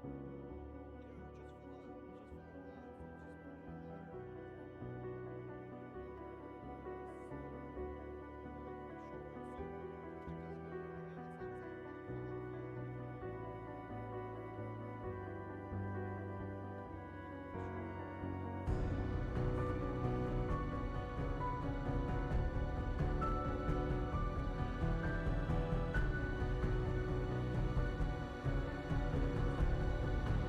just for the laugh, I just put like a short film projectors going on here. It's like it's like a lot of fun. I feel like if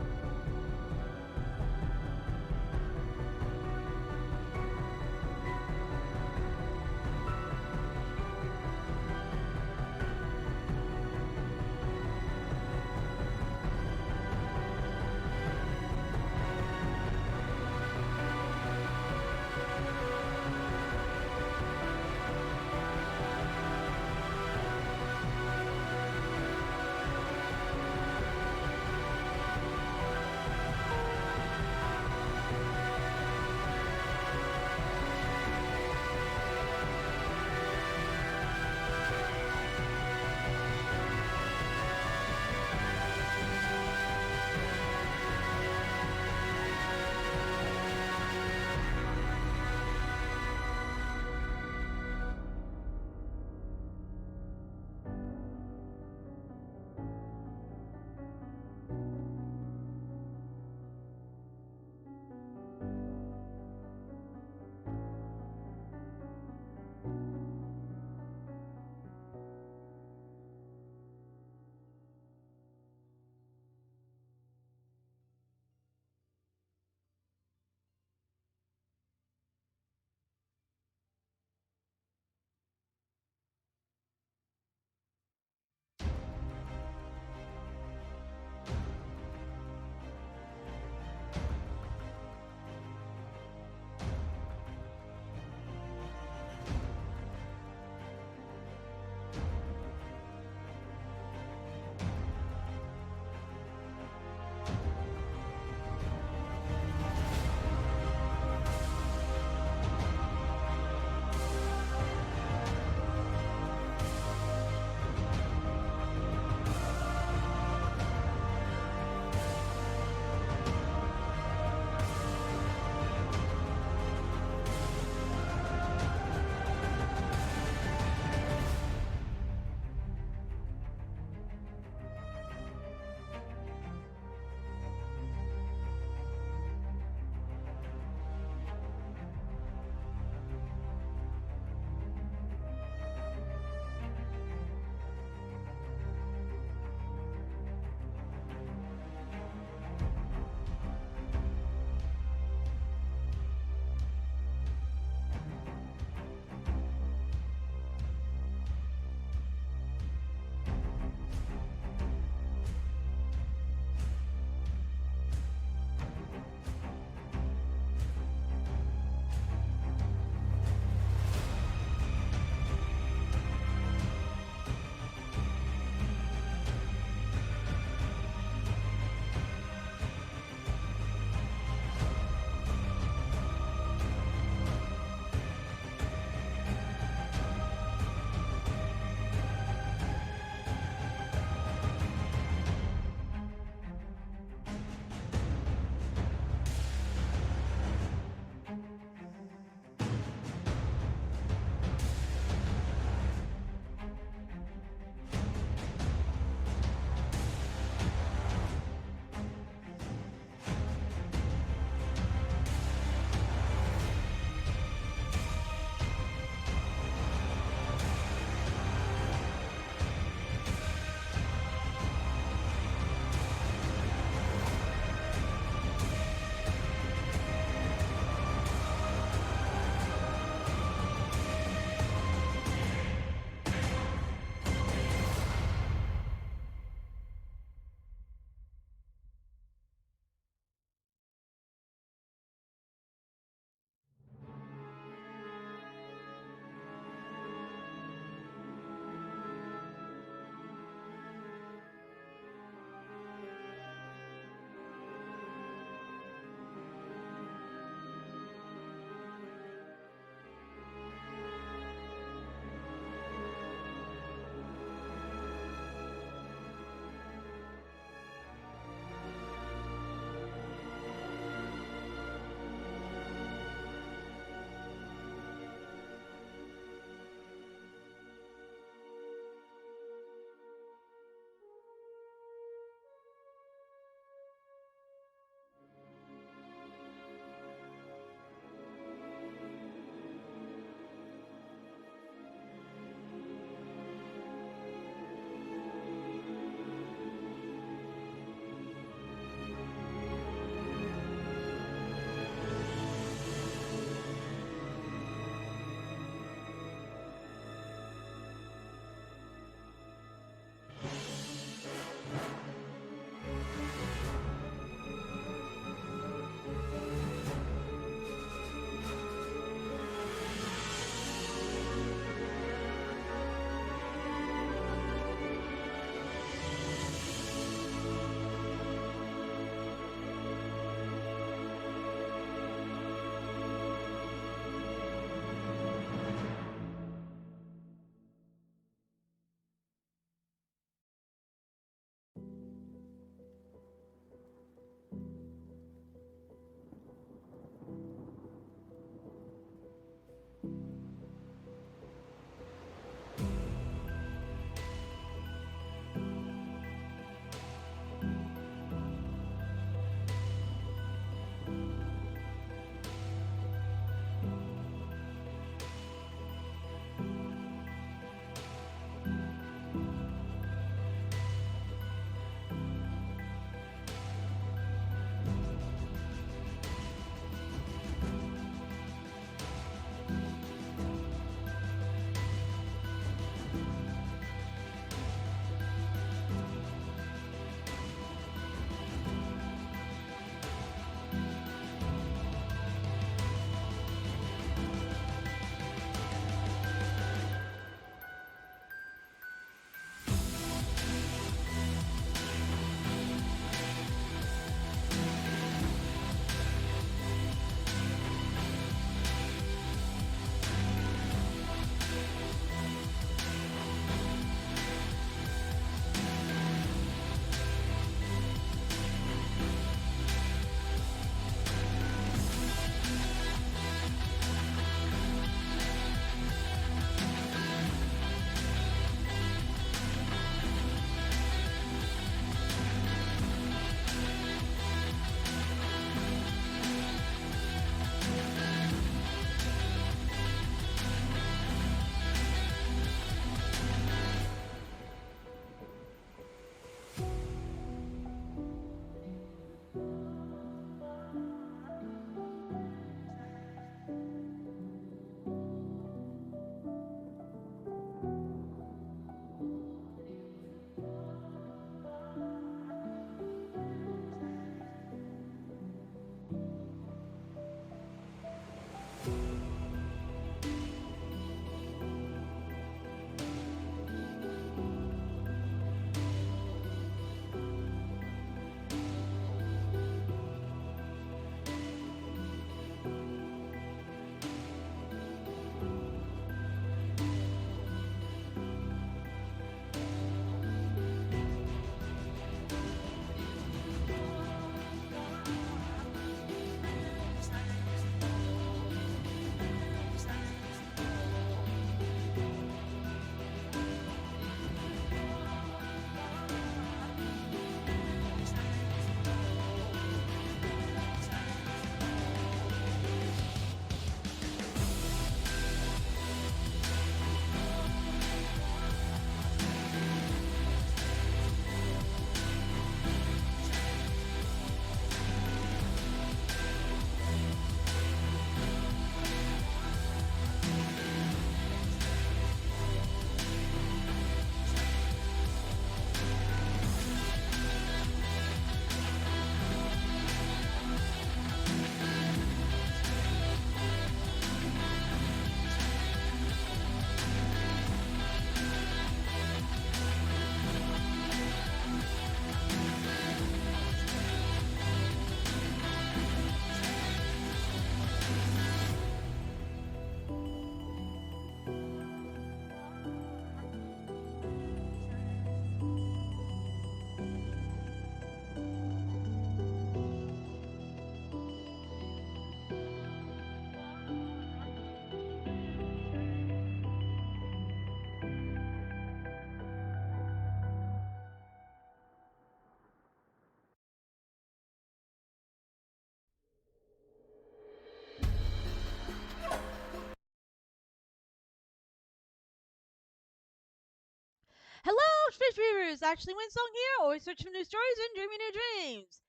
Hello, Space Readers! Ashley Winsong here, always searching for new stories and dreaming new dreams.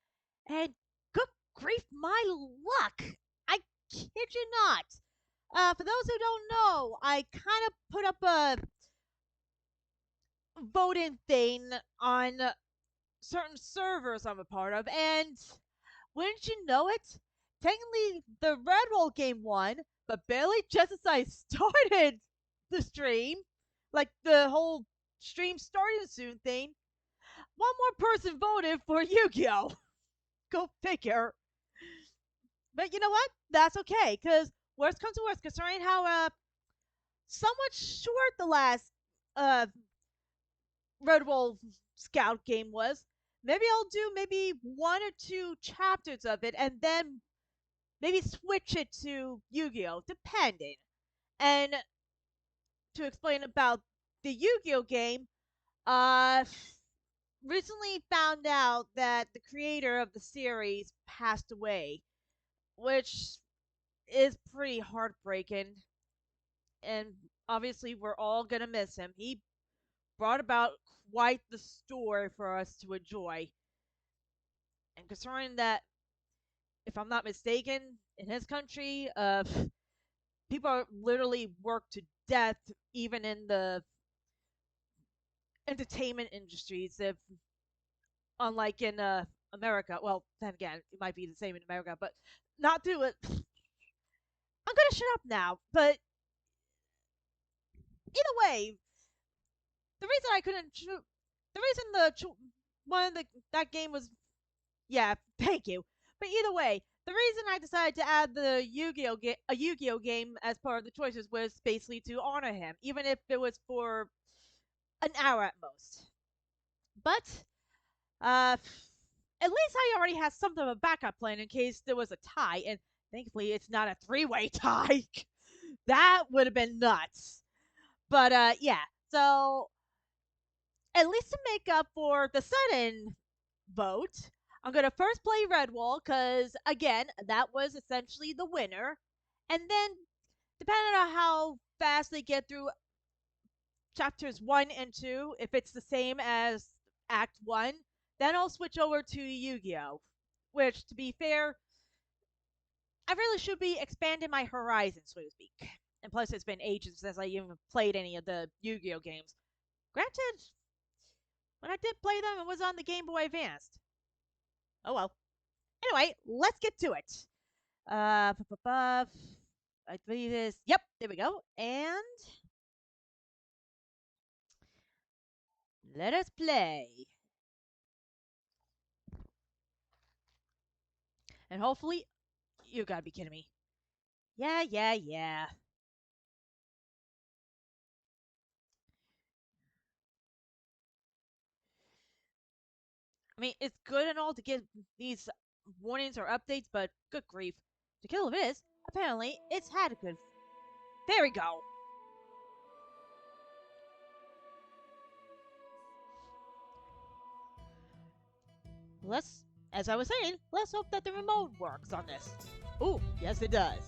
And good grief, my luck! I kid you not. For those who don't know, I kind of put up a voting thing on certain servers I'm a part of, and wouldn't you know it? Technically, the Redwall game won, but barely just as I started the stream, like the whole stream starting soon thing, one more person voted for Yu-Gi-Oh! Go figure. But you know what? That's okay, because worst comes to worst, considering how somewhat short the last uh Redwall Scout game was, maybe I'll do maybe one or two chapters of it and then maybe switch it to Yu-Gi-Oh! Depending. And to explain about the Yu-Gi-Oh! Game, uh recently found out that the creator of the series passed away, which is pretty heartbreaking. And obviously, we're all gonna miss him. He brought about quite the story for us to enjoy. And considering that, if I'm not mistaken, in his country, people are literally worked to death, even in the entertainment industries. If unlike in America, well, then again, it might be the same in America, but not to it. I'm gonna shut up now. But either way, the reason I couldn't, the reason one of the that game was, yeah, thank you. But either way, the reason I decided to add the a Yu-Gi-Oh game as part of the choices was basically to honor him, even if it was for an hour at most. But at least I already had something of a backup plan in case there was a tie, and thankfully it's not a three-way tie. That would have been nuts. But yeah, so at least to make up for the sudden vote, I'm gonna first play Redwall because again, that was essentially the winner, and then depending on how fast they get through chapters 1 and 2, if it's the same as Act 1, then I'll switch over to Yu-Gi-Oh! Which, to be fair, I really should be expanding my horizons, so to speak. And plus, it's been ages since I even played any of the Yu-Gi-Oh! Games. Granted, when I did play them, it was on the Game Boy Advance. Oh well. Anyway, let's get to it. I believe this. Yep, there we go. And let us play. And hopefully, you gotta be kidding me. Yeah, yeah, yeah. I mean, it's good and all to get these warnings or updates, but good grief. To kill of this, apparently, it's had a good. There we go. Let's, as I was saying, let's hope that the remote works on this. Ooh, yes, it does.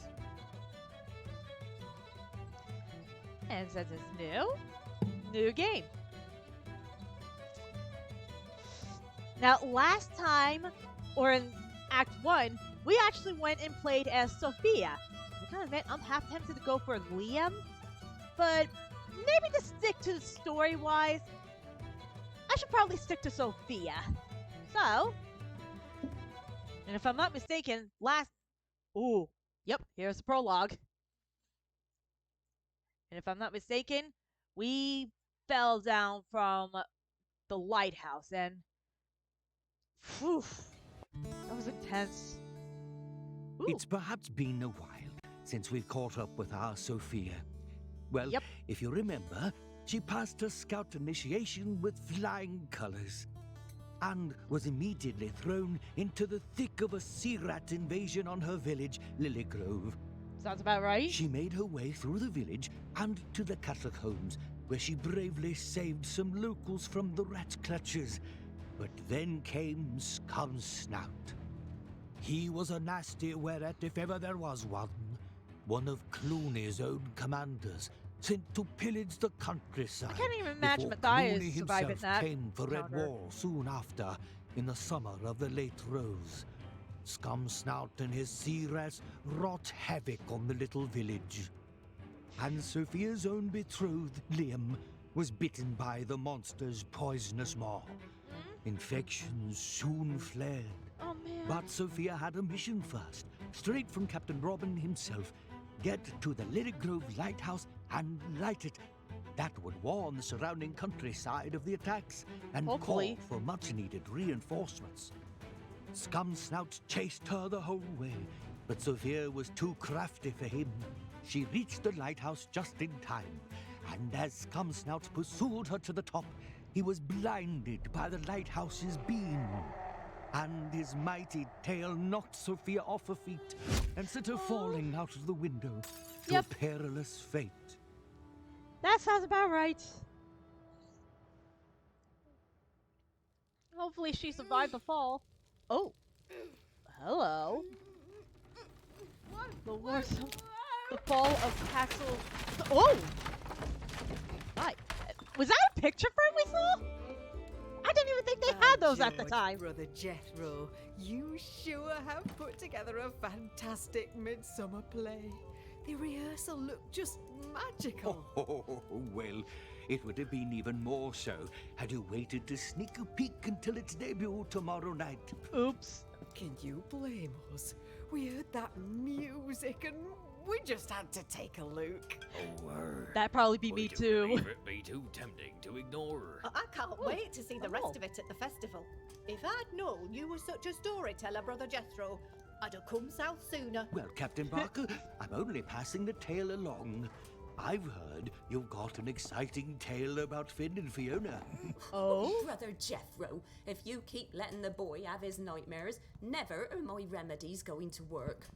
And since it's new game. Now, last time, or in Act 1, we actually went and played as Sophia. I kind of admit I'm half tempted to go for Liam, but maybe to stick to the story-wise, I should probably stick to Sophia. So, and if I'm not mistaken, ooh, yep, here's the prologue. And if I'm not mistaken, we fell down from the lighthouse, and whew, that was intense. Ooh. It's perhaps been a while since we've caught up with our Sophia. Well, Yep. if you remember, she passed her scout initiation with flying colors and was immediately thrown into the thick of a sea rat invasion on her village, Lily Grove. Sounds about right. She made her way through the village and to the catacombs, where she bravely saved some locals from the rat clutches. But then came Scum Snout. He was a nasty weret if ever there was one. One of Clooney's own commanders, sent to pillage the countryside. I can't even imagine before Matthias Clooney surviving himself that came for encounter. Redwall soon after, in the summer of the late Rose. Scumsnout and his sea rats wrought havoc on the little village. And Sophia's own betrothed, Liam, was bitten by the monster's poisonous maw. Infections soon flared. Oh man. But Sophia had a mission first, straight from Captain Robin himself. Get to the Lily Grove lighthouse and light it. That would warn the surrounding countryside of the attacks and Hopefully. call for much-needed reinforcements. Scumsnout chased her the whole way, but Sophia was too crafty for him. She reached the lighthouse just in time, and as Scumsnout pursued her to the top, he was blinded by the lighthouse's beam. And his mighty tail knocked Sophia off her feet and sent her falling out of the window to Yep. a perilous fate. That sounds about right. Hopefully she survived the fall. Oh. Hello. The worst. The fall of Castle. Oh! Right. Was that a picture frame we saw? I didn't even think they had those at the George, time. Brother Jethro, you sure have put together a fantastic midsummer play. The rehearsal looked just magical. Oh, well, it would have been even more so had you waited to sneak a peek until its debut tomorrow night. Oops. Can you blame us? We heard that music and we just had to take a look. That'd probably be me too. It'd be too tempting to ignore. I can't wait to see the Oh. rest of it at the festival. If I'd known you were such a storyteller, Brother Jethro, I'd have come south sooner. Well, Captain Barker, I'm only passing the tale along. I've heard you've got an exciting tale about Finn and Fiona. Oh? Brother Jethro, if you keep letting the boy have his nightmares, never are my remedies going to work.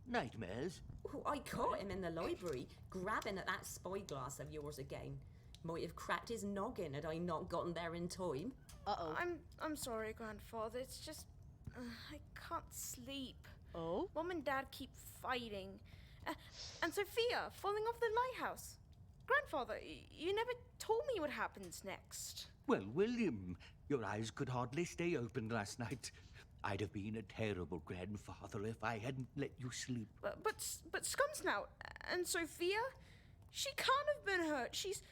Nightmares? Oh, I caught him in the library, grabbing at that spyglass of yours again. Might have cracked his noggin had I not gotten there in time. Uh-oh. I'm sorry, Grandfather. It's just I can't sleep. Oh? Mom and Dad keep fighting, and Sophia falling off the lighthouse. Grandfather, you never told me what happens next. Well, William, your eyes could hardly stay open last night. I'd have been a terrible grandfather if I hadn't let you sleep. But Scumsnout and Sophia, she can't have been hurt. She's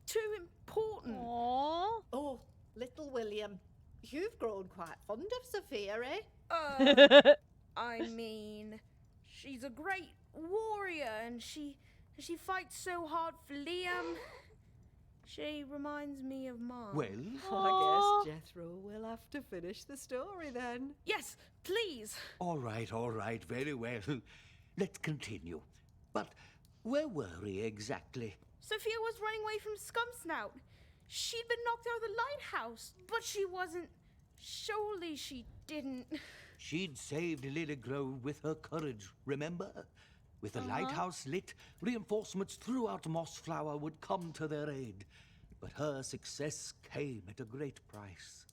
too important. Aww. Oh, little William, you've grown quite fond of Sophia, eh? I mean, she's a great warrior, and she fights so hard for Liam. She reminds me of Mom. Well, I guess Jethro will have to finish the story then. Yes, please. all right, very well. Let's continue. But where were we exactly? Sophia was running away from Scumsnout. She'd been knocked out of the lighthouse, but she wasn't. Surely she didn't. She'd saved Lily Grove with her courage, remember? With the lighthouse lit, reinforcements throughout Mossflower would come to their aid. But her success came at a great price.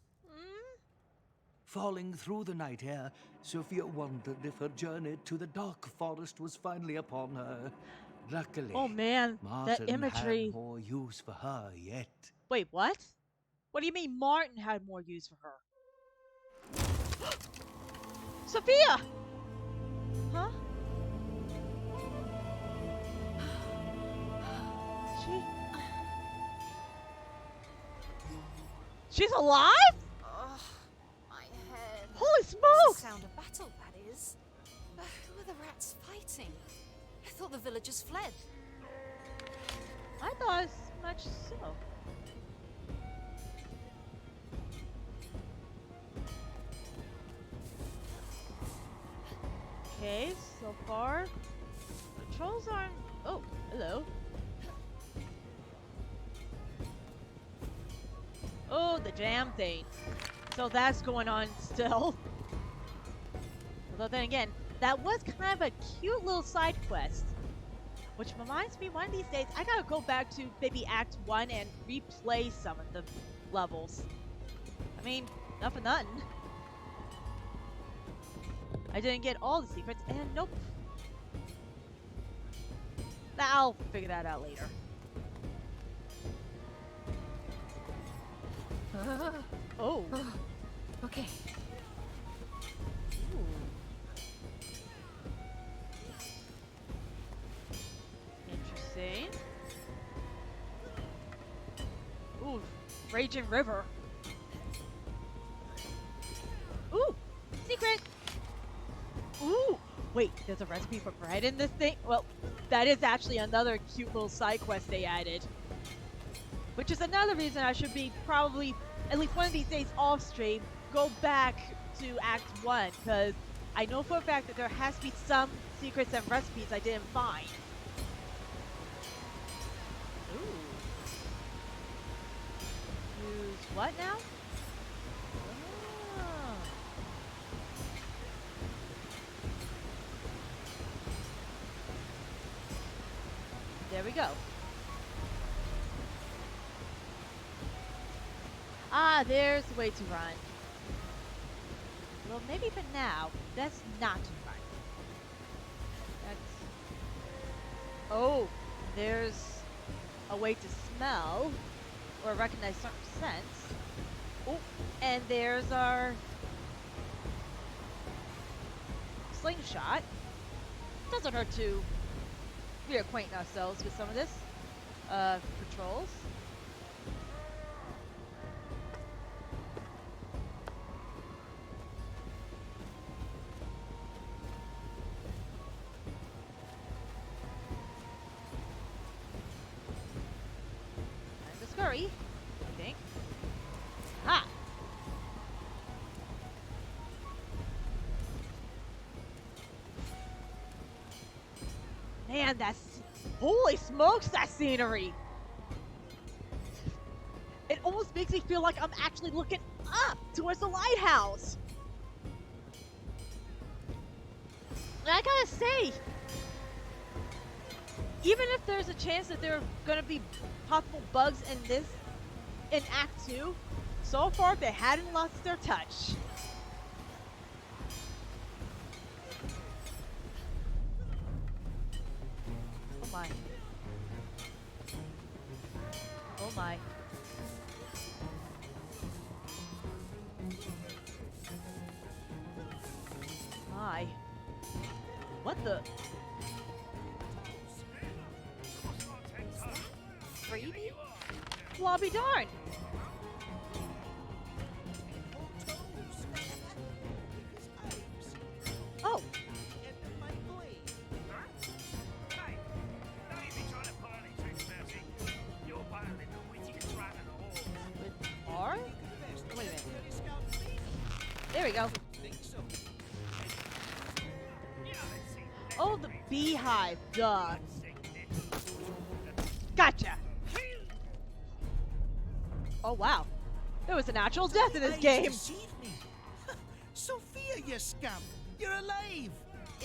Falling through the night air, Sophia wondered if her journey to the dark forest was finally upon her. Luckily, Oh man, Martin that imagery. had more use for her yet. Wait, what? What do you mean Martin had more use for her? Sophia! Huh? She's alive? Ugh, my head. Holy It's the smokes! sound of battle, that is. Who are the rats fighting? I thought the villagers fled. I thought as much so. Okay, so far the trolls aren't. Oh, hello. Oh, the jam thing. So that's going on still. Although then again, that was kind of a cute little side quest. Which reminds me, one of these days, I gotta go back to maybe Act 1 and replay some of the levels. I mean, not for nothing. I didn't get all the secrets, and nope. I'll figure that out later. Oh. Okay. Ooh. Interesting. Ooh, raging river. Ooh, secret. Ooh, wait, there's a recipe for bread in this thing? Well, that is actually another cute little side quest they added. Which is another reason I should be probably, at least one of these days off stream, go back to Act 1, because I know for a fact that there has to be some secrets and recipes I didn't find. Ooh. Use what now? Ah. There we go. Ah, there's the way to run. Well, maybe for now, that's not to run. That's... Oh, there's a way to smell or recognize certain scents. Oh, and there's our slingshot. Doesn't hurt to reacquaint ourselves with some of this. Patrols. And a scurry, I think. Ha! Man, that's... Holy smokes, that scenery! It almost makes me feel like I'm actually looking up towards the lighthouse! And I gotta say, even if there's a chance that there are gonna be possible bugs in this, in Act 2, so far they hadn't lost their touch. Oh my. Oh my. My. What the? Freebie? Well, I'll be darned. Oh. With R? Wait a minute. There we go. Oh, the beehive. Duh. Gotcha. Oh, wow. There was a natural death in this game. Me. Sophia, you scum! You're alive!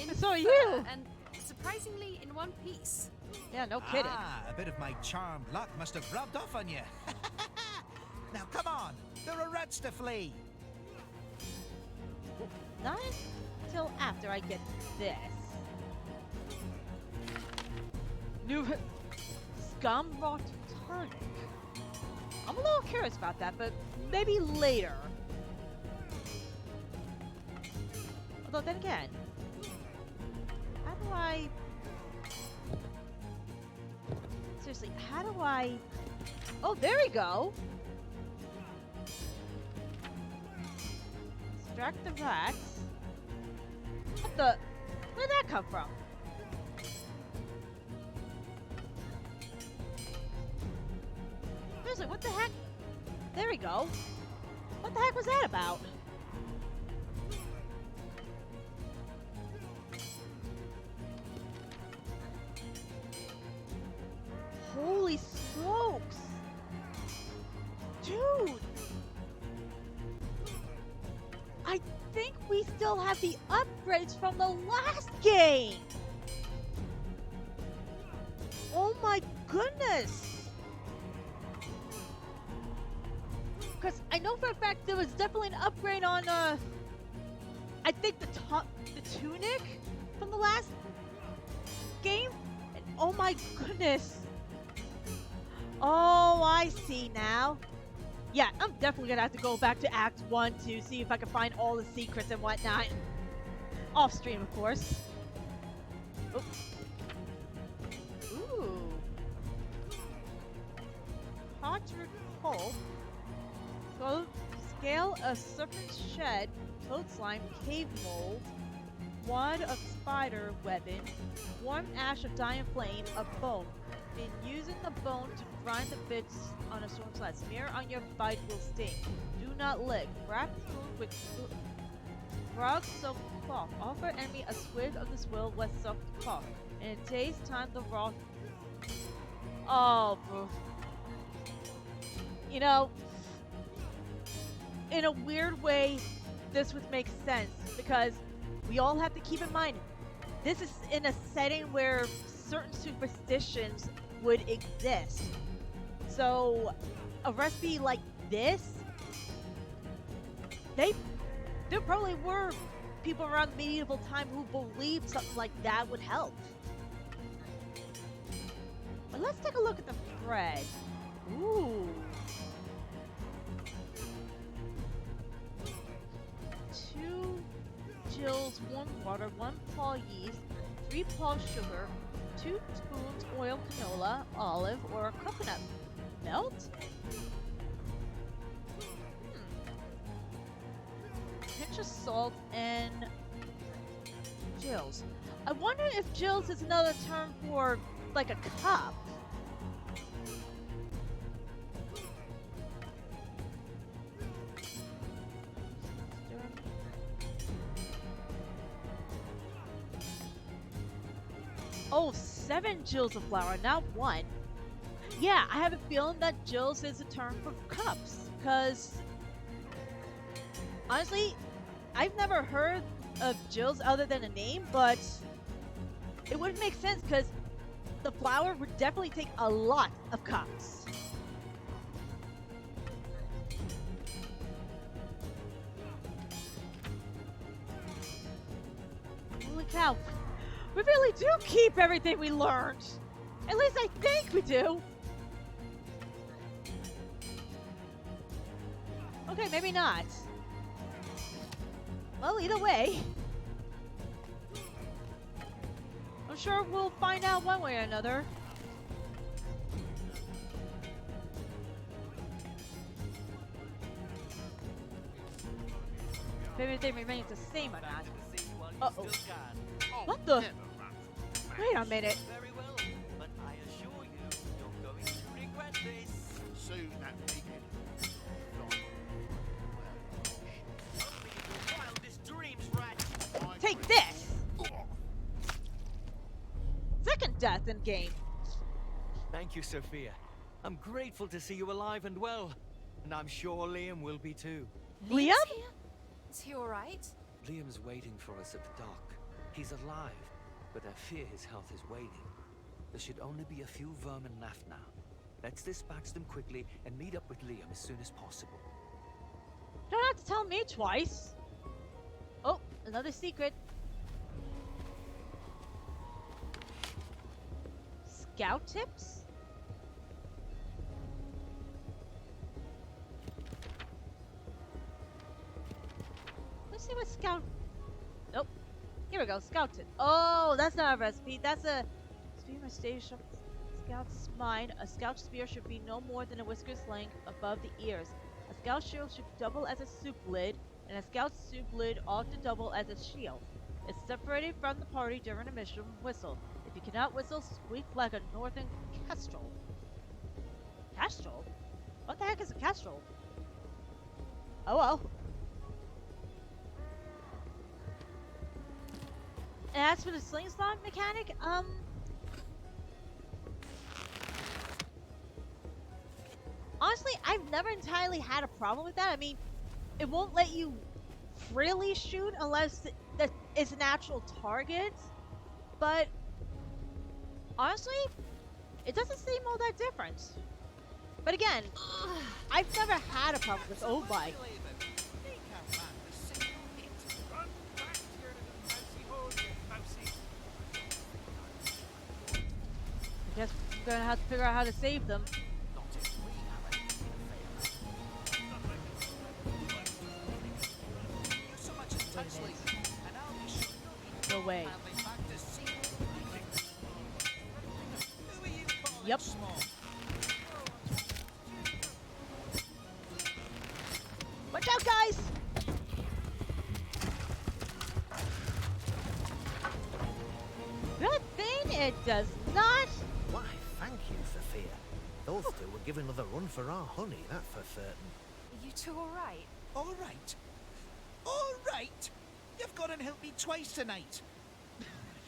In So are fur you. And surprisingly in one piece. Yeah, no kidding. Ah, a bit of my charmed luck must have rubbed off on you. Now come on, there are rats to flee. Not until after I get this. New Scumrot tonic. I'm a little curious about that, but maybe later. Although then again, how do I... Seriously, how do I... Oh, there we go! Distract the rats. What the... Where'd that come from? Seriously, what the heck? There we go. What the heck was that about? Holy smokes! Dude! I think we still have the upgrades from the last game! Oh my goodness! Because I know for a fact there was definitely an upgrade on, I think the tunic from the last game? Oh my goodness. Oh, I see now. Yeah, I'm definitely gonna have to go back to Act 1 to see if I can find all the secrets and whatnot. Off stream, of course. Oh. Ooh. Pottery pulp. Scale a serpent's shed, toad slime, cave mold, wad of spider webbing, warm ash of dying flame, a bone. In using the bone to grind the bits on a stone slab, smear on your bite will sting. Do not lick. Wrap food with frog soaked cloth. Offer enemy a swig of the swill with soaked cloth. And it takes time the raw. Oh, bro. You know, in a weird way, this would make sense because we all have to keep in mind this is in a setting where certain superstitions would exist. So a recipe like this, there probably were people around the medieval time who believed something like that would help. But let's take a look at the bread. Ooh. 2 gills warm water, 1 paw yeast, 3 paws sugar, 2 spoons oil canola, olive, or coconut melt. Pinch of salt and gills. I wonder if gills is another term for like a cup. Oh, 7 gills of flour, not 1. Yeah, I have a feeling that gills is a term for cups, because honestly, I've never heard of gills other than a name, but it would make sense because the flour would definitely take a lot of cups. Holy cow. We really do keep everything we learned. At least I think we do. Okay, maybe not. Well, either way, I'm sure we'll find out one way or another. If everything remains the same or not. Uh-oh. What the? Wait a minute. Very well, but I assure you, you're going to regret this. Soon that naked. Only in your wildest dreams, rat. Take this! Second death in game. Thank you, Sophia. I'm grateful to see you alive and well, and I'm sure Liam will be too. Liam? Is he alright? Liam's waiting for us at the dock. He's alive, but I fear his health is waning. There should only be a few vermin left now. Let's dispatch them quickly and meet up with Liam as soon as possible. Don't have to tell me twice. Oh, another secret. Scout tips? Let's see what scout... Nope. Here we go, scout tip. Oh, that's not a recipe. That's a... Spear must stay sharp. Scout's mind. A scout spear should be no more than a whisker's length above the ears. A scout shield should double as a soup lid, and a scout soup lid ought to double as a shield. It's separated from the party during a mission whistle. If you cannot whistle, squeak like a northern kestrel. Kestrel? What the heck is a kestrel? Oh well. And as for the slingshot mechanic, honestly, I've never entirely had a problem with that. I mean, it won't let you freely shoot unless it's an actual target. But honestly, it doesn't seem all that different. But again, I've never had a problem with oh my. gonna have to figure out how to save them. Not if we have anything to say. You so much as touch Wait a minute. Liam, and I'll be sure you'll be No way. paddling back to sea. Who are you calling Yep. small? Watch out, guys! Good thing it does not. Why, thank you, Sophia. Those two were giving us a run for our honey, that's for certain. Are you two alright? All right. All right. You've gone and helped me twice tonight.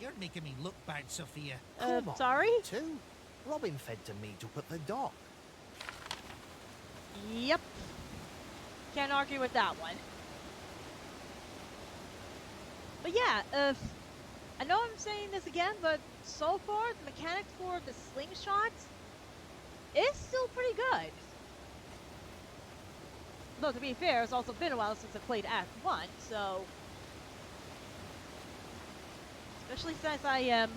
You're making me look bad, Sophia. Come on, Sorry? you two. Robin fed to meet up at the dock. Yep. Can't argue with that one. But yeah, I know I'm saying this again, but so far the mechanics for the slingshot is still pretty good. Though to be fair, it's also been a while since I played Act 1, so... Especially since I am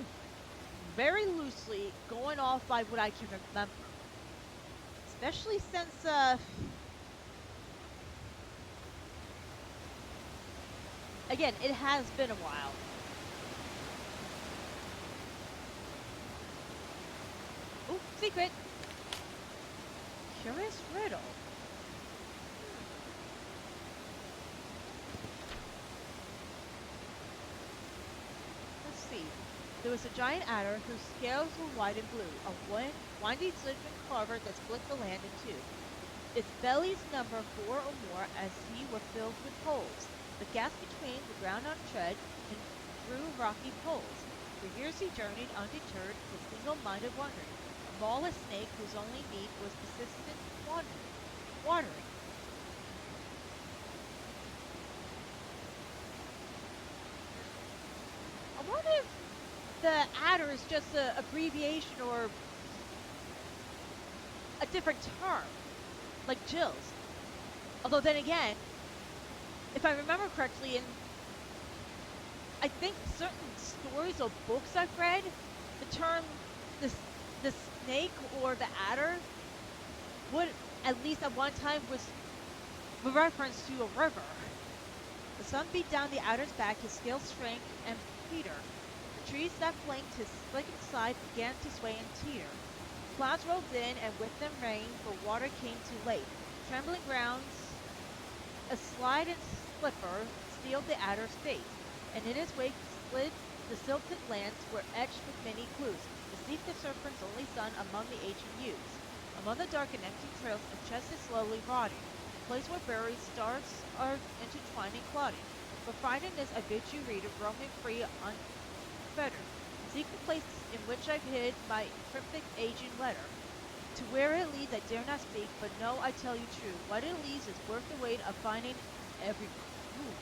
very loosely going off by what I can remember. Especially since, again, it has been a while. Ooh, secret! Curious riddle. Let's see. There was a giant adder whose scales were white and blue, a windy serpent carver that split the land in two. Its bellies number 4 or more as he were filled with holes. The gaps between the ground untread and through rocky poles. For years he journeyed undeterred with single-minded wandering. A lawless snake whose only need was persistent watering. I wonder if the adder is just an abbreviation or a different term, like Jill's. Although then again, if I remember correctly, in I think certain stories or books I've read, the term the snake or the adder would at least at one time was a reference to a river. The sun beat down the adder's back, his scales shrank and peter. The trees that flanked his slickened side began to sway and teeter. Clouds rolled in, and with them rain, for water came too late. Trembling grounds, a slide and slipper sealed the adder's fate, and in his wake slid the silted lands were etched with many clues. To seek the serpent's only son among the ancient youths. Among the dark and empty trails, a chest is slowly rotting. A place where buried stars are intertwining, clotting. For finding this, I bid you reader, roaming free, unfettered. Seek the place in which I've hid my cryptic aging letter. To where it leads I dare not speak, but know I tell you true. What it leads is worth the wait of finding every clue.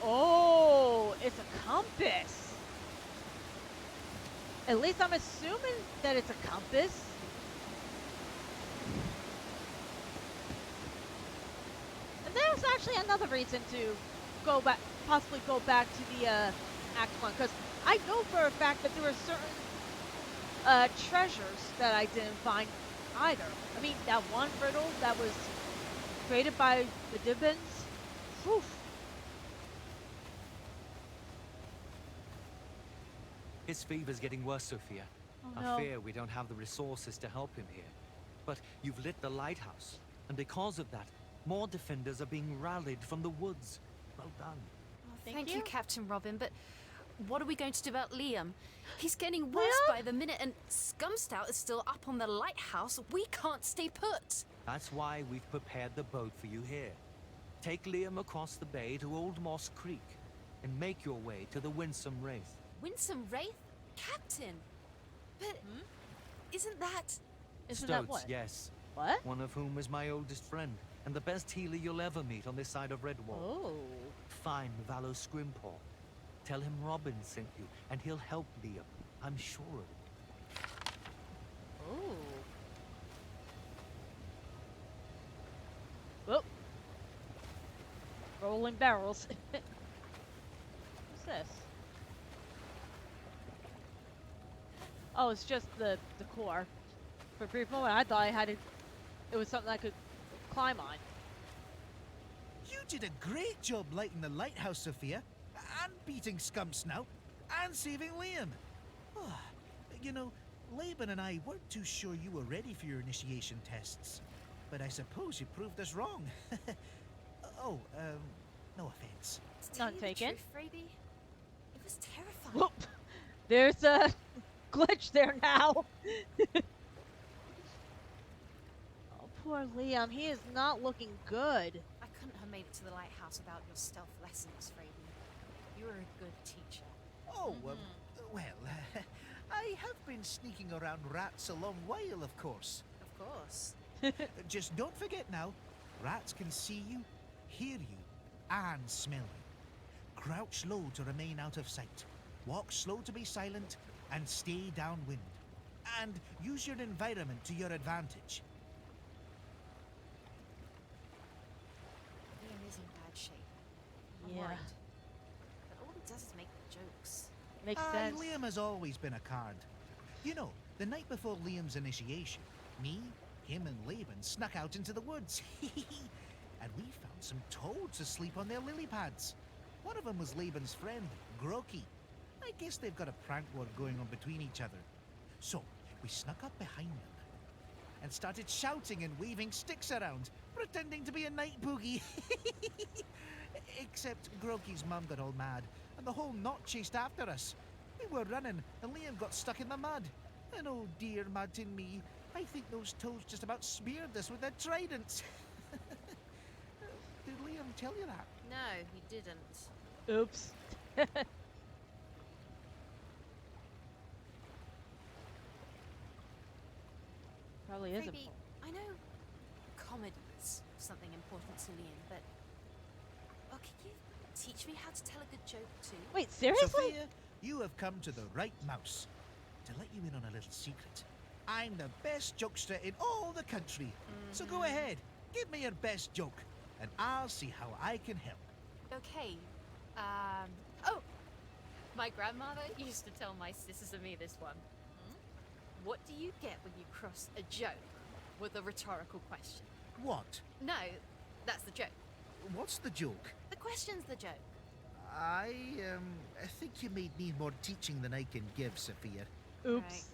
Oh, it's a compass. At least I'm assuming that it's a compass. And there's actually another reason to go back, possibly go back to the Act 1, because I know for a fact that there were certain treasures that I didn't find either. I mean, that one riddle that was created by the Dibbins. Whew. His fever's getting worse, Sophia. Oh, I no. fear we don't have the resources to help him here. But you've lit the lighthouse, and because of that, more defenders are being rallied from the woods. Well done. Thank you, Captain Robin, but what are we going to do about Liam? He's getting worse Liam? by the minute, and Scumstout is still up on the lighthouse. We can't stay put. That's why we've prepared the boat for you here. Take Liam across the bay to Old Moss Creek, and make your way to the Winsome Wraith. Winsome Wraith? Captain! But isn't that... Isn't that what? Yes. What? One of whom is my oldest friend, and the best healer you'll ever meet on this side of Redwall. Oh. Find Valo Scrimpaw. Tell him Robin sent you, and he'll help Liam. I'm sure of it. Oh. Whoop. Rolling barrels. What's this? Oh, it's just the core. For a brief moment, I thought I had it. It was something I could climb on. You did a great job lighting the lighthouse, Sophia, and beating Scump Snout, and saving Liam. Ah, you know, Laban and I weren't too sure you were ready for your initiation tests, but I suppose you proved us wrong. No offense. To tell None you the taken. truth, Phoebe, it was terrifying. Whoop! There's a glitch there now. Oh, poor Liam. He is not looking good. I couldn't have made it to the lighthouse without your stealth lessons, Phoebe. You were a good teacher. Oh, well, I have been sneaking around rats a long while, of course. Of course. Just don't forget now, rats can see you, hear you, and smell you. Crouch low to remain out of sight. Walk slow to be silent, and stay downwind. And use your environment to your advantage. Liam is in bad shape. I'm Yeah. worried. But all he does is make jokes. Makes sense. Liam has always been a card. You know, the night before Liam's initiation, me, him, and Laban snuck out into the woods. And we found some toads asleep on their lily pads. One of them was Laban's friend, Groki. I guess they've got a prank war going on between each other. So, we snuck up behind them and started shouting and waving sticks around, pretending to be a night boogie. Except Groki's mum got all mad, and the whole knot chased after us. We were running, and Liam got stuck in the mud. And oh dear, Martin me, I think those toads just about speared us with their tridents. Did Liam tell you that? No, he didn't. Oops. Probably is Phoebe, important. I know comedy is something important to Liam, but can you teach me how to tell a good joke too? Wait, seriously? Sophia, you have come to the right mouse. To let you in on a little secret, I'm the best jokester in all the country. So go ahead, give me your best joke, and I'll see how I can help. Okay. My grandmother used to tell my sisters and me this one. What do you get when you cross a joke with a rhetorical question? What? No, that's the joke. What's the joke? The question's the joke. I think you may need more teaching than I can give, Sophia. Oops.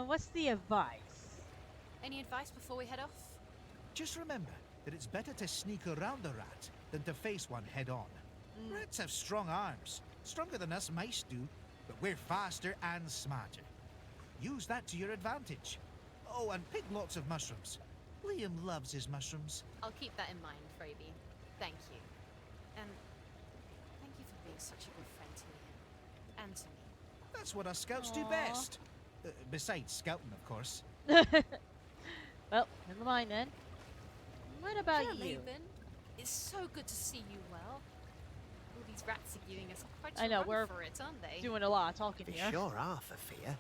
What's the advice? Any advice before we head off? Just remember that it's better to sneak around a rat than to face one head on. Rats have strong arms, stronger than us mice do, but we're faster and smarter. Use that to your advantage. Oh, and pick lots of mushrooms. Liam loves his mushrooms. I'll keep that in mind, Phoebe. Thank you. And thank you for being such a good friend to Liam. And to me. That's what us scouts do Aw. best. Besides scouting, of course. Well, never mind then. What about Hello, you? Laban. It's so good to see you well. All these rats are giving us quite I a know, run we're for it, aren't they? Doing a lot of talking They here. sure are, Sophia.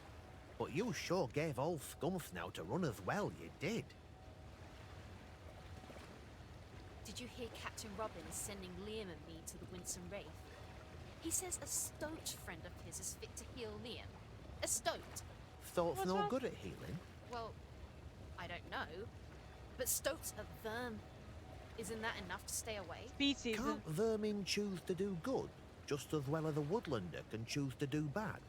But you sure gave old Scumsnout a run as well, you did. Did you hear Captain Robin is sending Liam and me to the Winsome Wraith? He says a stoat friend of his is fit to heal Liam. A stoat. Stoat's What's no wrong? good at healing. Well, I don't know. But stoats are vermin. Isn't that enough to stay away? Species. Can't vermin choose to do good, just as well as a woodlander can choose to do bad?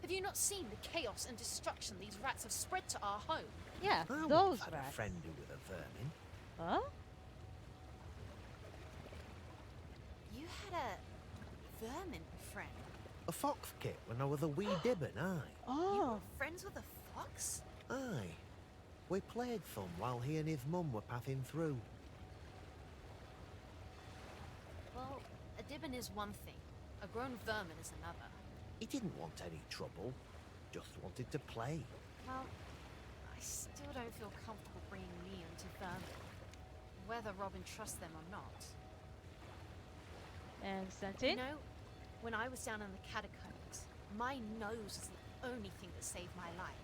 Have you not seen the chaos and destruction these rats have spread to our home? Yeah, I once those had rats. a friend who was a vermin. Huh? You had a vermin friend. A fox kit when I was a wee dibbon, aye. You Oh. were friends with a fox? Aye. We played some while he and his mum were passing through. Well, a dibbon is one thing. A grown vermin is another. He didn't want any trouble, just wanted to play. Well, I still don't feel comfortable bringing Liam to vermin. Whether Robin trusts them or not. And You scented? know, when I was down in the catacombs, my nose is the only thing that saved my life.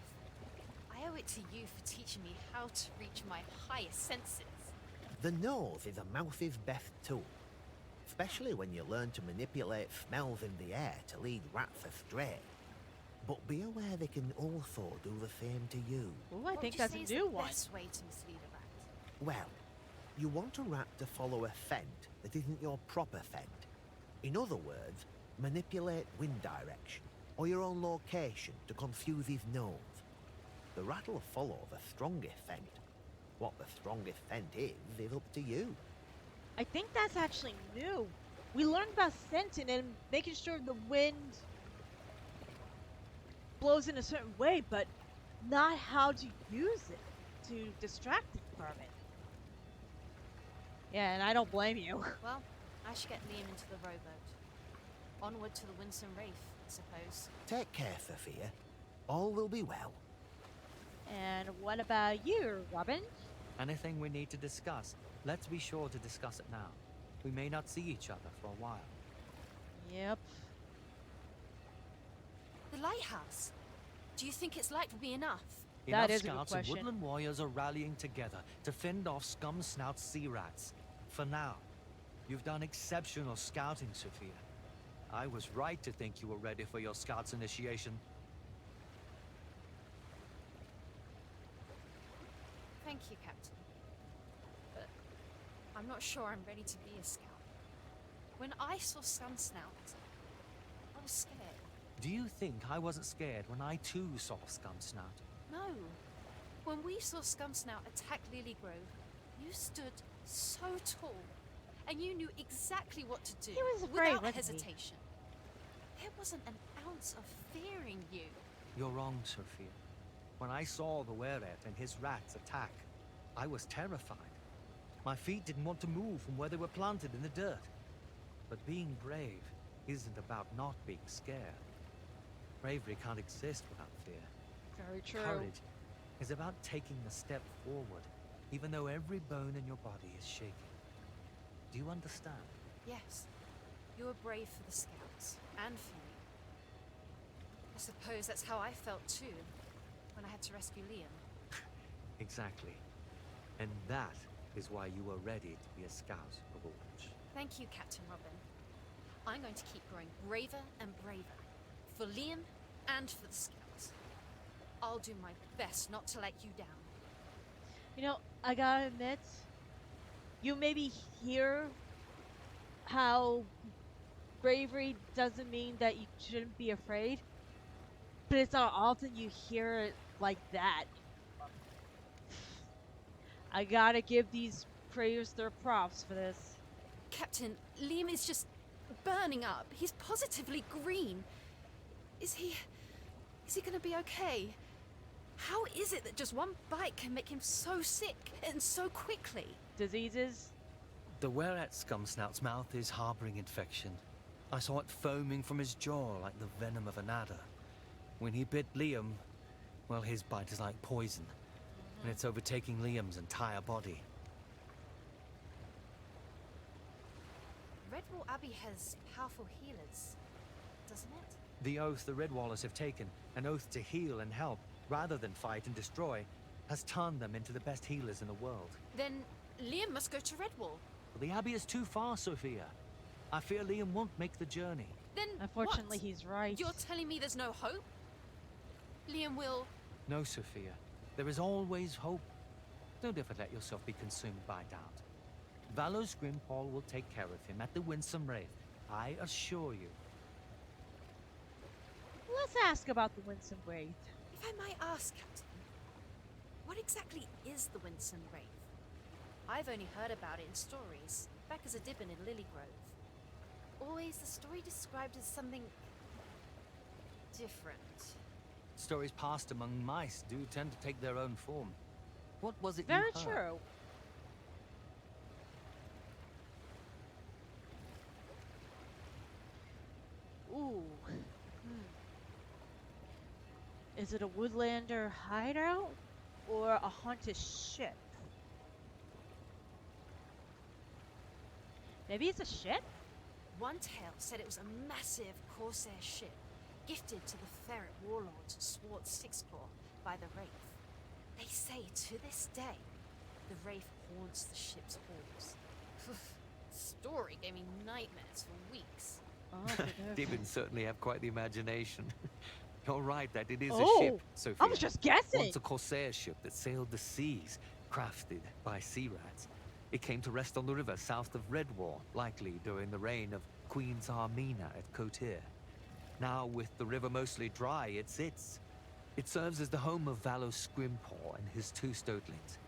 I owe it to you for teaching me how to reach my higher senses. The nose is a mouse's best tool, especially when you learn to manipulate smells in the air to lead rats astray. But be aware they can also do the same to you. Ooh, I What think would you that's say a is new the one. best way to mislead a rat? Well, you want a rat to follow a scent that isn't your proper scent. In other words, manipulate wind direction or your own location to confuse his nose. The rat will follow the strongest scent. What the strongest scent is up to you. I think that's actually new. We learned about scenting and making sure the wind blows in a certain way, but not how to use it to distract it from it. Yeah, and I don't blame you. Well, I should get Liam into the rowboat. Onward to the Winsome Reef, I suppose. Take care, Sophia. All will be well. And what about you, Robin? Anything we need to discuss, let's be sure to discuss it now. We may not see each other for a while. Yep. The lighthouse. Do you think its light will be enough? That Enough is a good scouts and question. woodland warriors are rallying together to fend off scum snout sea rats. For now, you've done exceptional scouting, Sophia. I was right to think you were ready for your scout's initiation. Thank you, Captain. But I'm not sure I'm ready to be a scout. When I saw Snout, I was scared. Do you think I wasn't scared when I too saw scum snout? No. When we saw Snout attack Lily Grove, you stood so tall, and you knew exactly what to do He was afraid, without wasn't he? hesitation. There wasn't an ounce of fear in you. You're wrong, Sophia. When I saw the were-rat and his rats attack, I was terrified. My feet didn't want to move from where they were planted in the dirt. But being brave isn't about not being scared. Bravery can't exist without fear. Very true. Courage is about taking the step forward, even though every bone in your body is shaking. Do you understand? Yes, you were brave for the scouts, and for me. I suppose that's how I felt too, when I had to rescue Liam. Exactly. And that is why you were ready to be a scout of Orch. Thank you, Captain Robin. I'm going to keep growing braver and braver. For Liam and for the scouts. I'll do my best not to let you down. You know, I gotta admit, you maybe hear how bravery doesn't mean that you shouldn't be afraid, but it's not often you hear it like that. I gotta give these prayers their props for this. Captain, Liam is just burning up. He's positively green. Is he gonna be okay? How is it that just one bite can make him so sick and so quickly? Diseases? The were-rat scum snout's mouth is harboring infection. I saw it foaming from his jaw like the venom of an adder. When he bit Liam, well, his bite is like poison, and it's overtaking Liam's entire body. Redwall Abbey has powerful healers, doesn't it? The oath the Redwallers have taken, an oath to heal and help, rather than fight and destroy, has turned them into the best healers in the world. Then Liam must go to Redwall. But the Abbey is too far, Sophia. I fear Liam won't make the journey. Then Unfortunately, what? he's right. You're telling me there's no hope? Liam will... No, Sophia. There is always hope. Don't ever let yourself be consumed by doubt. Valos Grimpaul will take care of him at the Winsome Wraith. I assure you. Let's ask about the Winsome Wraith. If I might ask, Captain, what exactly is the Winsome Wraith? I've only heard about it in stories, back as a Dibbon in Lilygrove. Always the story described as something... different. Stories passed among mice do tend to take their own form. What was it Very you heard? true. Ooh. Is it a Woodlander hideout or a haunted ship? Maybe it's a ship? One tale said it was a massive corsair ship, gifted to the ferret warlord Swart Sixclaw by the Wraith. They say to this day, the Wraith haunts the ship's halls. Story gave me nightmares for weeks. Oh, Dibbons certainly have quite the imagination. You're right that it is a Oh, ship, Sophia. I was just guessing. Once a corsair ship that sailed the seas, crafted by sea rats. It came to rest on the river south of Redwall, likely during the reign of Queen Zarmina at Kotir. Now, with the river mostly dry, it sits. It serves as the home of Valo Scrimpaw and his 2 stoatlings.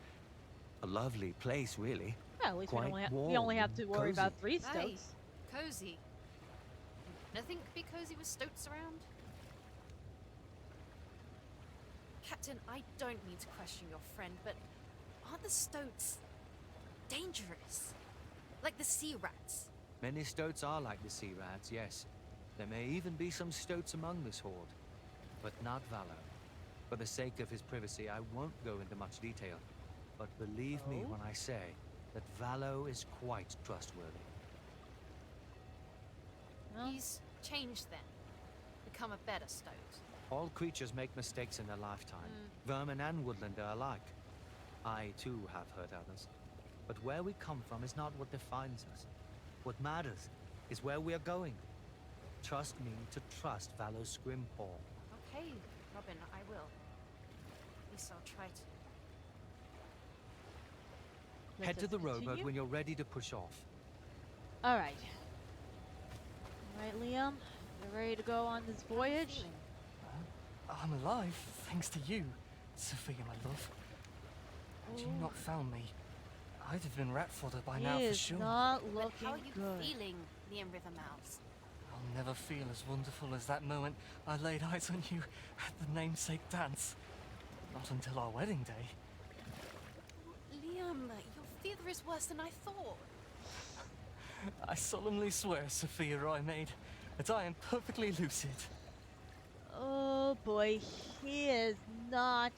A lovely place, really. Well, at least Quite we only have warm to and worry about cozy. 3 stoats. Hey, cozy. Nothing could be cozy with stoats around. Captain, I don't mean to question your friend, but aren't the stoats dangerous? Like the sea rats? Many stoats are like the sea rats, yes. There may even be some stoats among this horde. But not Valo. For the sake of his privacy, I won't go into much detail. But believe me when I say that Valo is quite trustworthy. Well, He's changed then. Become a better stoat. All creatures make mistakes in their lifetime. Vermin and woodlander alike. I, too, have hurt others. But where we come from is not what defines us. What matters is where we are going. Trust me to trust Valo Scrimpaw. Okay, Robin, I will. At least I'll try to. let Head to us the rowboat continue. when you're ready to push off. Alright. Alright, Liam. You ready to go on this voyage? I'm alive, thanks to you, Sophia, my love. Had you not found me, I'd have been rat fodder by now He for is sure. not But looking how are you good. feeling, Liam Rivermouth? I'll never feel as wonderful as that moment I laid eyes on you at the namesake dance. Not until our wedding day. Liam, your fever is worse than I thought. I solemnly swear, Sophia Rymaid, that I am perfectly lucid. Oh boy, he is not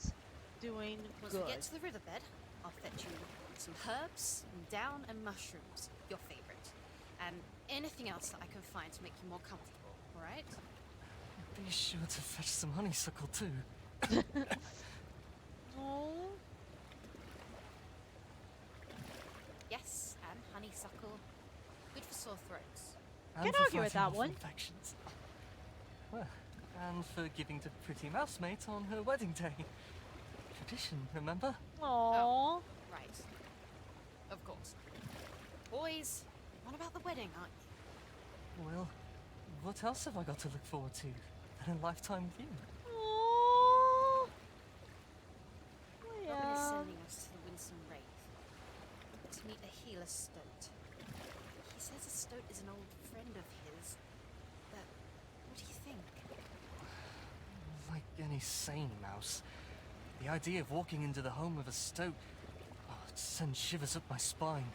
doing Once good. we get to the riverbed, I'll fetch you some herbs, and down, and mushrooms, your favourite. And anything else that I can find to make you more comfortable, alright? Be sure to fetch some honeysuckle too. Oh, Yes, and honeysuckle. Good for sore throats. And Can't for argue with fighting that off one. infections. Well, and for giving to pretty mousemate on her wedding day. Tradition, remember? aww. Right. Of course. Boys, what about the wedding, aren't you? Well, what else have I got to look forward to than a lifetime with you? Aww. Robin is Liam. sending us to the Winsome Wraith to meet a healer stoat. He says a stoat is an old friend of his. But what do you think? Like any sane mouse, the idea of walking into the home of a stoat it sends shivers up my spine.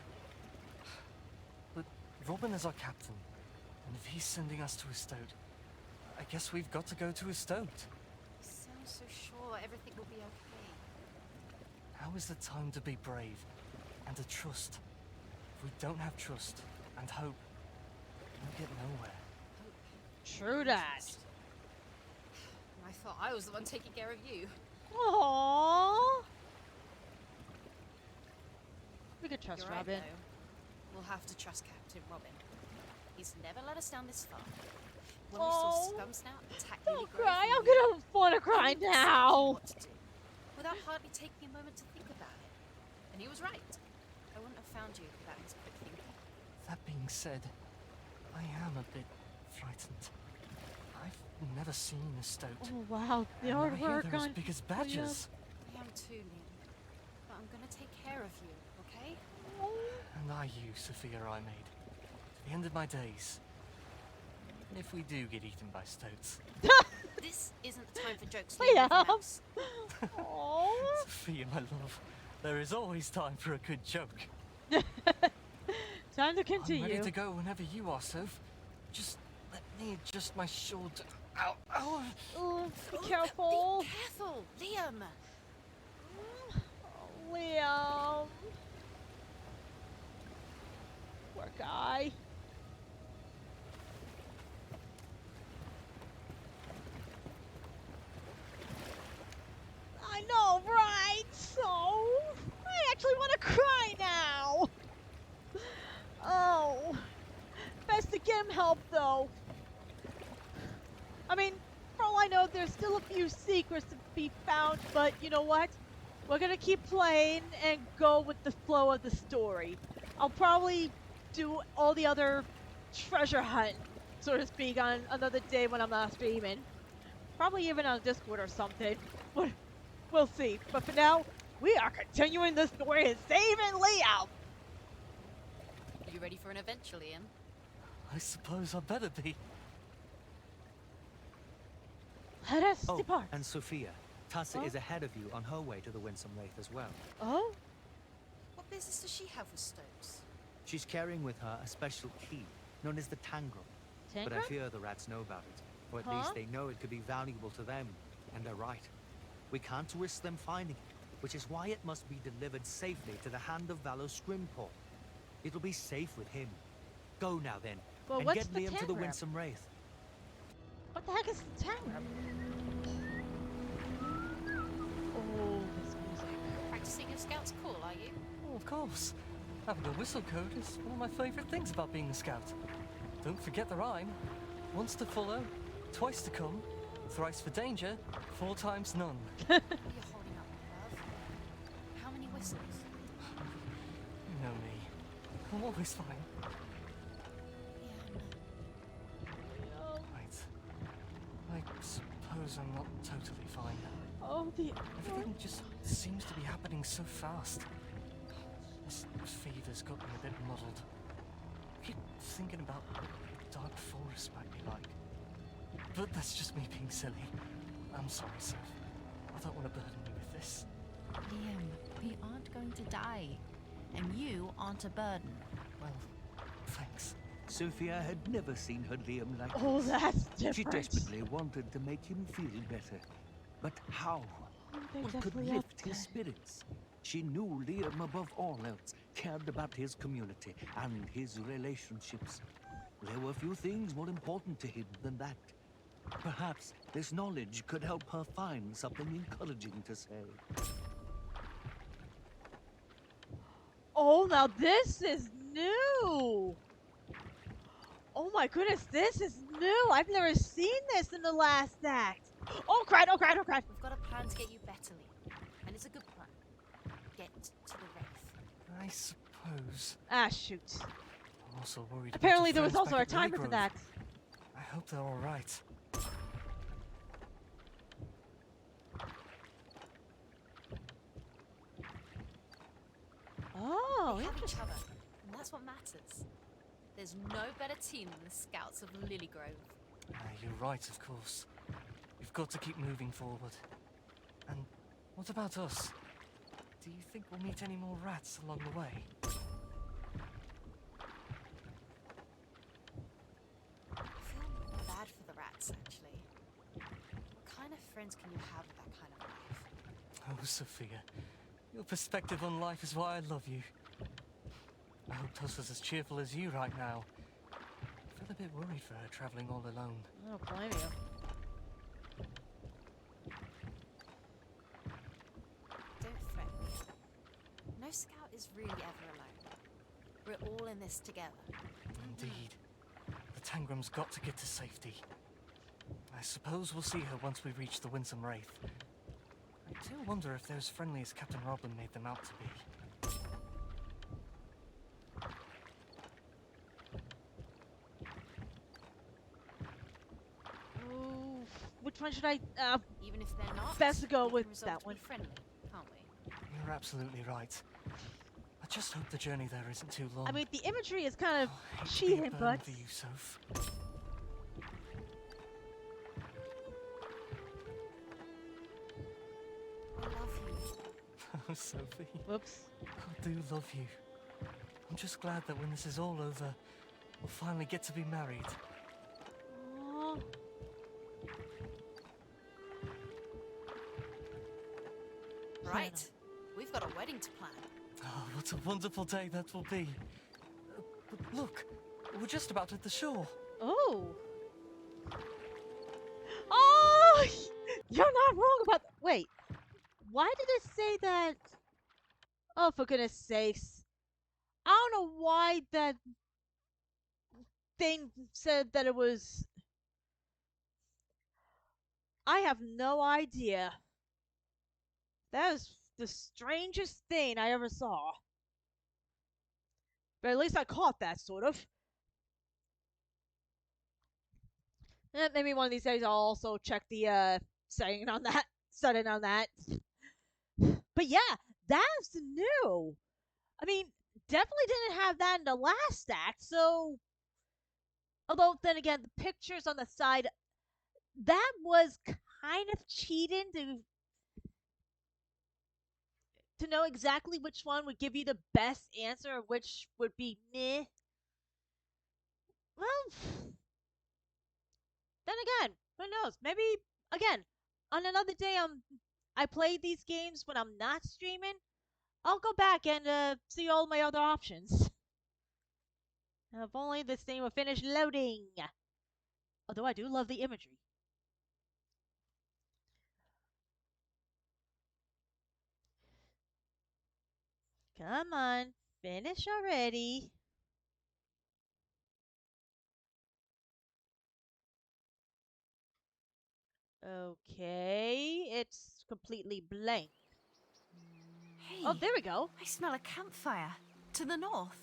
But Robin is our captain, and if he's sending us to a stoat, I guess we've got to go to a stoat. You sound so sure everything will be okay. Now is the time to be brave and to trust. If we don't have trust and hope, we'll get nowhere. True that. I thought I was the one taking care of you. Aww. We could trust You're right, Robin. though. We'll have to trust Captain Robin. He's never let us down this far. When we saw Oh. Scumsnout attack Don't Lily Grove, cry. we I'm knew gonna want to cry he knew exactly now. what to do, without hardly taking a moment to think about it. And he was right. I wouldn't have found you without his quick thinking. That being said, I am a bit frightened. I've never seen a stoat. Oh wow, the and I hear artwork they're as on. big as badgers. I am too, Liam. But I'm gonna take care of you, okay? And I you, Sophia Rymaid. To the end of my days. If we do get eaten by stoats. This isn't the time for jokes, Liam. Liam. Mouse. Aww. Sophia, my love, there is always time for a good joke. Time to I'm continue. ready to go whenever you are, Soph. Just let me adjust my shoulder. Ow, ow. Oh, be Oh, careful. Be careful, Liam. Liam. Poor guy. I know, right? So, I actually want to cry now. Oh, best to get him help though. I mean, for all I know there's still a few secrets to be found, but you know what? We're gonna keep playing and go with the flow of the story. I'll probably do all the other treasure hunt, so to speak, on another day when I'm not streaming. Probably even on Discord or something. We'll see. But for now, we are continuing the story and saving Liam! You ready for an adventure, Liam? I suppose I better be. Let us Oh, depart. and Sophia. Tassa Oh? is ahead of you on her way to the Winsome Wraith as well. Oh? What business does she have with Stokes? She's carrying with her a special key, known as the Tangrum. But I Tangram? fear the rats know about it. Or at Huh? least they know it could be valuable to them. And they're right. We can't risk them finding it, which is why it must be delivered safely to the hand of Valo Scrimpaw. It'll be safe with him. Go now then, Well, and what's get the Liam to the Tangram? Winsome Wraith. What the heck is the Tangram? Oh, this music. Practicing your scout's call, are you? Oh, of course. Having a whistle code is one of my favourite things about being a scout. Don't forget the rhyme. Once to follow, twice to come, thrice for danger, 4 times none. What are you holding up, love? How many whistles? You know me. I'm always fine. Right. I suppose I'm not totally fine. Oh, the... Everything just seems to be happening so fast. This fever's got me a bit muddled. I keep thinking about what the dark forest might be like. But that's just me being silly. I'm sorry, Seth. I don't want to burden you with this. Liam, we aren't going to die. And you aren't a burden. Well, thanks. Sophia had never seen her Liam like Oh, this. that's She different. desperately wanted to make him feel better. But how? They're What could definitely lift up his spirits? She knew Liam, above all else, cared about his community and his relationships. There were few things more important to him than that. Perhaps this knowledge could help her find something encouraging to say. Oh, now this is new! Oh my goodness, this is new! I've never seen this in the last act! Oh crap, oh crap, oh crap! We've got a plan to get you better, Liam. And it's a good plan. Get to the Wraith. I suppose. Ah, shoot. I'm also worried Apparently about there your was friends also back a at timer for Lily that. Grove. I hope they're all right. Oh, We have each interesting. other, and that's what matters. There's no better team than the Scouts of Lily Grove. You're right, of course. We've got to keep moving forward. And what about us? Do you think we'll meet any more rats along the way? I feel bad for the rats, actually. What kind of friends can you have with that kind of life? Oh, Sophia. Your perspective on life is why I love you. I hope Tussa's as cheerful as you right now. I feel a bit worried for her traveling all alone. I don't blame you. Don't threaten me. No scout is really ever alone. We're all in this together. Indeed. The Tangram's got to get to safety. I suppose we'll see her once we reach the Winsome Wraith. I do wonder if they're as friendly as Captain Robin made them out to be. Ooh, which one should I, Even if they're not, best go we can with resolve that to one. Be friendly, can't we? You're absolutely right. I just hope the journey there isn't too long. I mean, the imagery is kind of I hate to be a cheating, burden but... for you, Soph. I love you. Oh, Sophie. Whoops. I do love you. I'm just glad that when this is all over, we'll finally get to be married. Aw. Right. We've got a wedding to plan. Oh, what a wonderful day that will be. But look, we're just about at the shore. Oh. Oh! You're not wrong about... Wait. Why did it say that... Oh, for goodness sakes. I don't know why that thing said that it was... I have no idea. That is the strangest thing I ever saw. But at least I caught that, sort of. Maybe one of these days I'll also check the setting on that. Setting on that. But yeah, that's new. I mean, definitely didn't have that in the last act, so. Although, then again, the pictures on the side, that was kind of cheating to know exactly which one would give you the best answer, or which would be meh. Well, then again, who knows? Maybe again on another day I play these games when I'm not streaming. I'll go back and see all my other options. If only this thing would finish loading. Although I do love the imagery. Come on, finish already. Okay, it's completely blank. Hey, Oh, there we go. I smell a campfire to the north.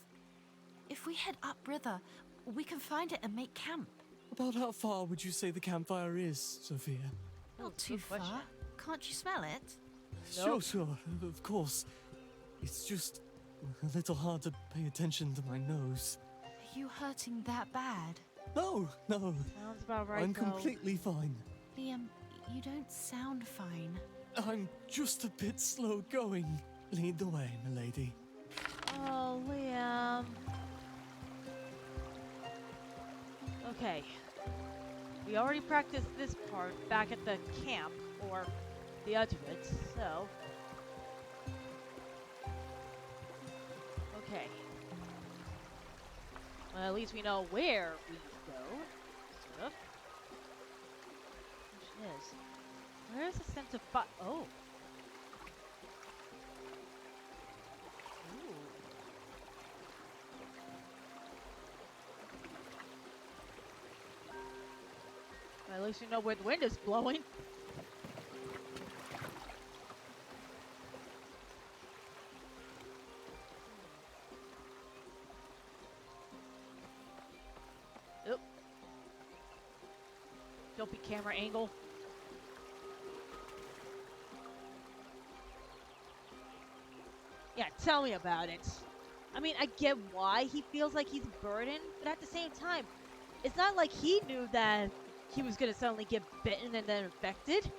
If we head upriver, we can find it and make camp. About how far would you say the campfire is, Sophia? Not too far. Can't you smell it? Sure, of course. It's just a little hard to pay attention to my nose. Are you hurting that bad? No. Sounds about right. I'm completely fine. Liam, you don't sound fine. I'm just a bit slow going. Lead the way, milady. Oh, Liam. Okay. We already practiced this part back at the camp, or the edge of it, so. Okay. Well, at least we know where we go, sort of. Which is. Where's the sense of oh. Ooh. Well, at least we know where the wind is blowing. Oop. Don't be camera angle. Yeah, tell me about it. I mean, I get why he feels like he's burdened, but at the same time, it's not like he knew that he was gonna suddenly get bitten and then infected.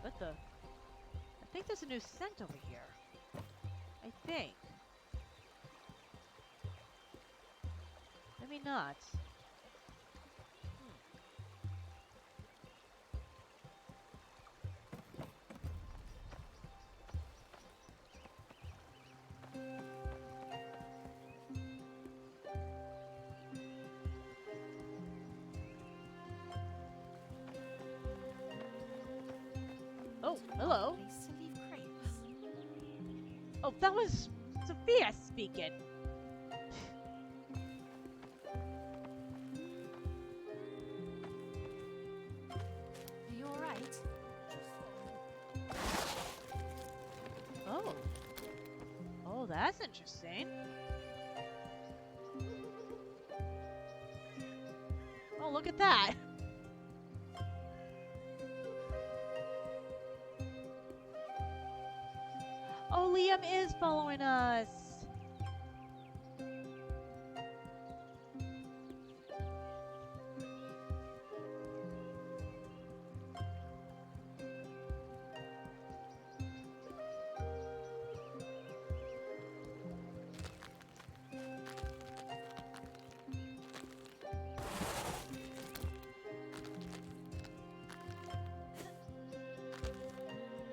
What the? I think there's a new scent over here. I think. Maybe not. Oh, hello. Oh, that was Sophia speaking. Are you alright? Oh. Oh, that's interesting. Oh, look at that. Oh, Liam is following us.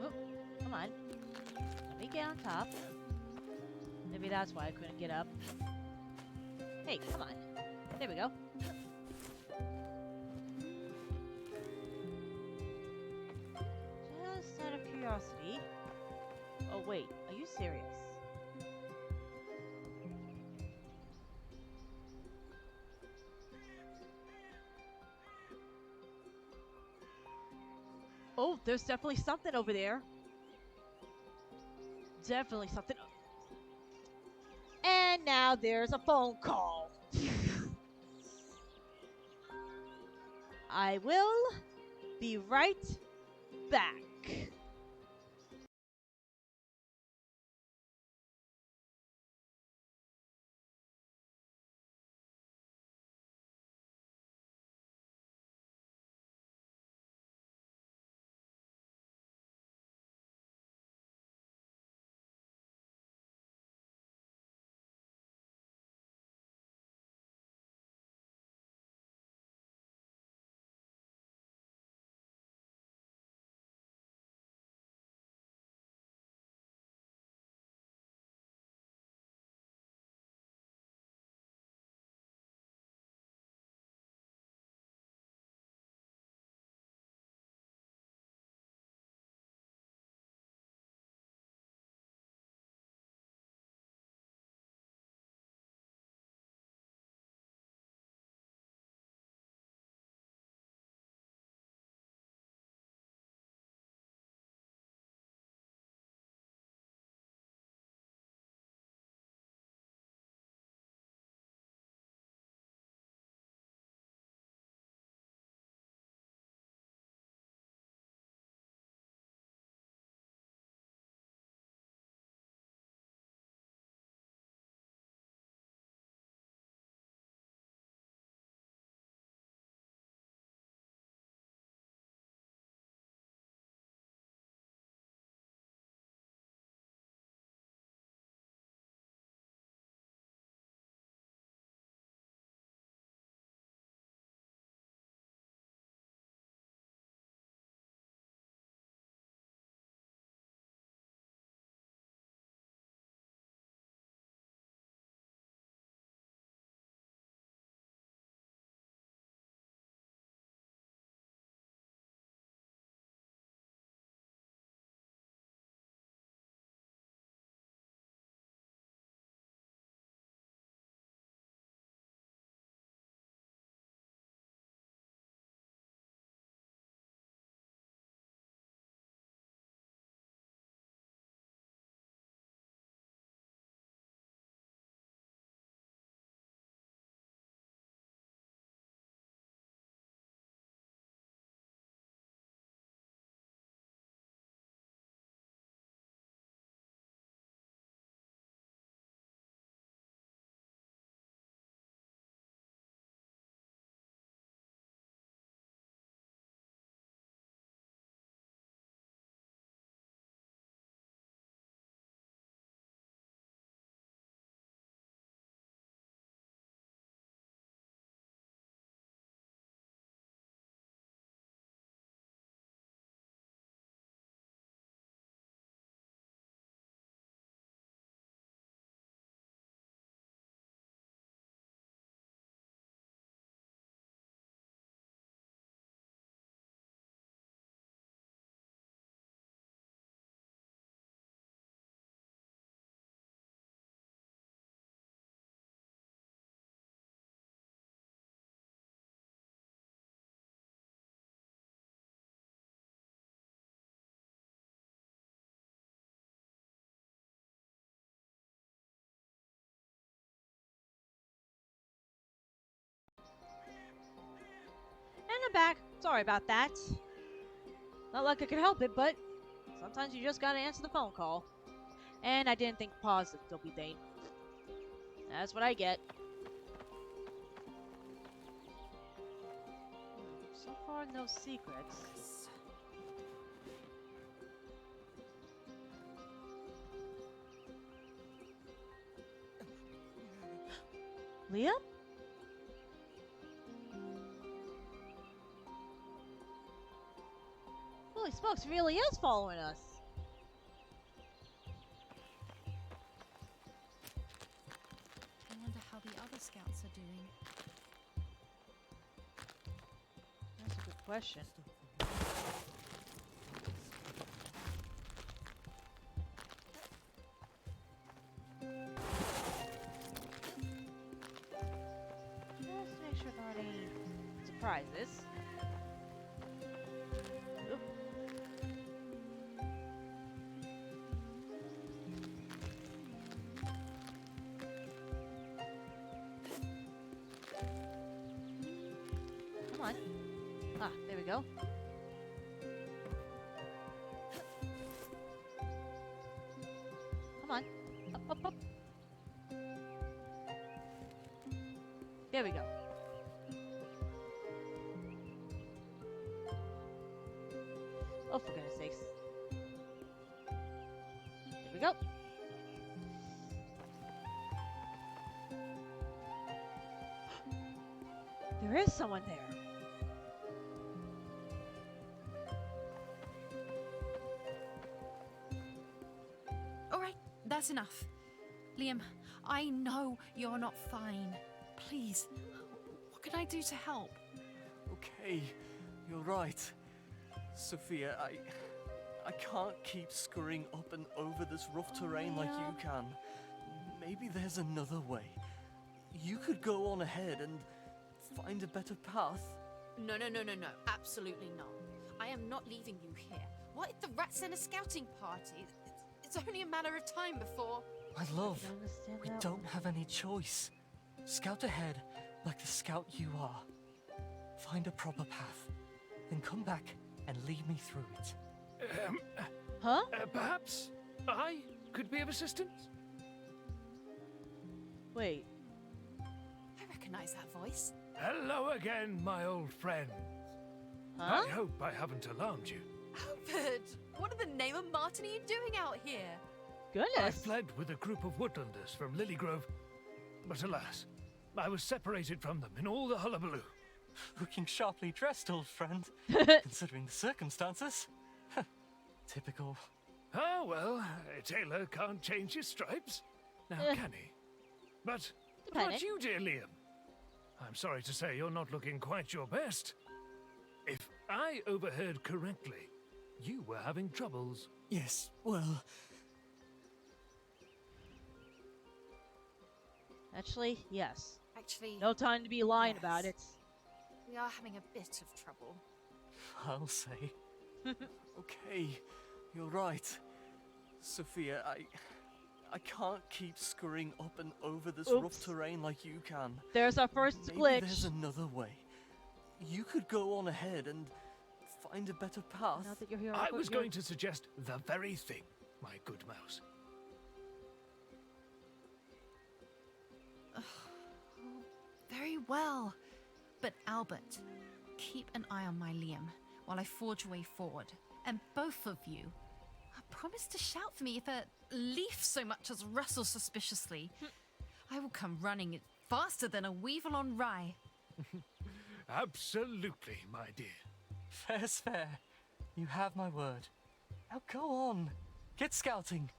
Oh, come on. Let me get on top. Maybe that's why I couldn't get up. Hey, come on. There we go. Just out of curiosity. Oh wait, are you serious? Oh, there's definitely something over there. Definitely something. And now there's a phone call. I will be right back. And I'm back. Sorry about that. Not like I could help it, but sometimes you just gotta answer the phone call. And I didn't think positively, Dane. That's what I get. So far, no secrets. Liam? Holy smokes, he really is following us. I wonder how the other scouts are doing. That's a good question. Just make sure there aren't any surprises. Oop. Come on. Ah, there we go. Come on. Up, up, up. There we go. Oh, for goodness sakes. There we go. There is someone there. Alright, that's enough. Liam, I know you're not fine. Please, what can I do to help? Okay, you're right. Sophia, I can't keep scurrying up and over this rough terrain like you can. Maybe there's another way. You could go on ahead and find a better path. No. Absolutely not. I am not leaving you here. What if the rats send a scouting party? It's only a matter of time before... My love, we don't have any choice. Scout ahead like the scout you are. Find a proper path. Then come back and lead me through it. Huh? Perhaps I could be of assistance? Wait. I recognize that voice. Hello again, my old friend. Huh? I hope I haven't alarmed you. Albert, what in the name of Martin are you doing out here? I Goodness. fled with a group of woodlanders from Lilygrove, but alas, I was separated from them in all the hullabaloo. Looking sharply dressed, old friend, considering the circumstances. Typical. Ah, well, a tailor can't change his stripes, now can he? But what about you, dear Liam? I'm sorry to say you're not looking quite your best. If I overheard correctly, you were having troubles. Yes, well... Actually, yes. Actually... No time to be lying about it. We are having a bit of trouble. I'll say. Okay, you're right. Sophia, I can't keep scurrying up and over this rough terrain like you can. There's our first Maybe glitch. There's another way. You could go on ahead and find a better path. Now that you're here, I was going to suggest the very thing, my good mouse. Very well. But Albert, keep an eye on my Liam while I forge a way forward. And both of you, promise to shout for me if a leaf so much as rustles suspiciously. I will come running faster than a weevil on rye. Absolutely, my dear. Fair's fair. You have my word. Now go on. Get scouting.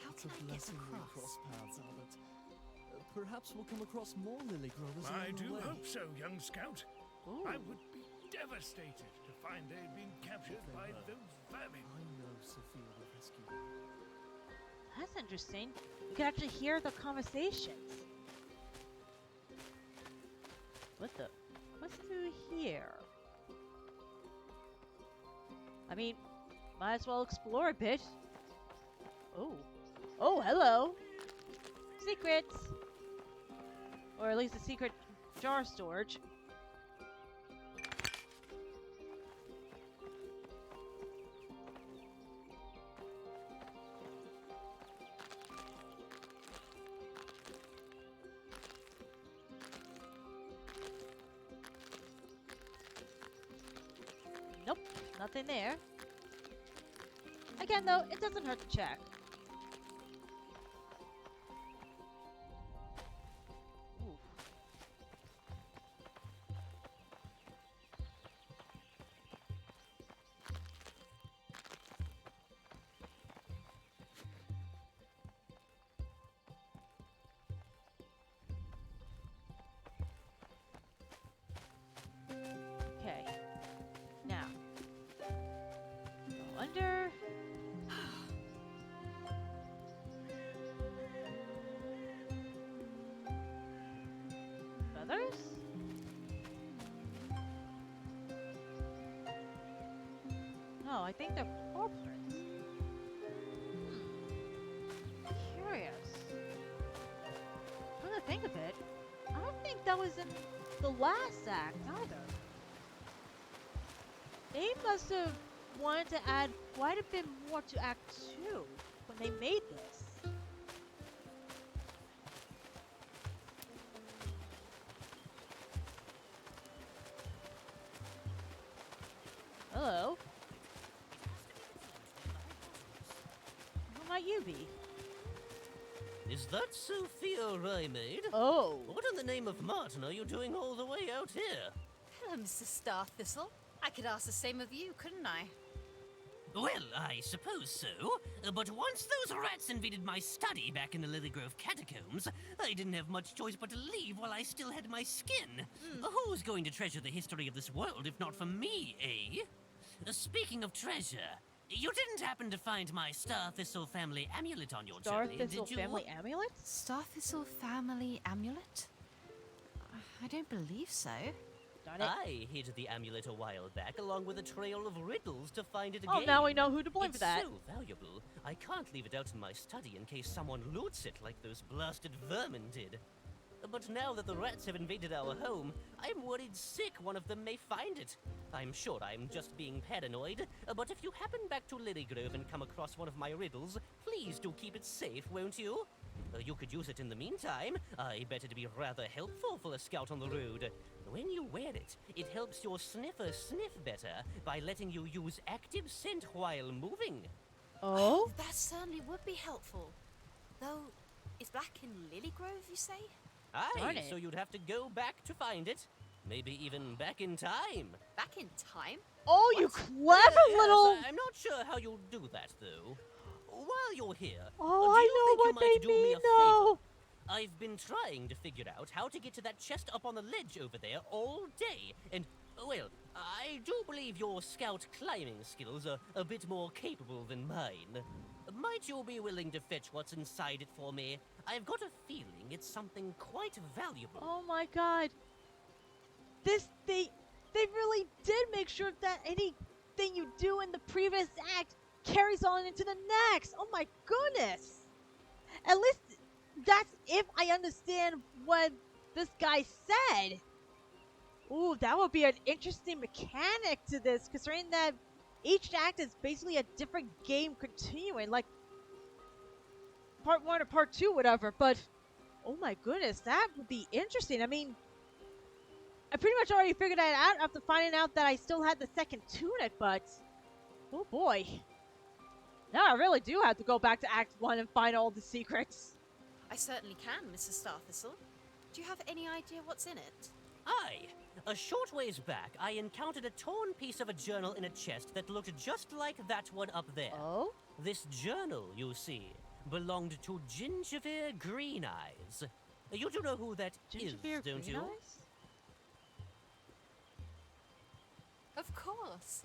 It's a blessing we cross paths, Albert. Perhaps we'll come across more lily growers I along the do way. hope so, young scout. I would be devastated to find they'd been captured by those vermin. I know Sophia will rescue them. That's interesting. You can actually hear the conversations. What the? What's through here? I mean, might as well explore a bit. Oh. Oh, hello. Secrets. Or at least a secret jar storage. Nope, nothing there. Again, though, it doesn't hurt to check. Ooh. Okay. Now. Go under. brothers? No, I think they're portraits. Curious. Come to think of it, I don't think that was in the last act either. They must have wanted to add quite a bit more to Act 2 when they made this. Hello? Who might you be? Is that Sophia Rymaid? Oh. What in the name of Martin are you doing all the way out here? Hello, Mr. Starthistle. I could ask the same of you, couldn't I? Well, I suppose so. But once those rats invaded my study back in the Lilygrove catacombs, I didn't have much choice but to leave while I still had my skin. Who's going to treasure the history of this world if not for me, eh? Speaking of treasure, you didn't happen to find my Starthistle family amulet on your journey, did you? Starthistle family amulet? Starthistle family amulet? I don't believe so. I hid the amulet a while back along with a trail of riddles to find it again. Oh, now we know who to blame It's for that. so valuable, I can't leave it out in my study in case someone loots it like those blasted vermin did. But now that the rats have invaded our home, I'm worried sick one of them may find it. I'm sure I'm just being paranoid, but if you happen back to Lilygrove and come across one of my riddles, please do keep it safe, won't you? You could use it in the meantime. I bet it'd be rather helpful for a scout on the road. When you wear it, it helps your sniffer sniff better by letting you use active scent while moving. Oh? That certainly would be helpful. Though, is back in Lilygrove, you say? Aye, so you'd have to go back to find it. Maybe even back in time. Back in time? Oh, you clever little... I'm not sure how you'll do that, though. While you're here, Oh, do I you know think what you might they do me mean, a though. favor? I've been trying to figure out how to get to that chest up on the ledge over there all day, and, well, I do believe your scout climbing skills are a bit more capable than mine. Might you be willing to fetch what's inside it for me? I've got a feeling it's something quite valuable. Oh my god. They really did make sure that anything you do in the previous act carries on into the next. Oh my goodness. At least that's if I understand what this guy said. Ooh, that would be an interesting mechanic to this, considering that each act is basically a different game continuing, like part 1 or part 2, whatever, but oh my goodness, that would be interesting. I mean, I pretty much already figured that out after finding out that I still had the second tunic, but oh boy. Now I really do have to go back to Act 1 and find all the secrets. I certainly can, Mrs. Starthistle. Do you have any idea what's in it? Aye. A short ways back, I encountered a torn piece of a journal in a chest that looked just like that one up there. Oh? This journal, you see, belonged to Gingervere Green Eyes. You do know who that is, don't you? Of course.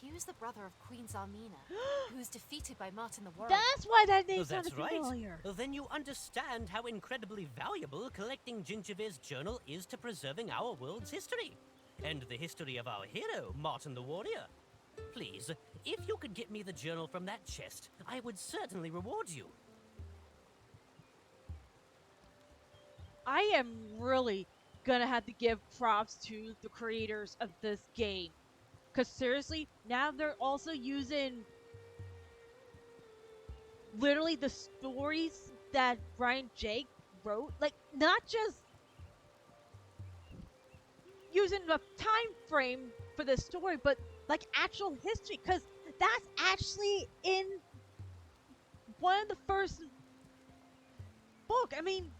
He was the brother of Queen Zarmina, who was defeated by Martin the Warrior. That's why that name That's sounded right. familiar. Then you understand how incredibly valuable collecting Gingervere's journal is to preserving our world's history. And the history of our hero, Martin the Warrior. Please, if you could get me the journal from that chest, I would certainly reward you. I am really gonna have to give props to the creators of this game. Because seriously, now they're also using literally the stories that Brian Jake wrote. Like, not just using the time frame for the story, but like actual history. Because that's actually in one of the first book. I mean,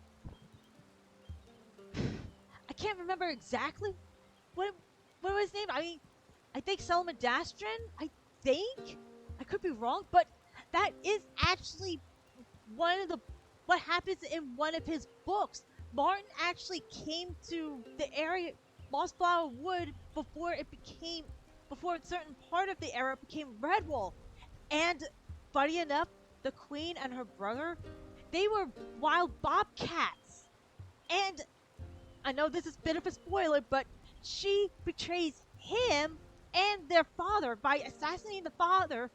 I can't remember exactly what was his name. I mean, I think Salamandastran, I think? I could be wrong, but that is actually what happens in one of his books. Martin actually came to the area, Mossflower Wood, before a certain part of the era became Redwall. And funny enough, the queen and her brother, they were wild bobcats. And I know this is a bit of a spoiler, but she betrays him and their father by assassinating the father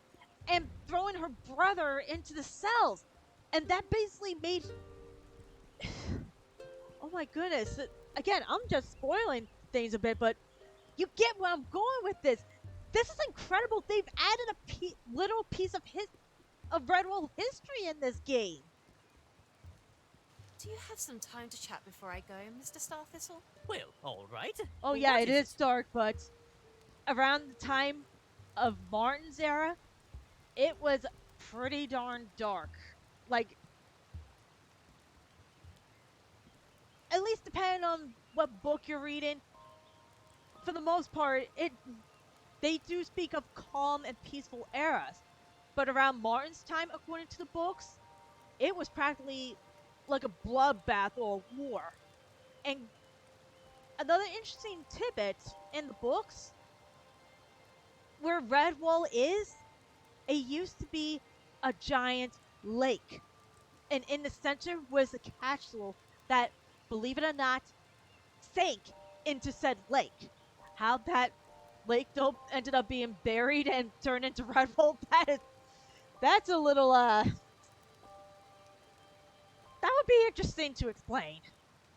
and throwing her brother into the cells. And that basically made... Oh my goodness. Again, I'm just spoiling things a bit, but you get where I'm going with this. This is incredible. They've added a little piece of Redwall history in this game. Do you have some time to chat before I go, Mr. Starthistle? Well, all right. Oh yeah, it is dark, but around the time of Martin's era, it was pretty darn dark. Like, at least depending on what book you're reading, for the most part, they do speak of calm and peaceful eras. But around Martin's time, according to the books, it was practically like a bloodbath or a war. And another interesting tidbit in the books, where Redwall is, it used to be a giant lake. And in the center was a capsule that, believe it or not, sank into said lake. How that lake though ended up being buried and turned into Redwall, that's a little that would be interesting to explain.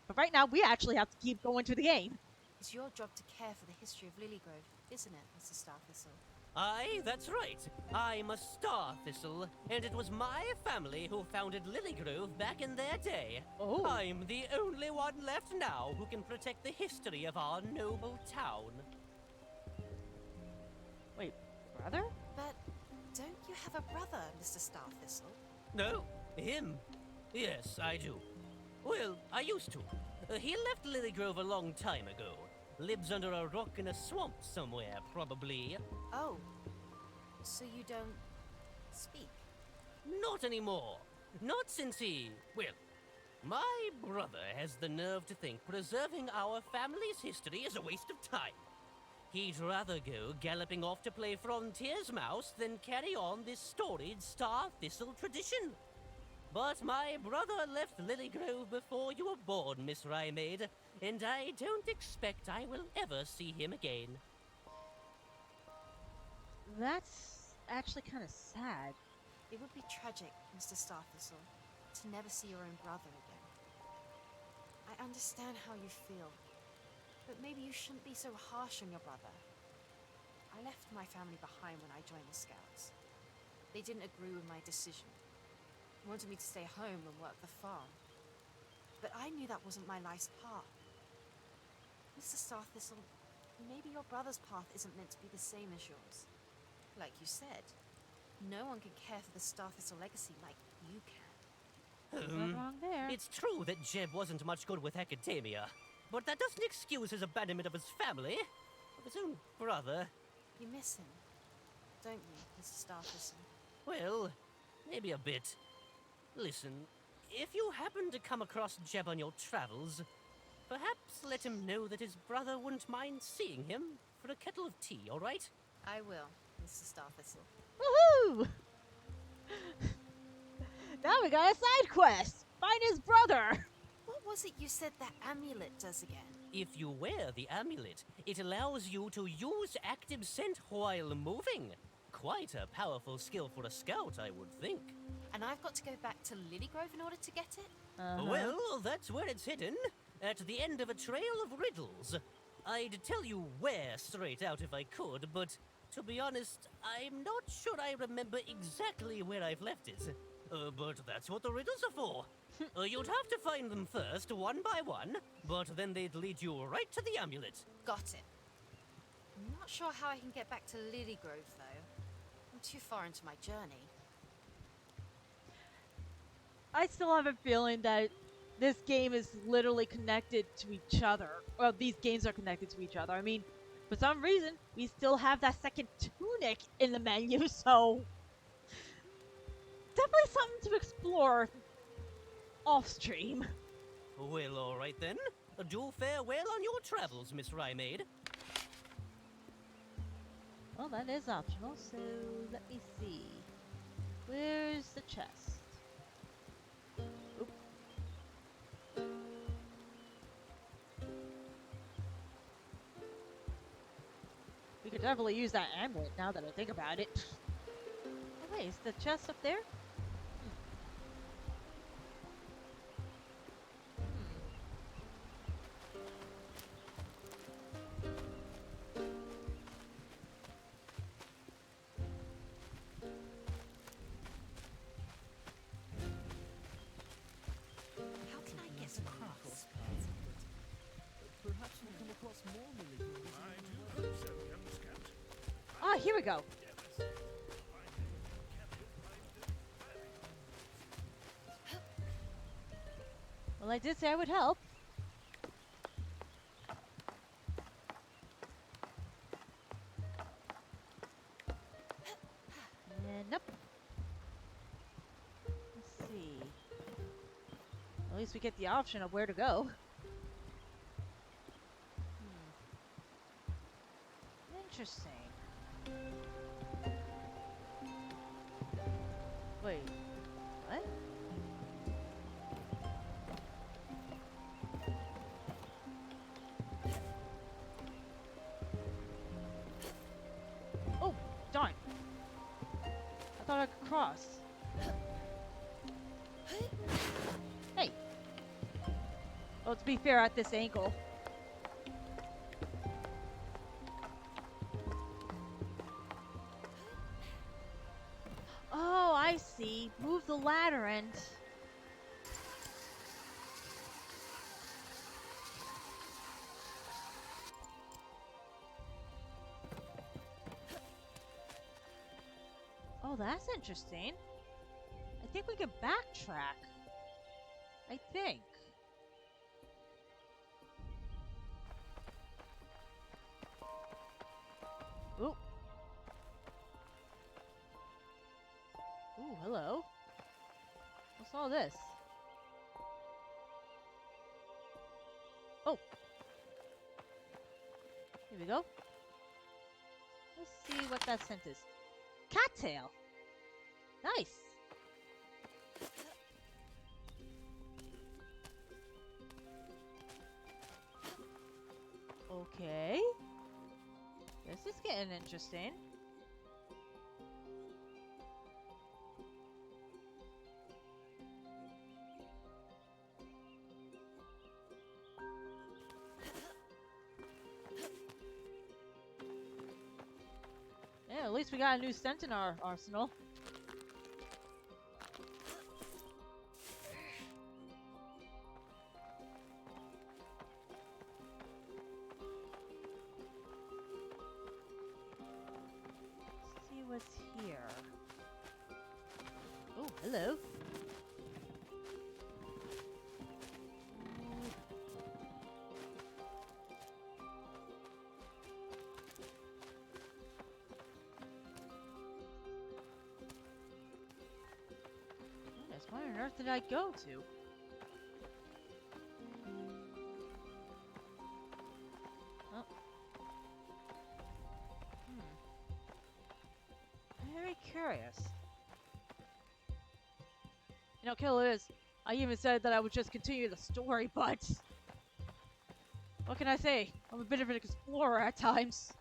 But right now we actually have to keep going to the game. It's your job to care for the history of Lilygrove, isn't it, Mr. Starthistle? Aye, that's right. I'm a star thistle, and it was my family who founded Lilygrove back in their day. Oh. I'm the only one left now who can protect the history of our noble town. Wait, brother? But don't you have a brother, Mr. Starthistle? No, him. Yes, I do. Well, I used to. He left Lilygrove a long time ago. Lives under a rock in a swamp somewhere, probably. Oh, so you don't speak? Not anymore. Not since he... Well, my brother has the nerve to think preserving our family's history is a waste of time. He'd rather go galloping off to play Frontier's Mouse than carry on this storied Star Thistle tradition. But my brother left Lilygrove before you were born, Miss Rymaid, and I don't expect I will ever see him again. That's actually kind of sad. It would be tragic, Mr. Starthistle, to never see your own brother again. I understand how you feel, but maybe you shouldn't be so harsh on your brother. I left my family behind when I joined the Scouts. They didn't agree with my decision. They wanted me to stay home and work the farm. But I knew that wasn't my life's path. Mr. Starthistle, maybe your brother's path isn't meant to be the same as yours. Like you said, no one can care for the Starthistle legacy like you can. Nothing wrong there. It's true that Jeb wasn't much good with academia, but that doesn't excuse his abandonment of his family, of his own brother. You miss him, don't you, Mr. Starthistle? Well, maybe a bit. Listen, if you happen to come across Jeb on your travels, perhaps let him know that his brother wouldn't mind seeing him for a kettle of tea, all right? I will, Mr. Starthistle. Woohoo! Now we got a side quest. Find his brother. What was it you said that amulet does again? If you wear the amulet, it allows you to use active scent while moving. Quite a powerful skill for a scout, I would think. And I've got to go back to Lilygrove in order to get it? Well, that's where it's hidden. At the end of a trail of riddles. I'd tell you where straight out if I could, but to be honest, I'm not sure I remember exactly where I've left it. But that's what the riddles are for. You'd have to find them first, one by one, but then they'd lead you right to the amulet. Got it. I'm not sure how I can get back to Lilygrove, though. I'm too far into my journey. I still have a feeling that this game is literally connected to each other. Well, these games are connected to each other. I mean, for some reason, we still have that second tunic in the menu, so... definitely something to explore off-stream. Well, all right then. Do fare well on your travels, Miss Rymaid. Well, that is optional, so let me see. Where's the chest? Oop. definitely use that amulet now that I think about it. Oh, wait, is the chest up there? How can I get across? Perhaps we'll come across more lily. I do hope so, young scout. Ah, here we go. Well, I did say I would help. And nope. Let's see. At least we get the option of where to go. Interesting. Wait, what? Oh, darn. I thought I could cross. Hey. Well, to be fair, at this angle. Oh, I see. Move the ladder and... Oh, that's interesting. I think we can backtrack. I think. Ooh. Ooh, hello. What's all this? Oh. Here we go. Let's see what that scent is. Cattail. Nice. Okay. This is getting interesting. Yeah, at least we got a new scent in our arsenal. Let's see what's here. Oh, hello. Goodness, where on earth did I go to? Oh. Very curious. You know, Killer is. I even said that I would just continue the story, but what can I say? I'm a bit of an explorer at times.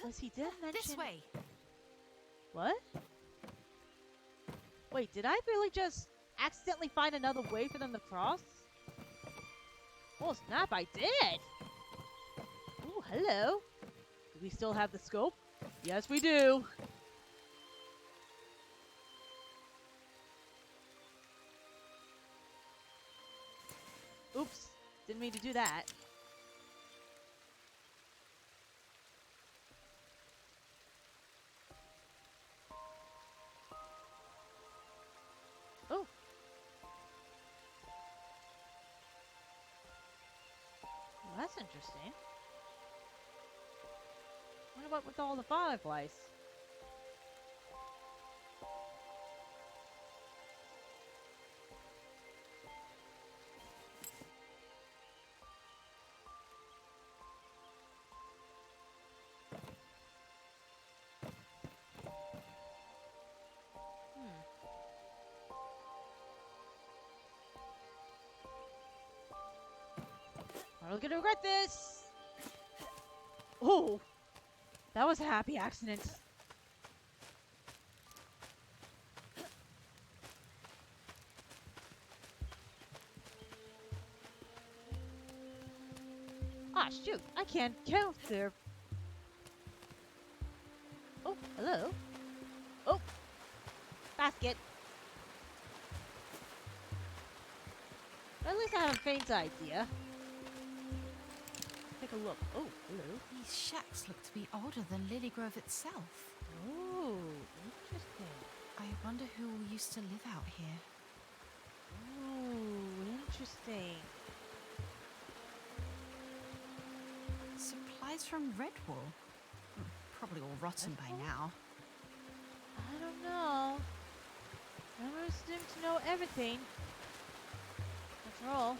Was he did mention This way. What? Wait, did I really just accidentally find another way for them to cross? Oh snap, I did! Ooh, hello. Do we still have the scope? Yes, we do. Oops, didn't mean to do that. Oh. Well, that's interesting. What about with all the fireflies? I'm really gonna regret this. Oh, that was a happy accident. Ah, shoot, I can't count there. Oh, hello. Oh, basket. At least I have a faint idea. Take a look. Oh, hello. These shacks look to be older than Lilygrove itself. Oh, interesting. I wonder who used to live out here. Oh, interesting. Supplies from Redwall. Probably all rotten by now. I don't know. Never assume to know everything. After all,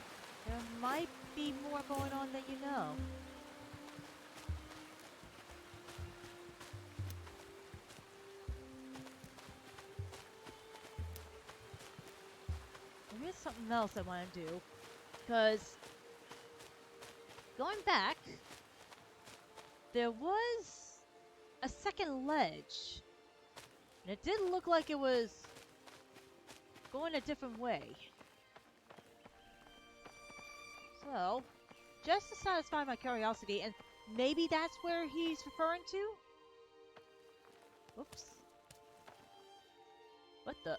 there might be more going on than you know. There is something else I want to do. Because going back, there was a second ledge. And it did look like it was going a different way. So, just to satisfy my curiosity, and maybe that's where he's referring to? Oops. What the?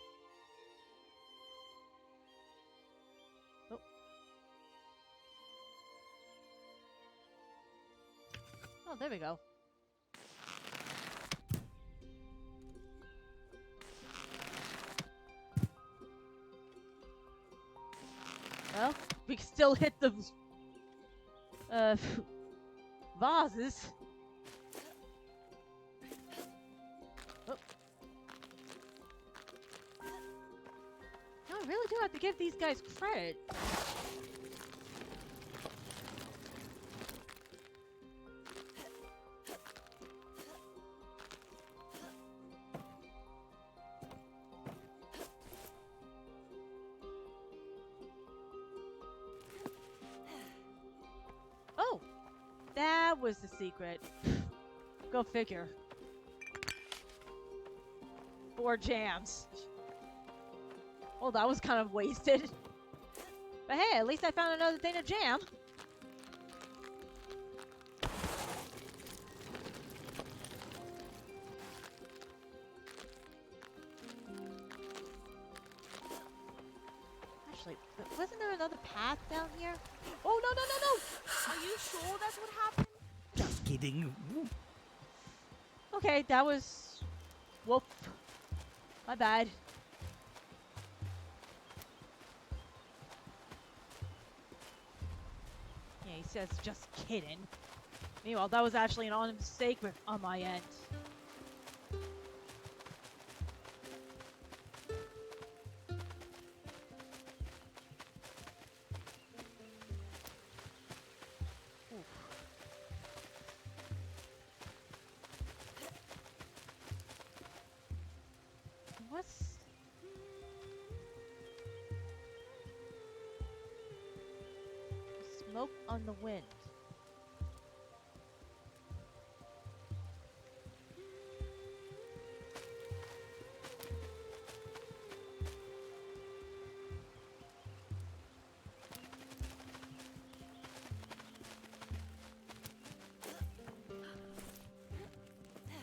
Oh. Oh, there we go. Well, we can still hit the vases. Oh. No, I really do have to give these guys credit. Oh, that was the secret. Go figure. 4 jams. Well, that was kind of wasted. But hey, at least I found another thing to jam. Actually, wasn't there another path down here? Oh, no, no, no, no! Are you sure that's what happened? Just kidding. Okay, that was... Whoop. My bad. Yeah, he says just kidding. Meanwhile, that was actually an honest mistake on my end. What's... Smoke on the wind.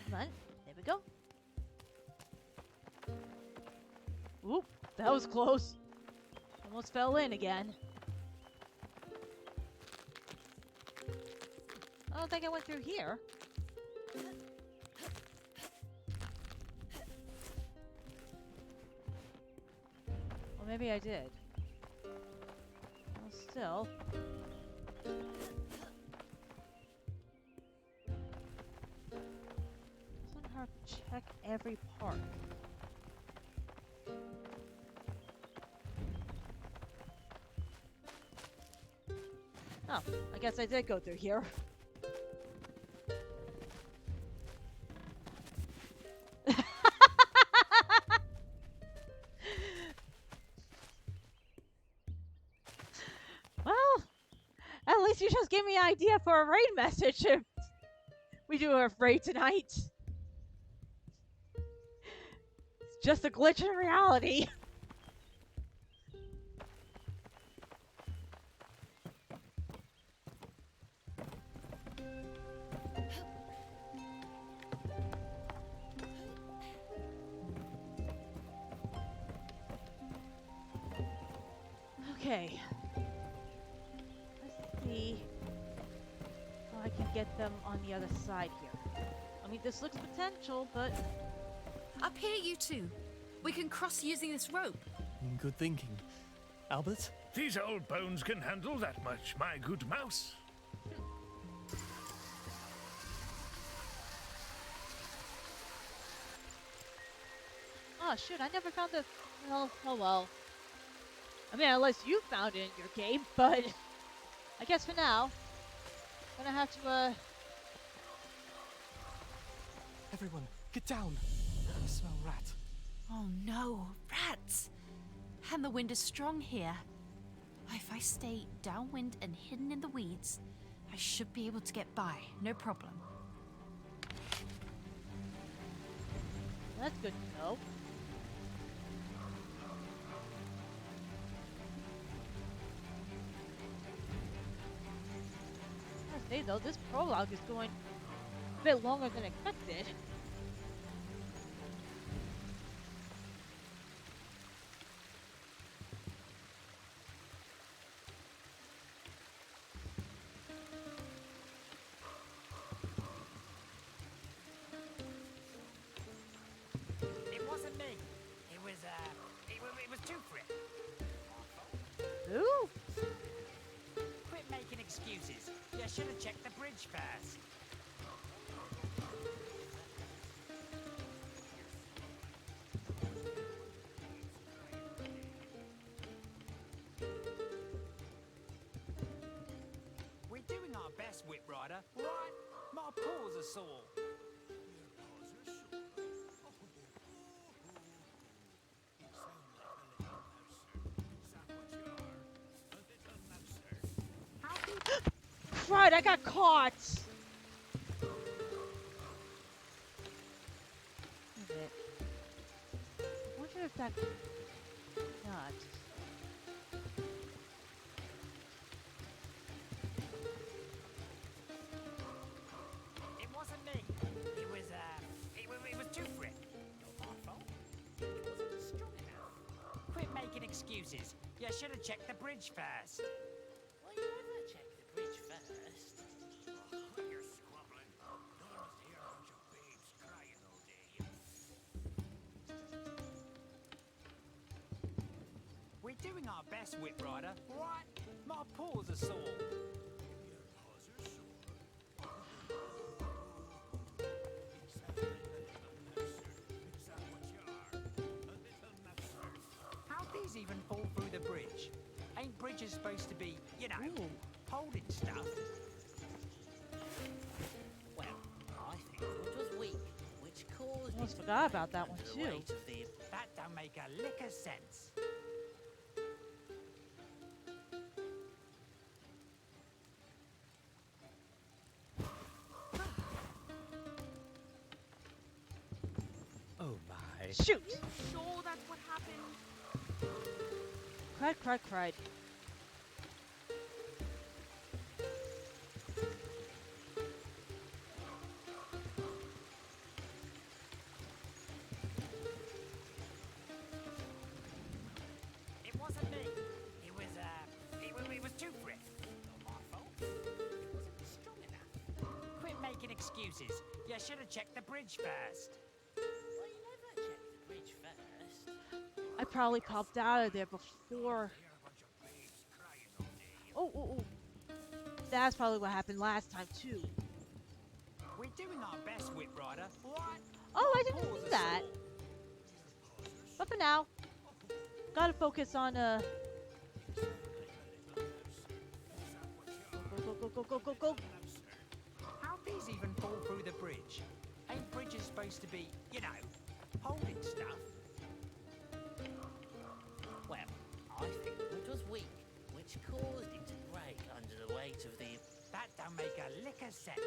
Come on, there we go. Oop, that was close. Almost fell in again. I don't think I went through here. Well, maybe I did. Well, still. Doesn't hurt to check every part. Oh, I guess I did go through here. Well, at least you just gave me an idea for a raid message if we do a raid tonight. It's just a glitch in reality. Okay. Let's see how I can get them on the other side here. I mean, this looks potential, but... Up here, you two. We can cross using this rope. Good thinking. Albert? These old bones can handle that much, my good mouse. Oh, shoot, I never found the... Well, oh well. I mean, unless you found it in your game, but... I guess for now, I'm gonna have to, Everyone, get down. I smell rat. Oh no, rats! And the wind is strong here. If I stay downwind and hidden in the weeds, I should be able to get by, no problem. That's good to know. I say though, this prologue is going a bit longer than expected. It wasn't me. It was Tufrit. Who? Quit making excuses. You should have checked the bridge first. We're doing our best, Whip Rider. Right? My paws are sore. Right, I got caught! Wait a minute. I wonder if that... not... It wasn't me. It was Tufrit. Not my fault. It wasn't strong enough. Quit making excuses. You should have checked the bridge first. Well, you never check the bridge first. You're squabbling. No one wants to hear a bunch of babes crying all day. We're doing our best, Whip Rider. Right? My paws are sore. Your paws are sore? Is that what you are? A little mouser. How'd these even fall through the bridge? Ain't bridges supposed to be, you know, holding stuff? Well, I think it was weak, which caused Almost it to forgot about break that one under the too. weight of the... That don't make a lick of sense. Oh my. Shoot! You sure that's what happened? Cried. It wasn't me. It was Tufrit. Not my fault. It wasn't strong enough. Quit making excuses. You should have checked the bridge first. Well, you never check the bridge first. I probably popped out of there before... Oh. That's probably what happened last time too. We're doing our best, Whip Rider. Right? Oh, I didn't see that. But for now, gotta focus on Go. How'd these even fall through the bridge? Ain't bridges supposed to be, you know, holding stuff? Well, I think it was weak, which caused it to break under the weight of the... That don't make a lick of sense.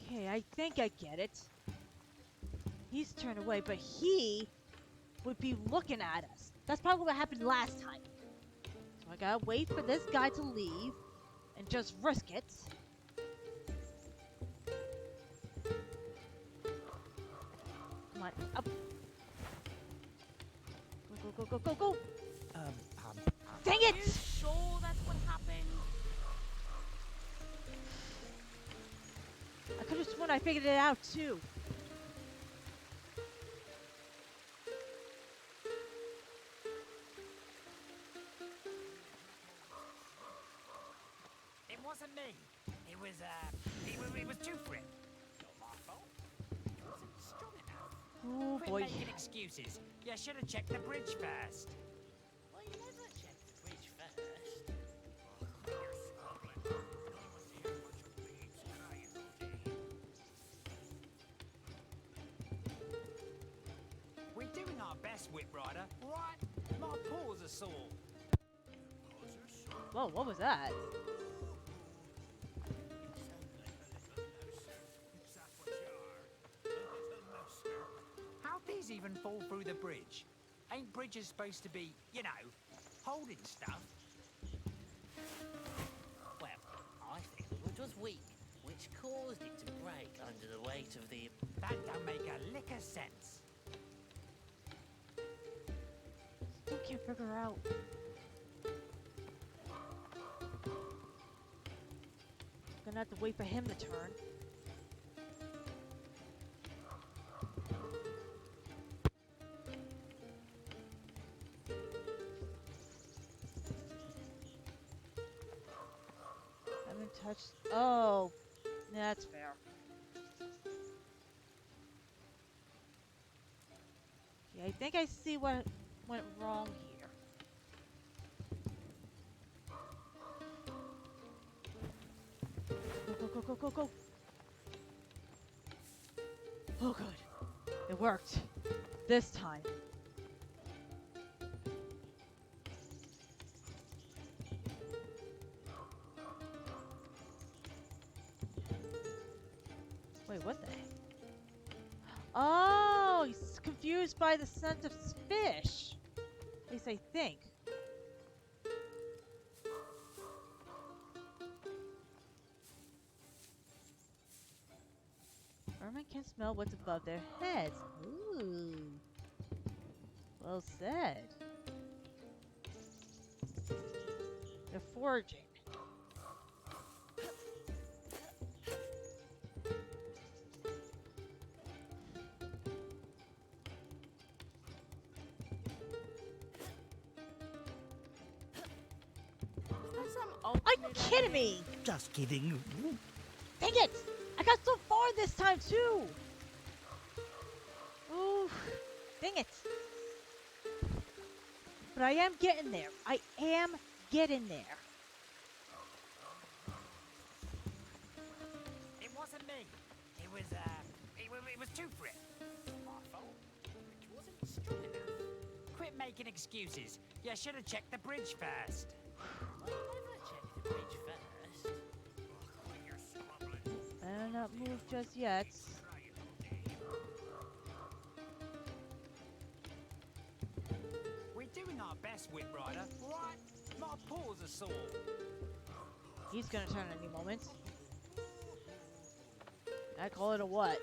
Okay, I think I get it. He's turned away, but he would be looking at us. That's probably what happened last time. So I gotta wait for this guy to leave and just risk it. Come on, up. Go, go, go, go, go, go. Dang it! Are you sure that's what happened? I could have sworn I figured it out too. It wasn't me. It was Tufrit. Not my fault. It wasn't strong enough. Oh Quit boy. making excuses. You should have checked the bridge first. I never checked the bridge first. We're doing our best, Whip Rider. Right? My paws are sore. Whoa, what was that? How'd these even fall through the bridge? Ain't bridges supposed to be, you know, holding stuff? Well, I think the wood was weak, which caused it to break under the weight of the... That don't make a lick of sense. Still can't figure out. Gonna have to wait for him to turn. Haven't touched. Oh, that's fair. Okay, I think I see what went wrong here. Go, go, go, go, go, go. Oh, good. It worked. This time. Wait, what the heck? Oh, he's confused by the scent of fish. At least I think. Mermen can smell what's above their heads. Ooh. Well said. They're foraging. Are you kidding me? Just kidding. Dang it! I got so far this time too! Ooh, dang it. But I am getting there. I am getting there. It wasn't me. It was Tufrit. Not my fault. It wasn't strong enough. Quit making excuses. You should have checked the bridge first. I never checked the bridge first. Better not move just yet. We're doing our best, Whip Rider. Right? My paws are sore. He's gonna turn any moment. I call it a what?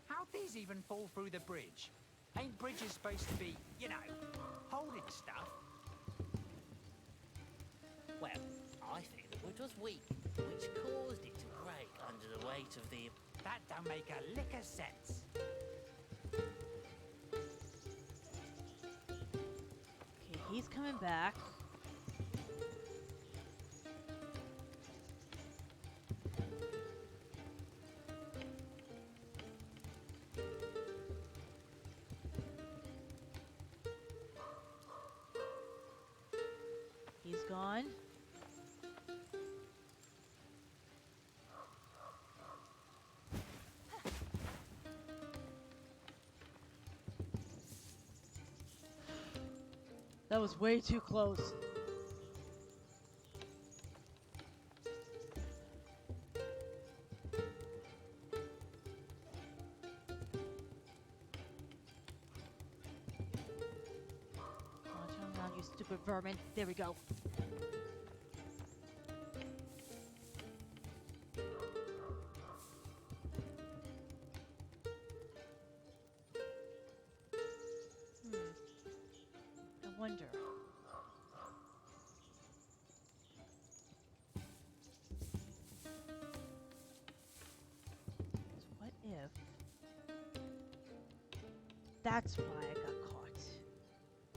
How'd these even fall through the bridge? Ain't bridges supposed to be, you know, holding stuff? Well, I think the wood was weak, which caused it to break under the weight of the... That don't make a lick of sense. Okay, he's coming back. He's gone. That was way too close. Come on, turn around, you stupid vermin. There we go. I wonder. What if that's why I got caught?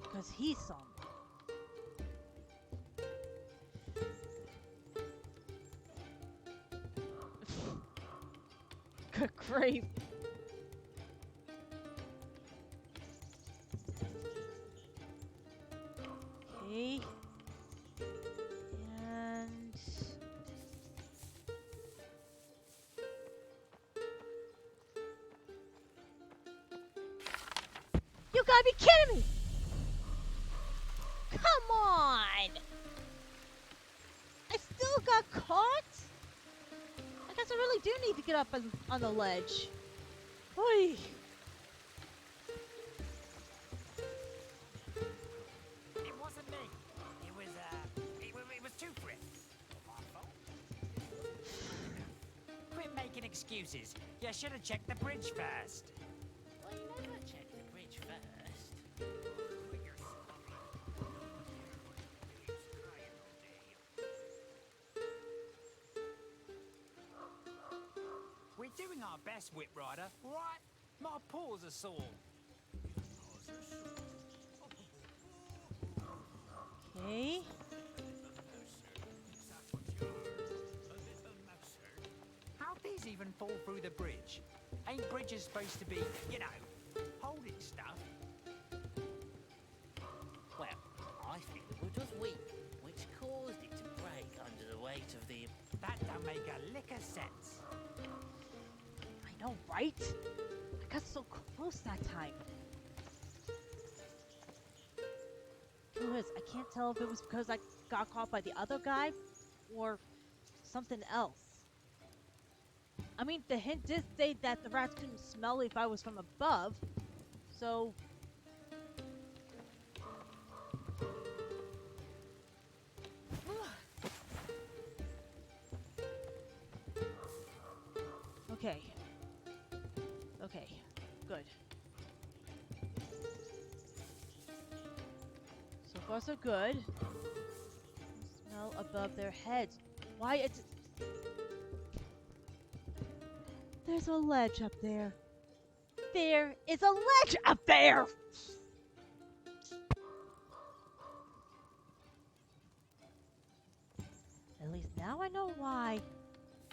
Because he saw me. Good grief. Okay. And you gotta be kidding me! Come on! I still got caught? I guess I really do need to get up on the ledge. Oy. It wasn't me. It was Two-Friend. My fault. Quit making excuses. You should have checked the bridge first. I never checked the bridge first. We're doing our best, Whip Rider, right? My paws are sore. Okay. How'd these even fall through the bridge? Ain't bridges supposed to be, you know, holding stuff? Well, I feel it was just weak, which caused it to break under the weight of the... That don't make a lick of sense. I know, right? I got so close that time. Liz, I can't tell if it was because I got caught by the other guy or something else. I mean, the hint did say that the rats couldn't smell if I was from above, so... Okay. Okay, good. So far so good. Smell above their heads. Why it's... There's a ledge up there. There is a ledge up there! At least now I know why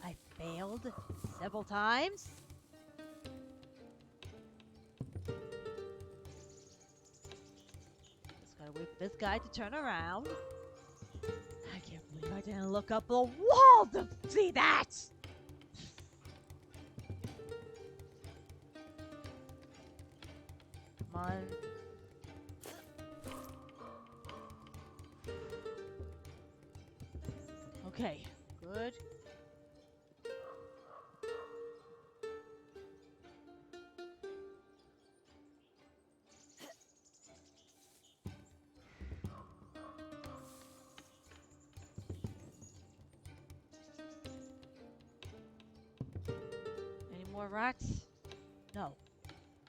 I failed several times. Just gotta wait for this guy to turn around. I can't believe I didn't look up the wall to see that! Come on. Okay, good. Any more rats? No.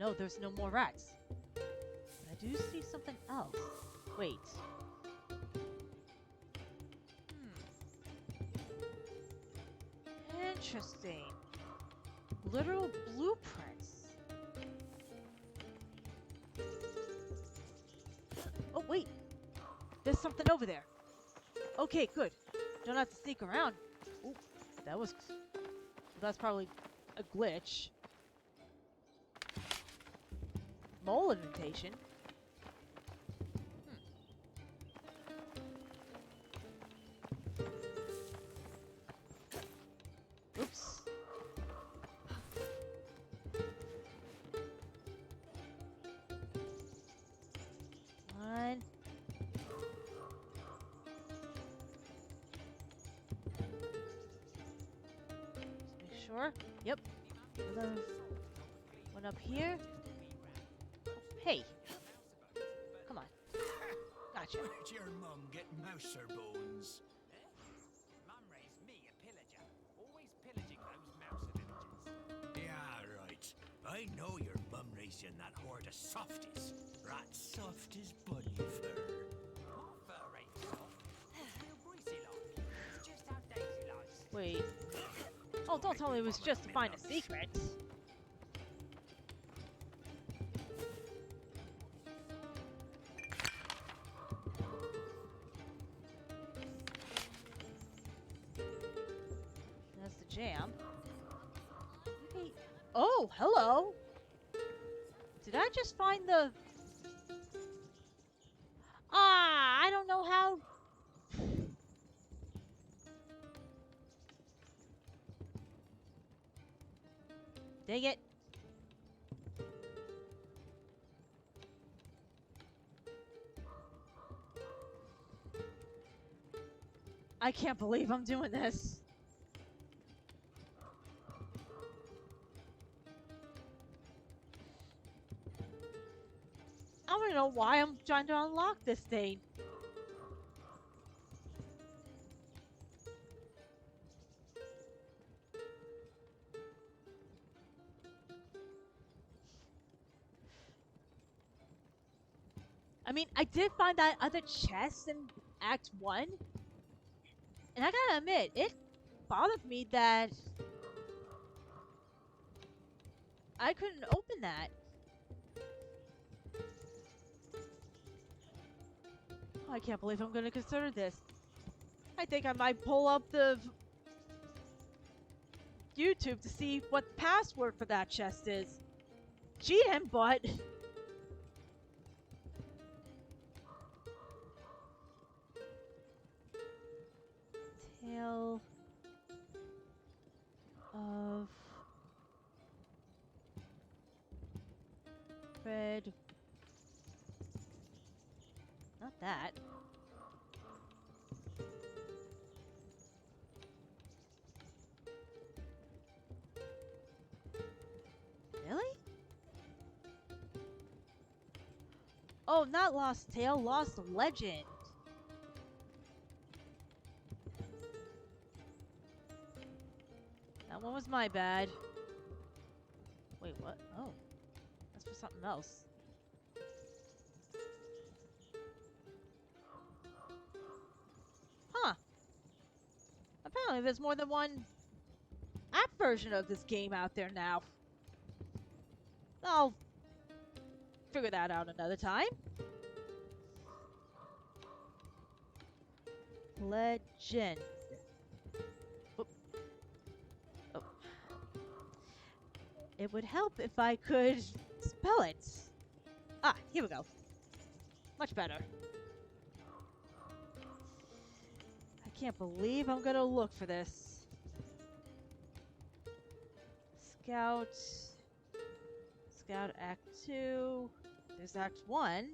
No, there's no more rats. But I do see something else. Wait. Interesting. Literal blueprints. Oh, wait. There's something over there. Okay, good. Don't have to sneak around. Ooh, that was... That's probably a glitch. Mole invitation. Oops. One. sure. Yep. Another one up here. Hey. Come on. Gotcha. Where'd your mum get mouser bones? Mum raised me a pillager. Always pillaging those mouser villages. Yeah, right. I know your mum raised you in that horde of softies. Right soft as bunny fur. My fur ain't soft. It's real greasy like. It's just how Daisy likes it. Wait. Oh, don't tell me it was just to find a secret. That's the jam. Okay. Oh, hello. Did I just find the... Ah, I don't know how... Dang it. I can't believe I'm doing this. I don't even know why I'm trying to unlock this thing. I mean, I did find that other chest in Act 1. And I gotta admit, it bothered me that I couldn't open that. Oh, I can't believe I'm gonna consider this. I think I might pull up the YouTube to see what the password for that chest is. Cheating, but... Tale of Red. Not that. Really? Oh, not Lost Tale, Lost Legend. That one was my bad. Wait, what? Oh. That's for something else. Huh. Apparently there's more than one app version of this game out there now. I'll figure that out another time. Legend. Whoop. Oh. It would help if I could spell it. Ah, here we go. Much better. I can't believe I'm gonna look for this. Scout. Scout Act 2. There's Act 1.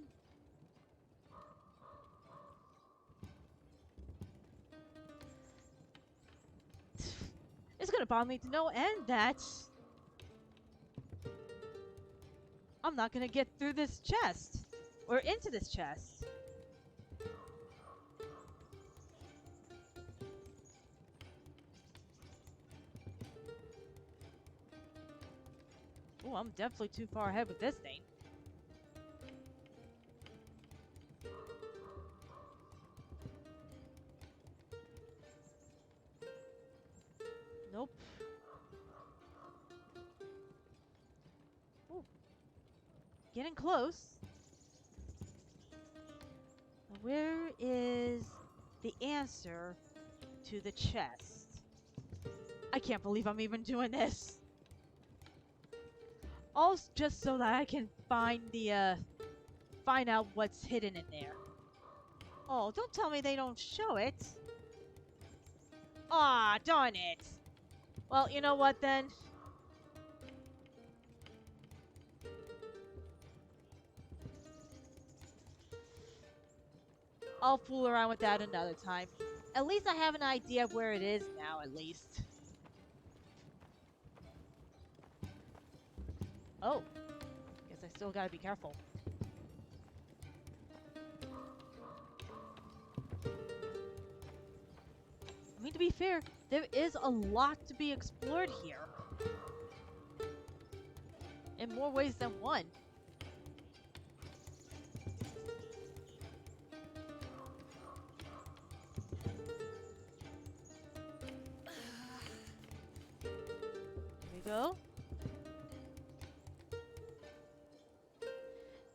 It's gonna bother me to no end that I'm not gonna get through this chest. Or into this chest. Oh, I'm definitely too far ahead with this thing. Nope. Ooh. Getting close. Where is the answer to the chest? I can't believe I'm even doing this. All just so that I can find the, find out what's hidden in there. Oh, don't tell me they don't show it. Aw, darn it. Well, you know what then? I'll fool around with that another time. At least I have an idea of where it is now, at least. still gotta be careful. I mean, to be fair, there is a lot to be explored here. In more ways than one. Here we go.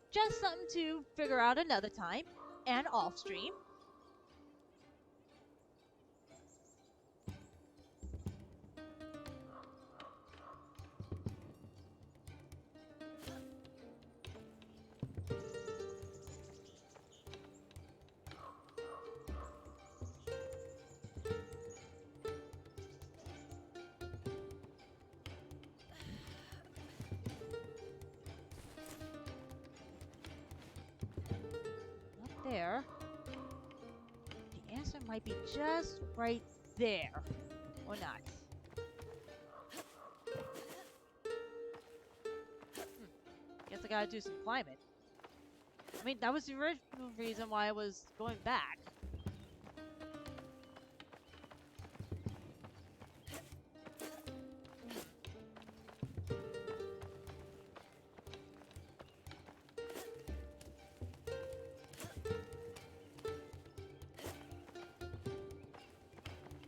Just something to figure out another time and off stream. There. The answer might be just right there. Or not. Guess I gotta do some climbing. I mean, that was the original reason why I was going back.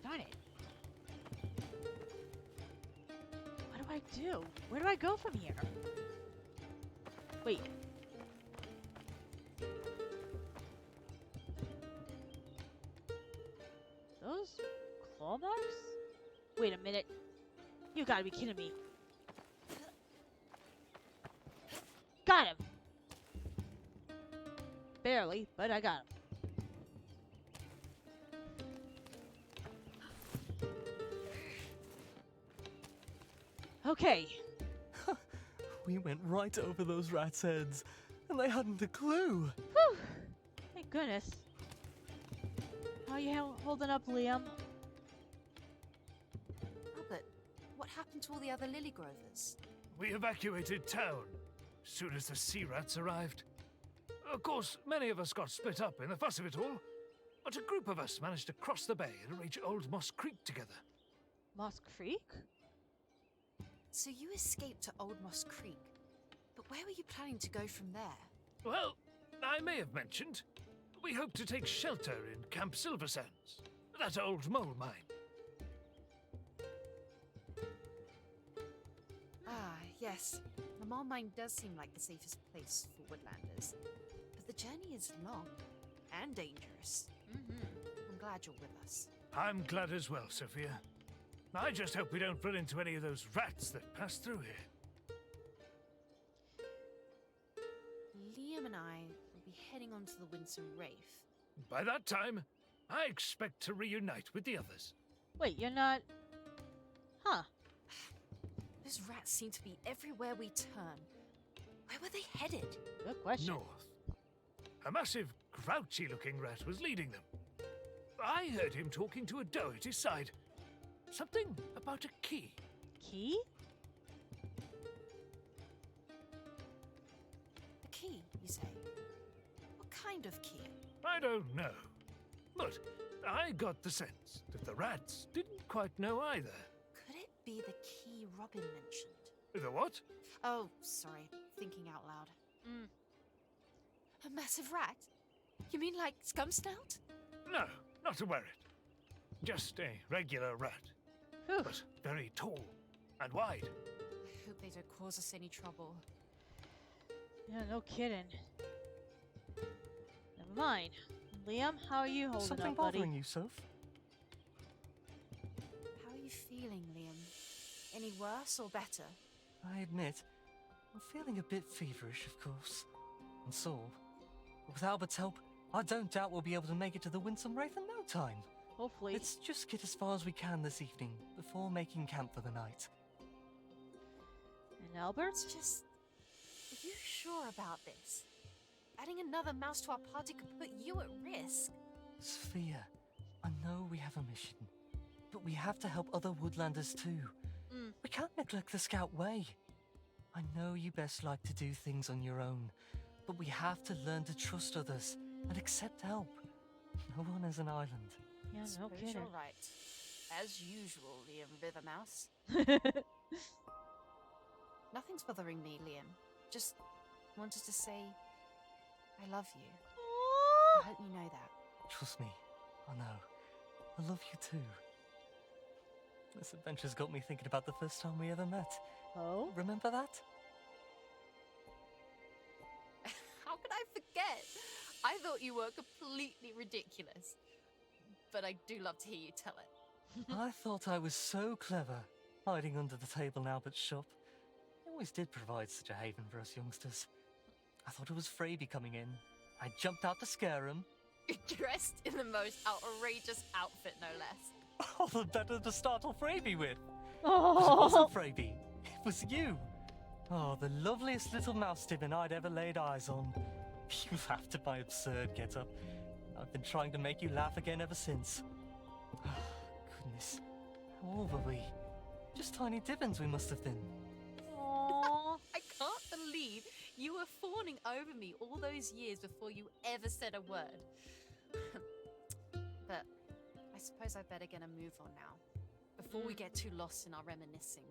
Darn it. What do I do? Where do I go from here? Wait. Those claw marks? Wait a minute. You gotta be kidding me. Got him! Barely, but I got him. Okay. We went right over those rats' heads, and they hadn't a clue. Whew! Thank goodness. How are you holding up, Liam? Albert, what happened to all the other lily grovers? We evacuated town as soon as the sea rats arrived. Of course, many of us got split up in the fuss of it all, but a group of us managed to cross the bay and reach Old Moss Creek together. Moss Creek? So you escaped to Old Moss Creek, but where were you planning to go from there? Well, I may have mentioned, we hope to take shelter in Camp Silver Sands, that old mole mine. Ah, yes. The mole mine does seem like the safest place for woodlanders. But the journey is long and dangerous. I'm glad you're with us. I'm glad as well, Sophia. I just hope we don't run into any of those rats that pass through here. Liam and I will be heading on to the Winsome Rafe. By that time, I expect to reunite with the others. Wait, you're not... Huh. Those rats seem to be everywhere we turn. Where were they headed? Good question. North. A massive, grouchy-looking rat was leading them. I heard him talking to a doe at his side. Something about a key. Key? A key, you say? What kind of key? I don't know. But I got the sense that the rats didn't quite know either. Could it be the key Robin mentioned? The what? Oh, sorry. Thinking out loud. A massive rat? You mean like Scumsnout? No, not a worry. Just a regular rat. Whew. But very tall and wide. I hope they don't cause us any trouble. Yeah, no kidding. Never mind. Liam, how are you holding Something up, buddy? bothering you, Soph? How are you feeling, Liam? Any worse or better? I admit, I'm feeling a bit feverish, of course. And sore. But with Albert's help, I don't doubt we'll be able to make it to the Winsome Rafe in no time. Hopefully. Let's just get as far as we can this evening, before making camp for the night. And Albert? It's just... Are you sure about this? Adding another mouse to our party could put you at risk. Sophia, I know we have a mission, but we have to help other woodlanders too. We can't neglect the Scout Way. I know you best like to do things on your own, but we have to learn to trust others and accept help. No one is an island. Yeah, no Suppose kidding. you're right. As usual, Liam Rivermouse. Nothing's bothering me, Liam. Just wanted to say I love you. I hope you know that. Trust me, I know. I love you too. This adventure's got me thinking about the first time we ever met. Oh? Remember that? How could I forget? I thought you were completely ridiculous. But I do love to hear you tell it. I thought I was so clever, hiding under the table in Albert's shop. It always did provide such a haven for us youngsters. I thought it was Fraby coming in. I jumped out to scare him. Dressed in the most outrageous outfit, no less. All the better to startle Fraby with. Oh. But it wasn't Fraby. It was you. Oh, the loveliest little mouse stibbin I'd ever laid eyes on. You laughed at my absurd get-up. I've been trying to make you laugh again ever since. Oh, goodness. How old were we? Just tiny dibbins we must have been. Aww. I can't believe you were fawning over me all those years before you ever said a word. But I suppose I better get a move on now, before we get too lost in our reminiscing.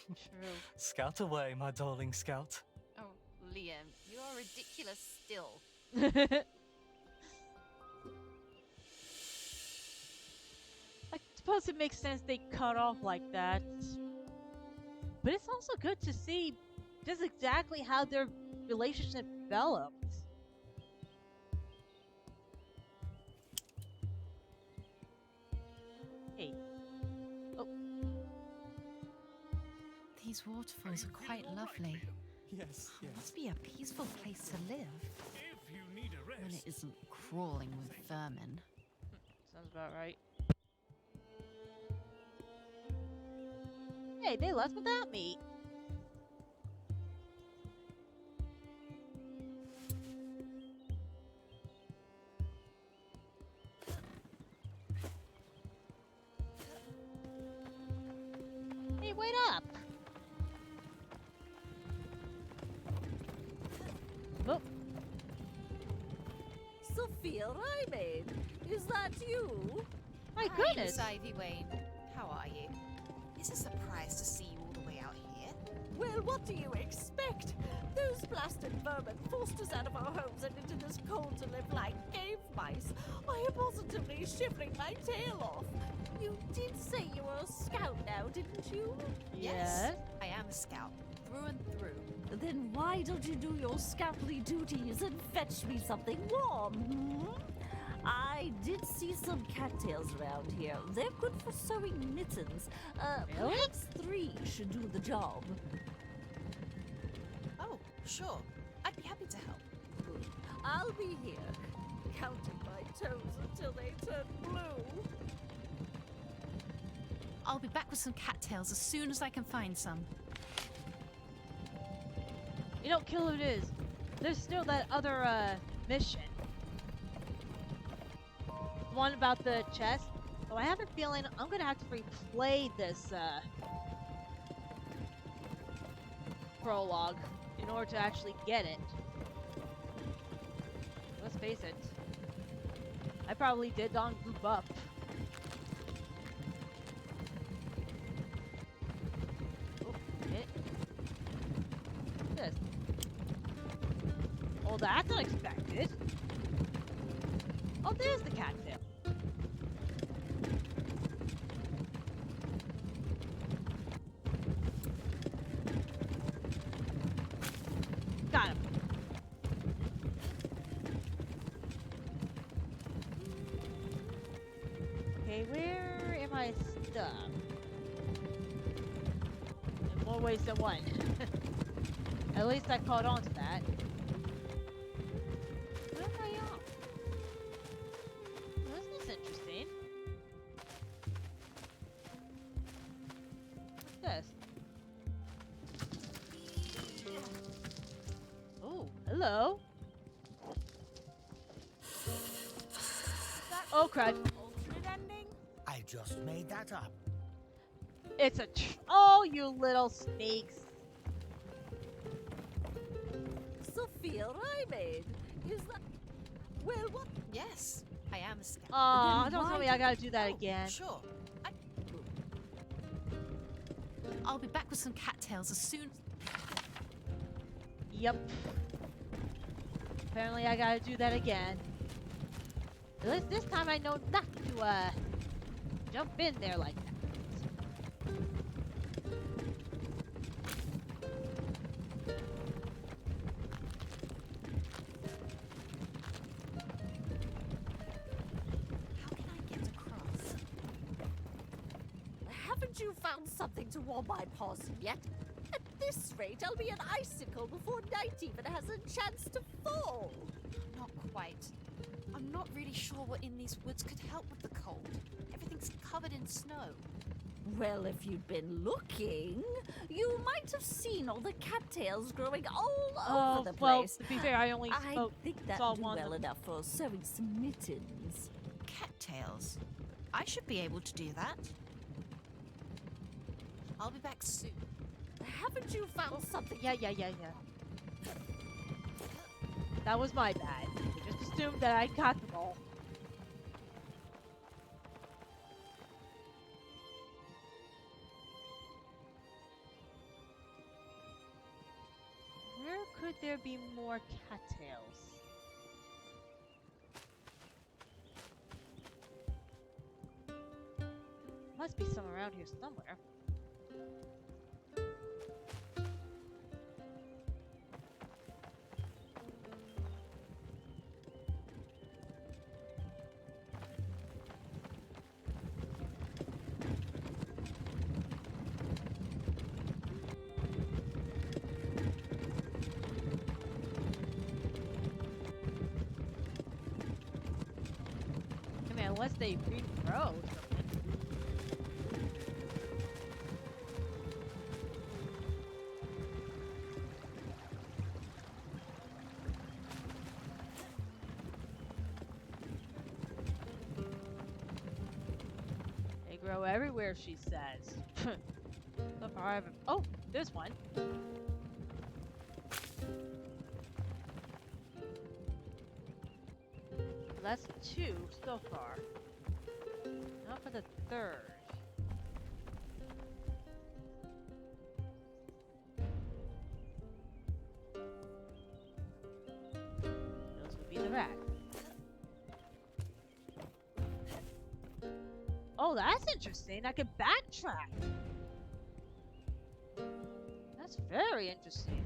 True. Scout away, my darling scout. Oh, Liam, you are ridiculous still. I suppose it makes sense they cut off like that. But it's also good to see just exactly how their relationship developed. Hey. Oh. These waterfalls are quite lovely. Yes, Must be a peaceful place to live. If you need a rest. When it isn't crawling with vermin. Sounds about right. Hey, they left without me. Hey, wait up! Oh. Sophia Rymaid, is that you? My Hi, goodness! Miss Ivy Wayne. How are you? It's a surprise to see you all the way out here. Well, what do you expect? Those blasted vermin forced us out of our homes and into this cold to live like cave mice. I am positively shivering my tail off. You did say you were a scout now, didn't you? Yes. I am a scout, through and through. Then why don't you do your scoutly duties and fetch me something warm, hmm? I did see some cattails around here. They're good for sewing mittens. Really? Perhaps 3 should do the job. Oh, sure. I'd be happy to help. Good. I'll be here, counting my toes until they turn blue. I'll be back with some cattails as soon as I can find some. You don't kill who it is. There's still that other mission. One about the chest. So I have a feeling I'm gonna have to replay this prologue in order to actually get it. Let's face it. I probably did not group up. Oh, hit. What's this? Oh, that's unexpected. Oh, there's the cattail. Got him. Okay, where am I stuck? In more ways than one. At least I caught on to that. Where am I off? Well, this is interesting. What's this? Oh, hello. Oh, crud. I just made that up. It's a oh, you little sneaks. Sophia Rymaid. Is that... Well, what? Yes, I am a scout. Aw, don't tell me I gotta do that again. Sure. I'll be back with some cattails as soon. Yep. Apparently I gotta do that again. At least this time I know not to, jump in there like that. Haven't you found something to warm my paws yet? At this rate, I'll be an icicle before night even has a chance to fall. Not quite. I'm not really sure what in these woods could help with the cold. Everything's covered in snow. Well, if you'd been looking, you might have seen all the cattails growing all over the well, place. to be fair, I only I think that saw would do one well of them. enough for sewing some mittens. Cattails? I should be able to do that. I'll be back soon. Haven't you found something? Yeah. That was my bad. I just assumed that I got them all. Where could there be more cattails? Must be some around here somewhere. I mean, unless they regrow. They grow everywhere, she says. So far, I haven't. Oh, there's one. That's two so far. Not for the third. Those would be the rat. Oh, that's interesting. I can backtrack. That's very interesting.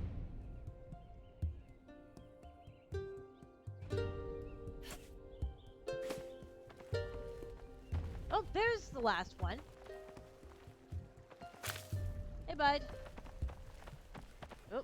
Oh, there's the last one. Hey, bud. Oh.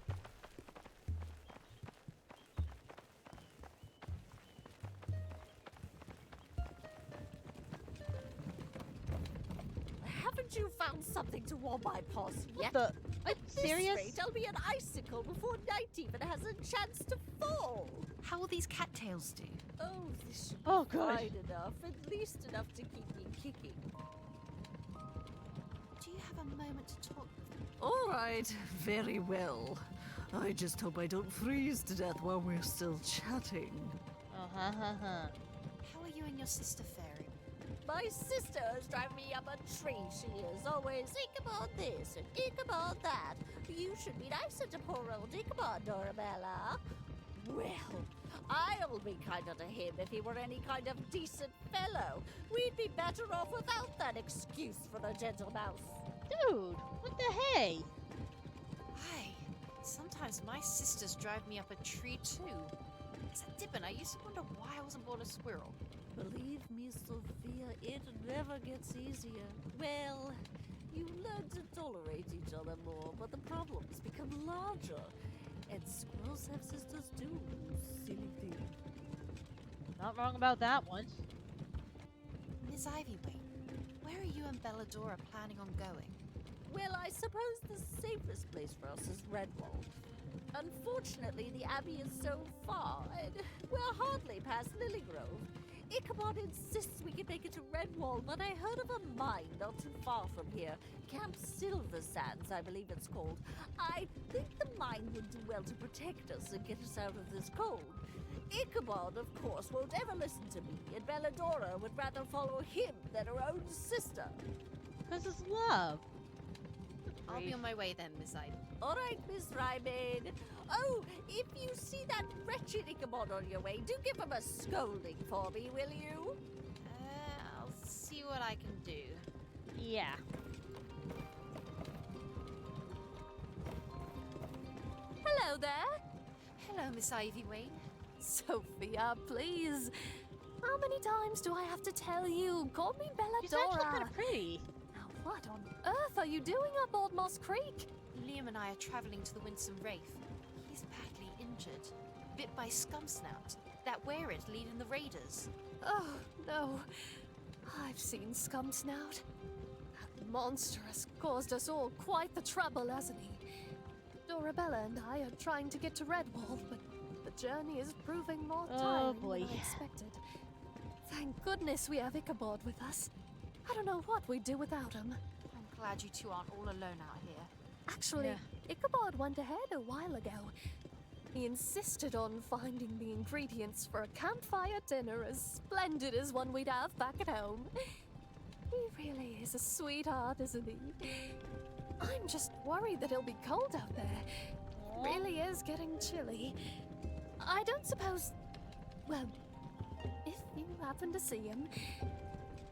Haven't you found something to warm my paws yet? the? Are you At this serious? rate, I'll be an icicle before night even has a chance to fall. How will these cattails do? Oh, this should be Oh, good. fine enough. At least enough to keep me kicking. Do you have a moment to talk? All right, very well. I just hope I don't freeze to death while we're still chatting. Huh. How are you and your sister faring? My sister is driving me up a tree. She is always Ichabod this and Ichabod that. You should be nicer to poor old Ichabod, Dorabella. Well, I'll be kinder to him if he were any kind of decent fellow. We'd be better off without that excuse for the gentle mouse. Dude, what the hey? Hi. Sometimes my sisters drive me up a tree too. As a Dippin, I used to wonder why I wasn't born a squirrel. Believe me, Sophia, it never gets easier. Well, you learn to tolerate each other more, but the problems become larger. And squirrels have sisters too, silly thing. Not wrong about that one. Miss Ivywing, where are you and Belladora planning on going? Well, I suppose the safest place for us is Redwall. Unfortunately, the Abbey is so far, and we're hardly past Lilygrove. Ichabod insists we can make it to Redwall, but I heard of a mine not too far from here. Camp Silver Sands, I believe it's called. I think the mine would do well to protect us and get us out of this cold. Ichabod, of course, won't ever listen to me, and Belladora would rather follow him than her own sister. Because it's love. I'll be on my way then, Miss Ivy. All right, Miss Ryman. Oh, if you see that wretched Ichabod on your way, do give him a scolding for me, will you? I'll see what I can do. Yeah. Hello there. Hello, Miss Ivy Wayne. Sophia, please. How many times do I have to tell you? Call me Belladora. She's actually kind of pretty. Now, what on earth are you doing up Old Moss Creek? Liam and I are traveling to the Winsome Wraith. He's badly injured, bit by Scumsnout, that wear-it leading the raiders. Oh, no. I've seen Scumsnout. That monster has caused us all quite the trouble, hasn't he? Dorabella and I are trying to get to Redwall, but the journey is proving more tiring than I expected. Thank goodness we have Ichabod with us. I don't know what we'd do without him. I'm glad you two aren't all alone out here. Actually, Ichabod went ahead a while ago. He insisted on finding the ingredients for a campfire dinner as splendid as one we'd have back at home. He really is a sweetheart, isn't he? I'm just worried that he'll be cold out there. It really is getting chilly. I don't suppose... Well, if you happen to see him,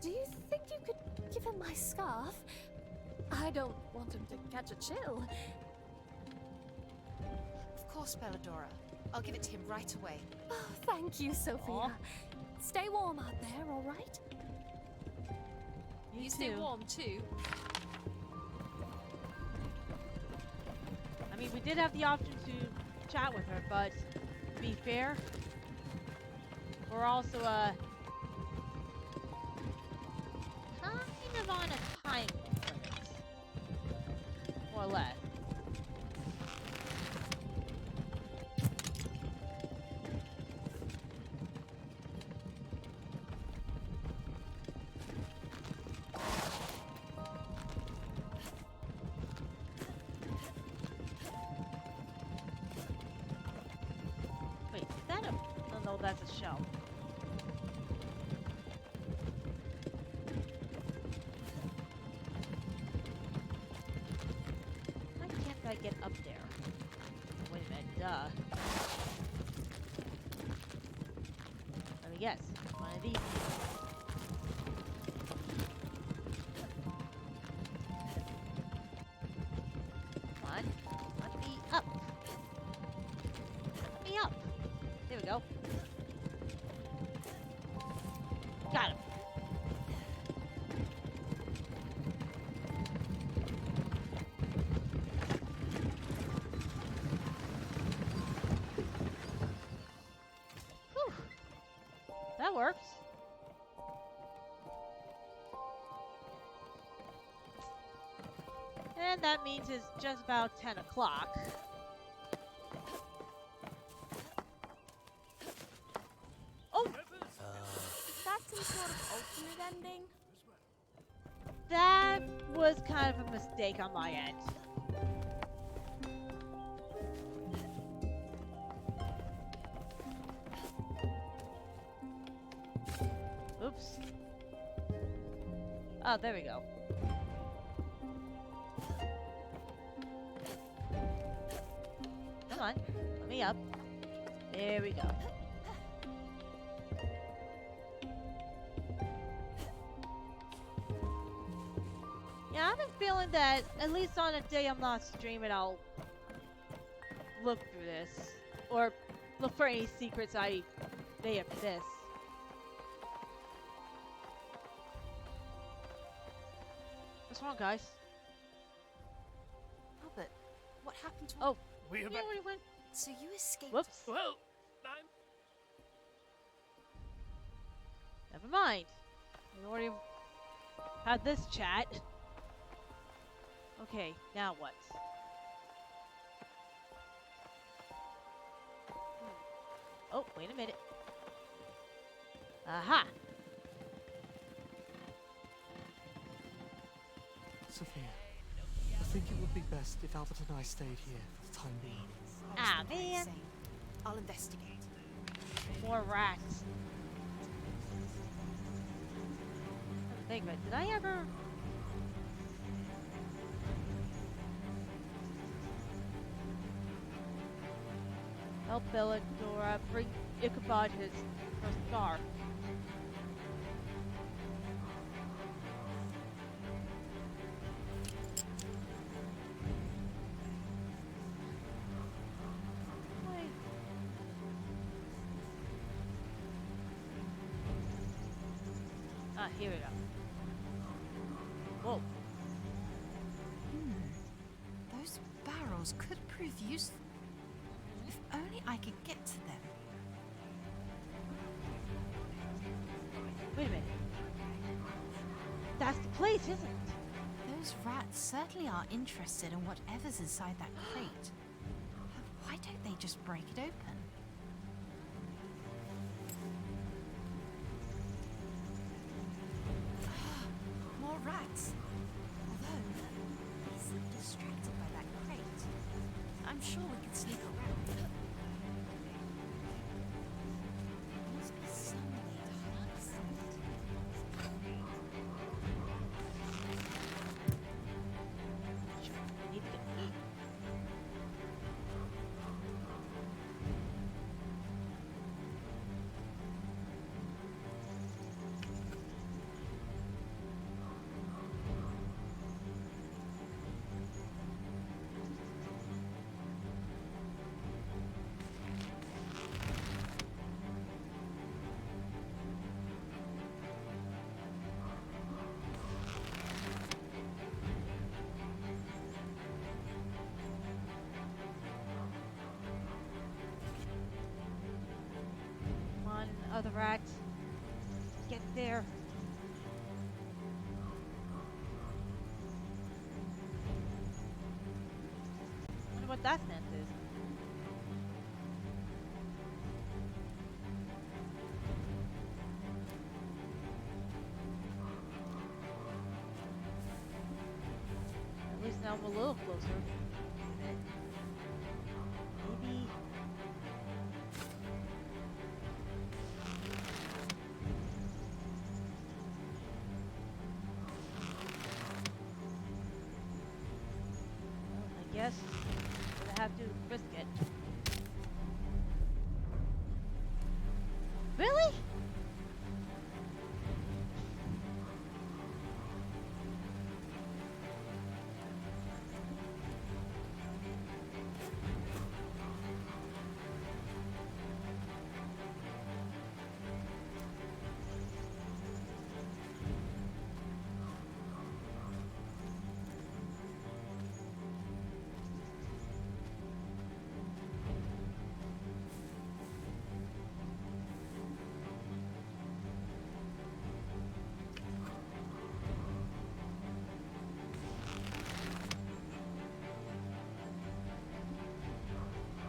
do you think you could give him my scarf? I don't want him to catch a chill. Of course, Belladora. I'll give it to him right away. Oh, thank you, Sophia. Stay warm out there, all right? You stay warm, too. I mean, we did have the option to chat with her, but to be fair, we're also kind of on a time limit, more or less. Wait, is that a... Oh, no, that's a shell. Why can't I get up there? Wait a minute, duh. Let me guess. One of these. Come on. Let me up. Let me up. There we go. Got him. Whew. That works. And that means it's just about 10 o'clock. Oh! That's some sort of alternate ending? That was kind of a mistake on my end. Oops. Oh, there we go. Come on, let me up. There we go. Yeah, I have a feeling that at least on a day I'm not streaming, I'll look through this. Or look for any secrets I may have missed. What's wrong, guys? Albert, what happened to... Oh, we have... yeah, where you went? So you escaped... Whoops. Well, I'm... Never mind. We already had this chat. Okay, now what? Oh, wait a minute. Aha! Sophia, I think it would be best if Albert and I stayed here for the time being. Ah, man. I'll investigate. More rats. Think of it. Did I ever? Help Bella and Dora bring Ichabod his first scarf. Ah, here we go. Whoa. Those barrels could prove useful. If only I could get to them. Wait a minute. That's the place, isn't it? Those rats certainly are interested in whatever's inside that crate. Why don't they just break it open? More rats. Although, they seem distracted by that crate. I'm sure we can sneak around. Must be some way to hide something. Need to eat. Come on, other rats. Get there. Wonder what that scent is. At least now I'm a little closer. Maybe. I guess I have to risk it. Really?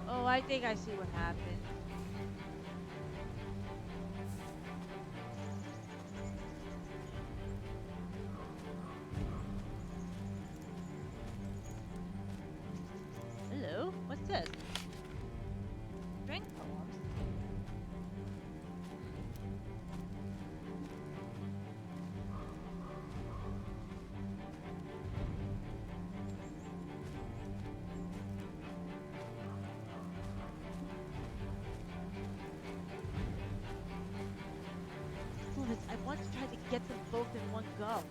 Oh, I think I see what happened. Hello? What's this? Drink poems? Fluids, I want to try to get them both in one go.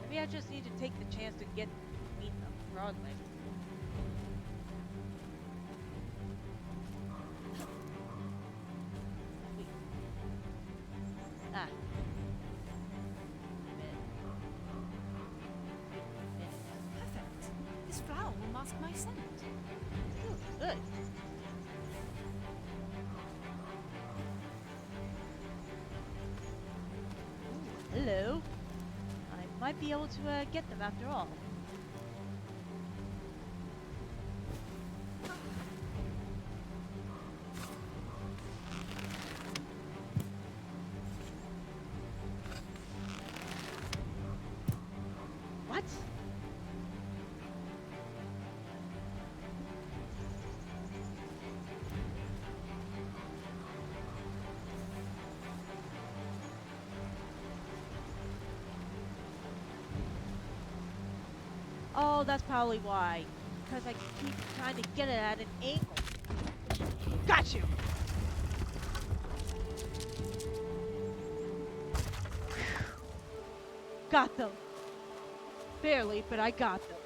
Maybe I just need to take the chance to get between them, broadly. Wait. Ah. Perfect. This flower will mask my scent. Ooh, good. Ooh, hello. I might be able to get them after all. What? Oh, that's probably why. Because I keep trying to get it at an angle. Got you! Got them. Barely, but I got them.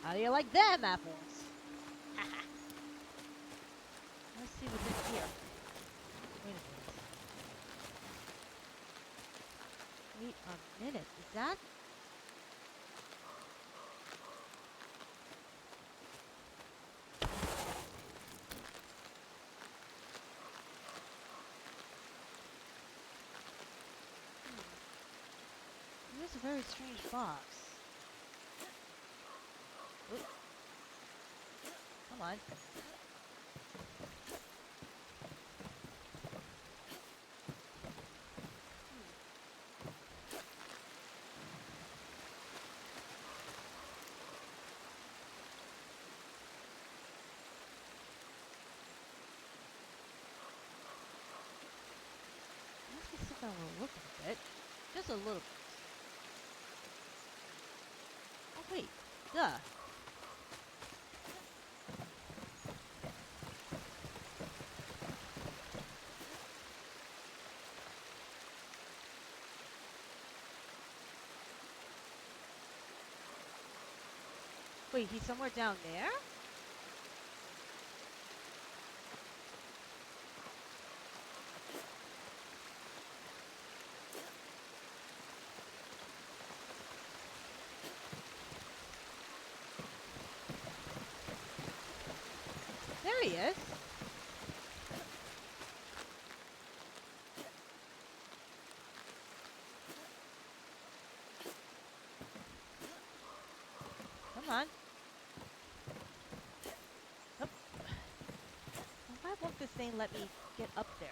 How do you like them apples? Let's see what's in here. Wait a minute. Wait a minute. Is that? This is a very strange box. Oop. Come on. Must be something we're looking at it. Just a little bit. Oh wait, duh. Wait, he's somewhere down there? There he is. Come on. Up. Why won't this thing let me get up there?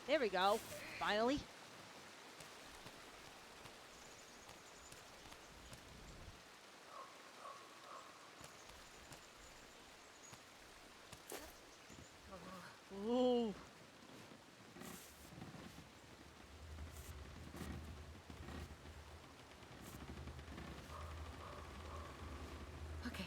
There we go. Finally. Ooh. Okay.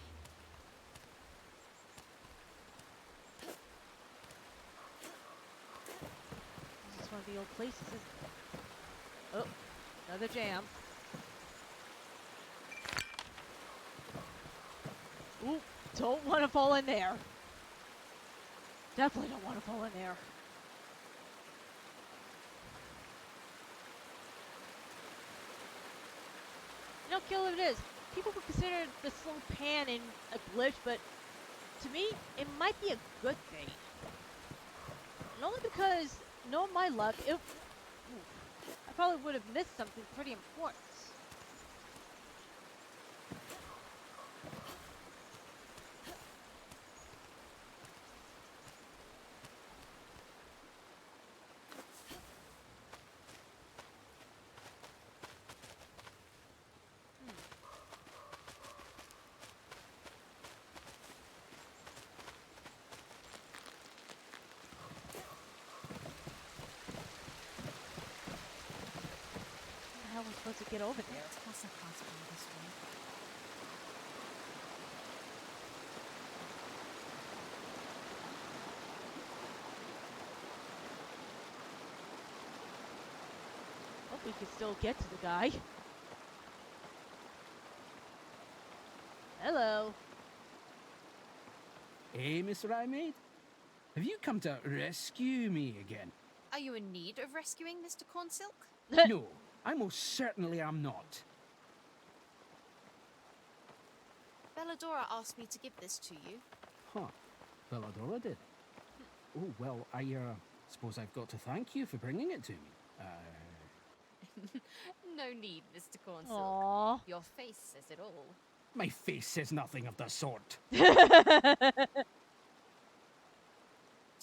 This is one of the old places, isn't it? Oh, another jam. Ooh, don't want to fall in there. Definitely don't want to fall in there. You know, kill it is. People would consider the slow pan in a glitch, but to me, it might be a good thing. And only because, knowing my luck, I probably would have missed something pretty important. How am I supposed to get over there? That's not possible this way. Hope we can still get to the guy. Hello. Hey, Miss Rymaid? Have you come to rescue me again? Are you in need of rescuing, Mr. Cornsilk? No, I most certainly am not. Belladora asked me to give this to you. Huh. Belladora did. Oh, well, I suppose I've got to thank you for bringing it to me. No need, Mr. Cornsilk. Aww. Your face says it all. My face says nothing of the sort. Do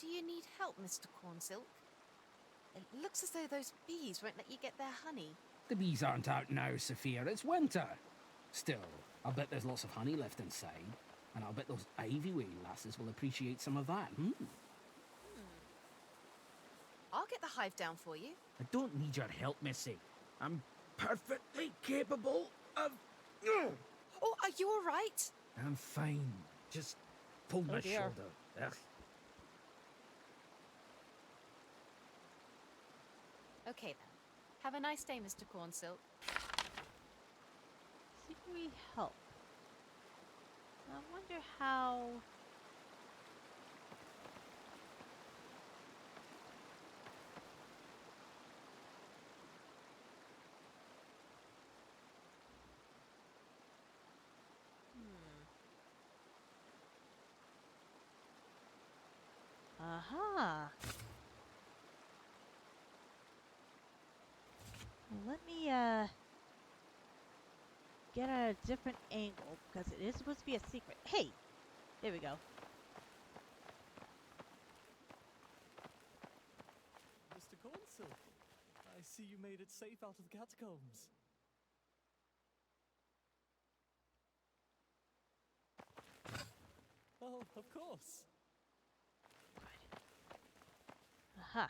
you need help, Mr. Cornsilk? It looks as though those bees won't let you get their honey. The bees aren't out now, Sophia. It's winter. Still, I'll bet there's lots of honey left inside. And I'll bet those Ivyway lasses will appreciate some of that. I'll get the hive down for you. I don't need your help, Missy. I'm perfectly capable of... Oh, are you all right? I'm fine. Just pulled my dear. shoulder. Ugh. Okay then. Have a nice day, Mr. Cornsilk. See if we help. I wonder how. Aha. Let me get at a different angle because it is supposed to be a secret. Hey, there we go. Mr. Cornsilk, I see you made it safe out of the catacombs. Oh, of course. Aha.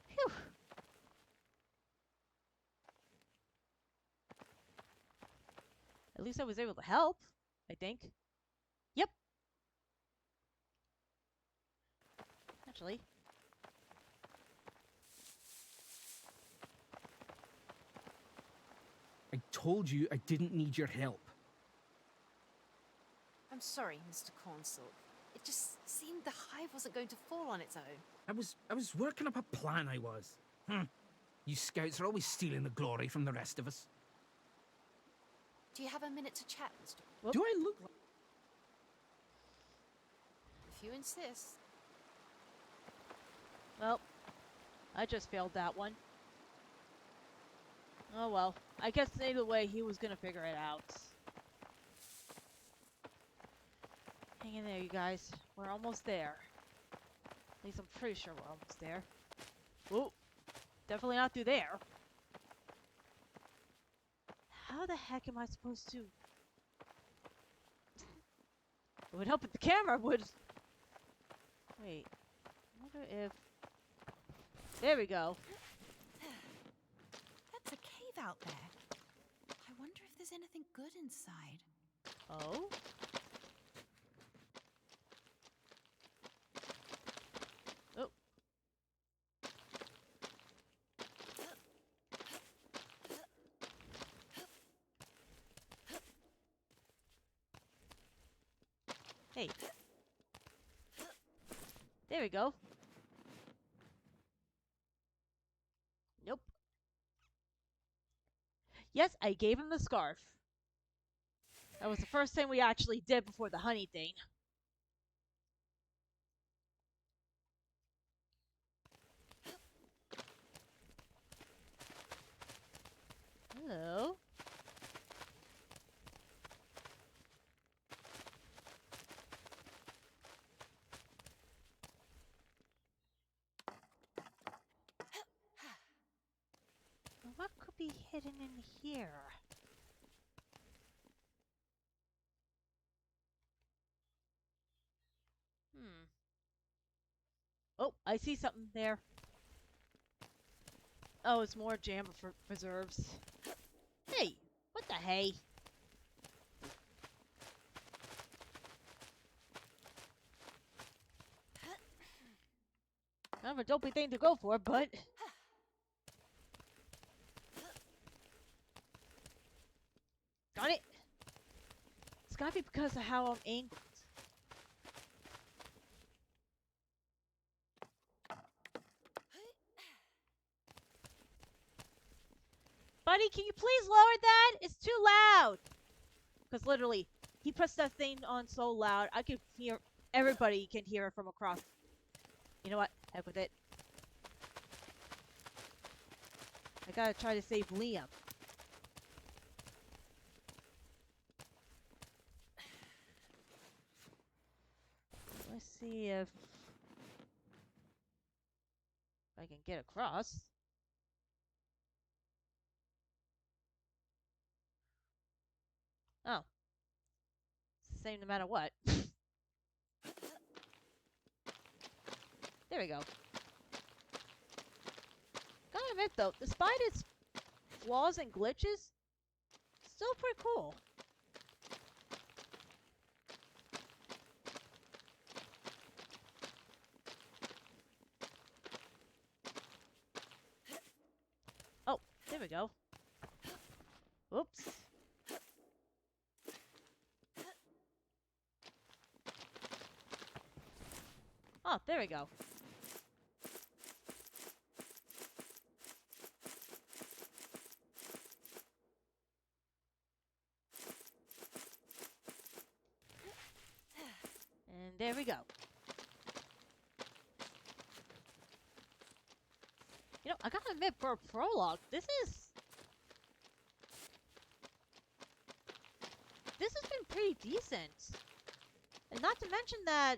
Phew. At least I was able to help, I think. Yep. Actually. I told you I didn't need your help. I'm sorry, Mr. Cornsilk. It just seemed the hive wasn't going to fall on its own. I was working up a plan, I was. You scouts are always stealing the glory from the rest of us. Do you have a minute to chat, Mr. Whoop. Do I look like... If you insist. Well, I just failed that one. Oh well. I guess either way he was gonna figure it out. Hang in there, you guys. We're almost there. At least I'm pretty sure we're almost there. Whoa. Definitely not through there. How the heck am I supposed to... It would help if the camera would... Wait. I wonder if... There we go. That's a cave out there. I wonder if there's anything good inside. Oh? Oh. Hey. There we go. Nope. Yes, I gave him the scarf. That was the first thing we actually did before the honey thing. Hello. What could be hidden in here? Oh, I see something there. Oh, it's more jam for preserves. Hey, what the hey? Kind of a dopey thing to go for, but... Got it! It's gotta be because of how I'm angled. Buddy, can you please lower that? It's too loud. Because literally, he pressed that thing on so loud, I could hear, everybody can hear it from across. You know what? Heck with it. I gotta try to save Liam. Let's see if I can get across. Oh. It's the same no matter what. There we go. Gotta admit though, despite its flaws and glitches, still pretty cool. Oh, there we go. Oops. Oh, there we go. And there we go. You know, I gotta admit, for a prologue, this has been pretty decent. And not to mention that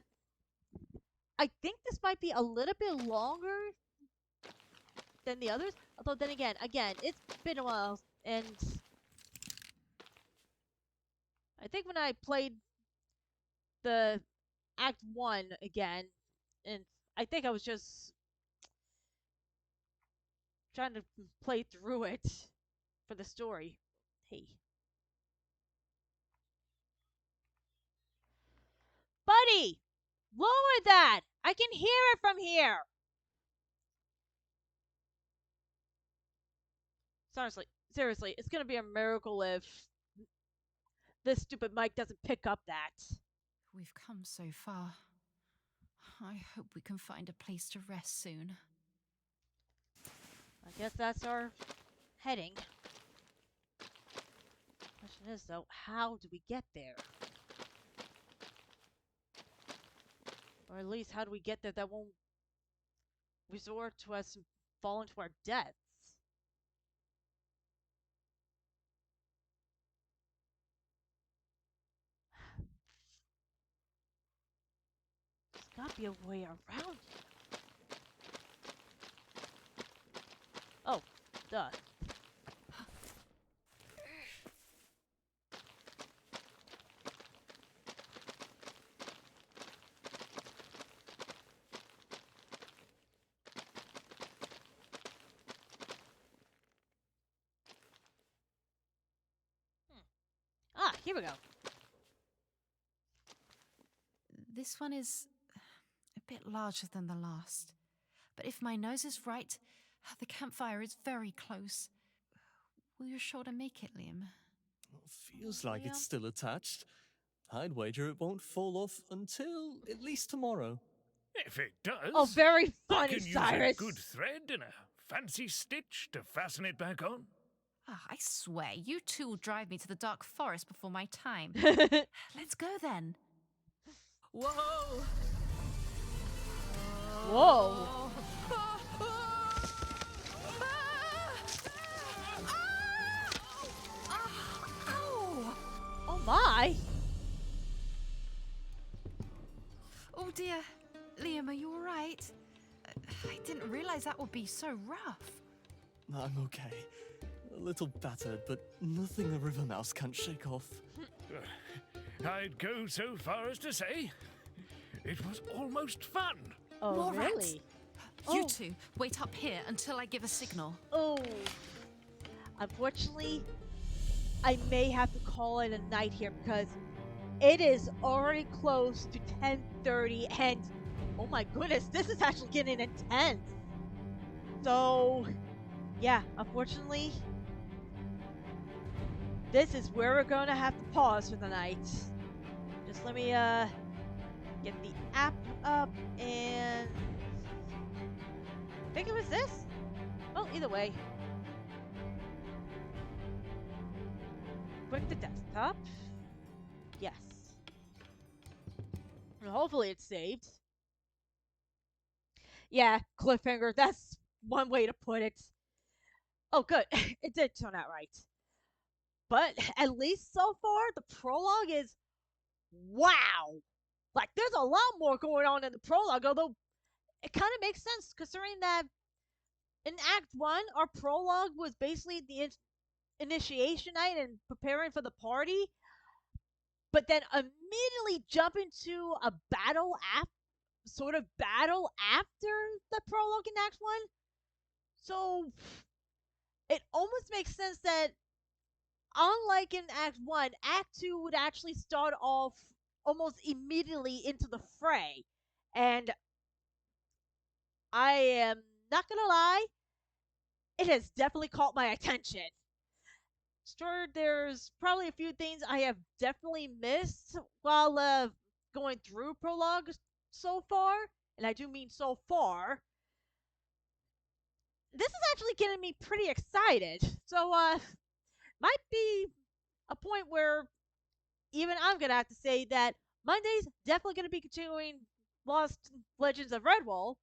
I think this might be a little bit longer than the others. Although then again, it's been a while, and I think when I played the Act 1 again, and I think I was just trying to play through it for the story. Hey. Buddy! Lower that! I can hear it from here! Seriously, it's gonna be a miracle if this stupid mic doesn't pick up that. We've come so far. I hope we can find a place to rest soon. I guess that's our heading. Question is, though, how do we get there? Or at least, how do we get there that won't resort to us falling to our deaths? There's gotta be a way around it. Oh, duh. Ah, here we go. This one is a bit larger than the last. But if my nose is right, the campfire is very close. Will you sure to make it, Liam? Feels like it's still attached. I'd wager it won't fall off until at least tomorrow. If it does, oh, very I funny, can use Cyrus. a good thread and a fancy stitch to fasten it back on. I swear, you two will drive me to the dark forest before my time. Let's go then. Whoa! Whoa! Oh my! Oh dear. Liam, are you alright? I didn't realize that would be so rough. I'm okay. A little battered, but nothing a river mouse can't shake off. I'd go so far as to say it was almost fun. Oh, More really? rats. You two, wait up here until I give a signal. Oh. Unfortunately, I may have to call it a night here because it is already close to 10:30 and oh my goodness, this is actually getting intense. So, yeah, unfortunately, this is where we're going to have to pause for the night. Just let me get the app up and I think it was this. Well, either way. Break the desktop. Yes. And hopefully it's saved. Yeah, cliffhanger. That's one way to put it. Oh, good. It did turn out right. But at least so far, the prologue is wow. Like, there's a lot more going on in the prologue, although it kind of makes sense considering that in Act 1, our prologue was basically the initiation night and preparing for the party, but then immediately jump into a sort of battle after the prologue in Act 1. So it almost makes sense that, unlike in Act 1, Act 2 would actually start off almost immediately into the fray. And I am not gonna lie, it has definitely caught my attention. Sure, there's probably a few things I have definitely missed while going through prologue so far, and I do mean so far. This is actually getting me pretty excited. So, might be a point where even I'm gonna have to say that Monday's definitely gonna be continuing Lost Legends of Redwall,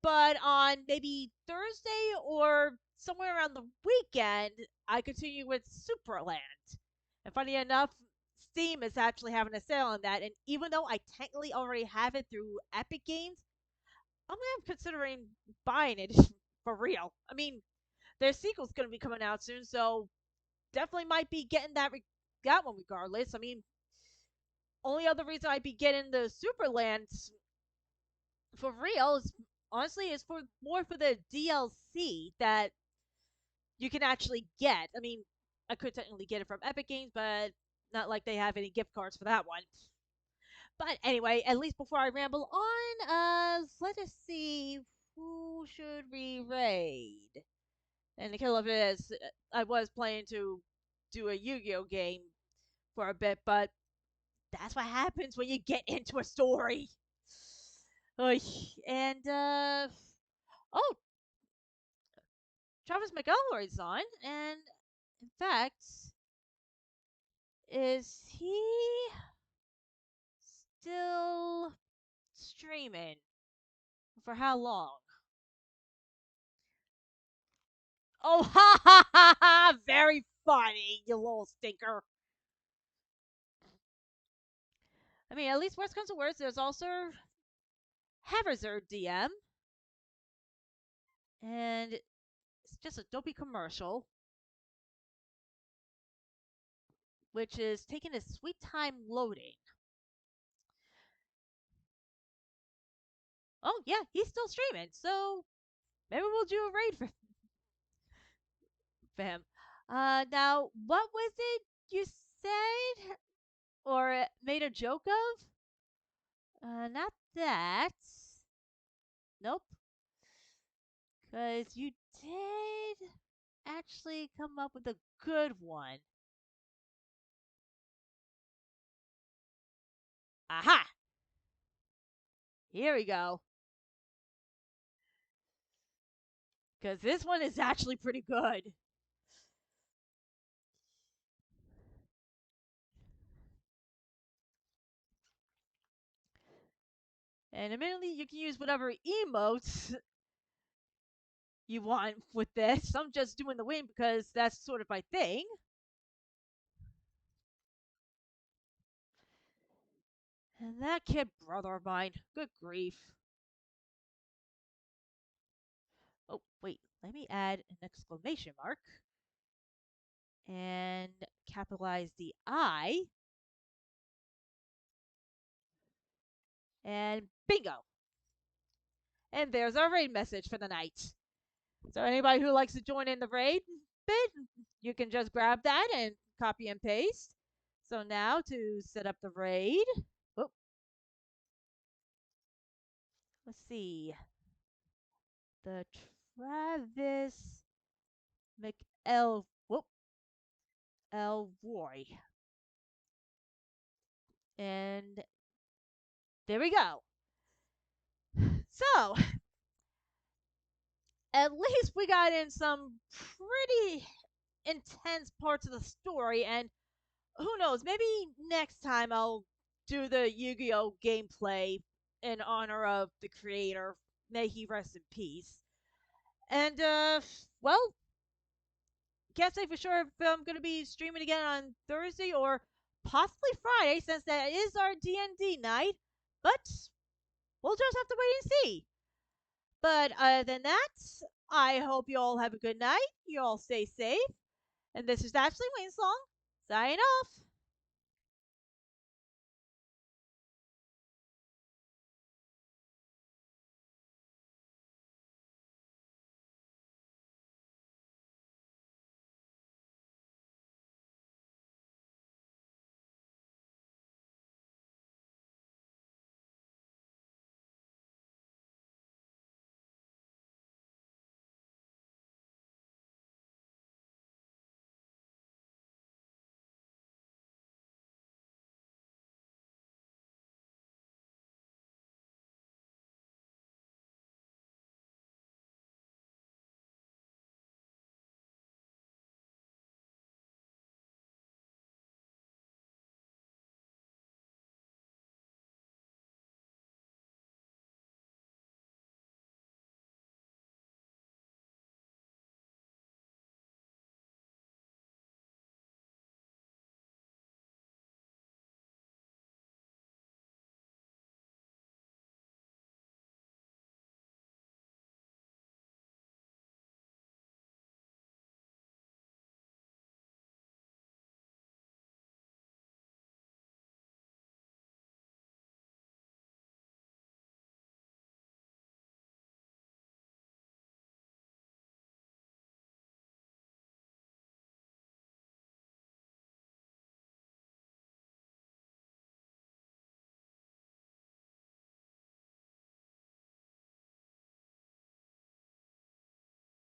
but on maybe Thursday or somewhere around the weekend, I continue with Superland. And funny enough, Steam is actually having a sale on that, and even though I technically already have it through Epic Games, I'm considering buying it for real. I mean, their sequel's gonna be coming out soon, so definitely might be getting that one regardless. I mean, only other reason I'd be getting the Superland for real is honestly is for more for the DLC that you can actually get. I mean, I could technically get it from Epic Games, but not like they have any gift cards for that one. But anyway, at least before I ramble on, let us see who should we raid. And the kill of it is, I was planning to do a Yu-Gi-Oh game for a bit, but that's what happens when you get into a story. And oh, Travis McElroy's on, and in fact, is he still streaming? For how long? Oh, ha ha ha ha! Very funny, you little stinker. I mean, at least worst comes to worst, there's also Haverzard DM, and it's just a dopey commercial, which is taking a sweet time loading. Oh yeah, he's still streaming, so maybe we'll do a raid for him. Now, what was it you said or made a joke of? Not that. Nope. Because you did actually come up with a good one. Aha! Here we go. Because this one is actually pretty good. And admittedly, you can use whatever emotes you want with this. I'm just doing the wing because that's sort of my thing. And that kid brother of mine, good grief. Oh, wait, let me add an exclamation mark. And capitalize the I. And bingo! And there's our raid message for the night. So anybody who likes to join in the raid bit, you can just grab that and copy and paste. So now to set up the raid. Oh. Let's see. The Travis Elroy. And there we go. So, at least we got in some pretty intense parts of the story, and who knows? Maybe next time I'll do the Yu-Gi-Oh gameplay in honor of the creator. May he rest in peace. And well, can't say for sure if I'm gonna be streaming again on Thursday or possibly Friday, since that is our D&D night. But we'll just have to wait and see. But other than that, I hope you all have a good night. You all stay safe. And this is Ashley Winsong signing off.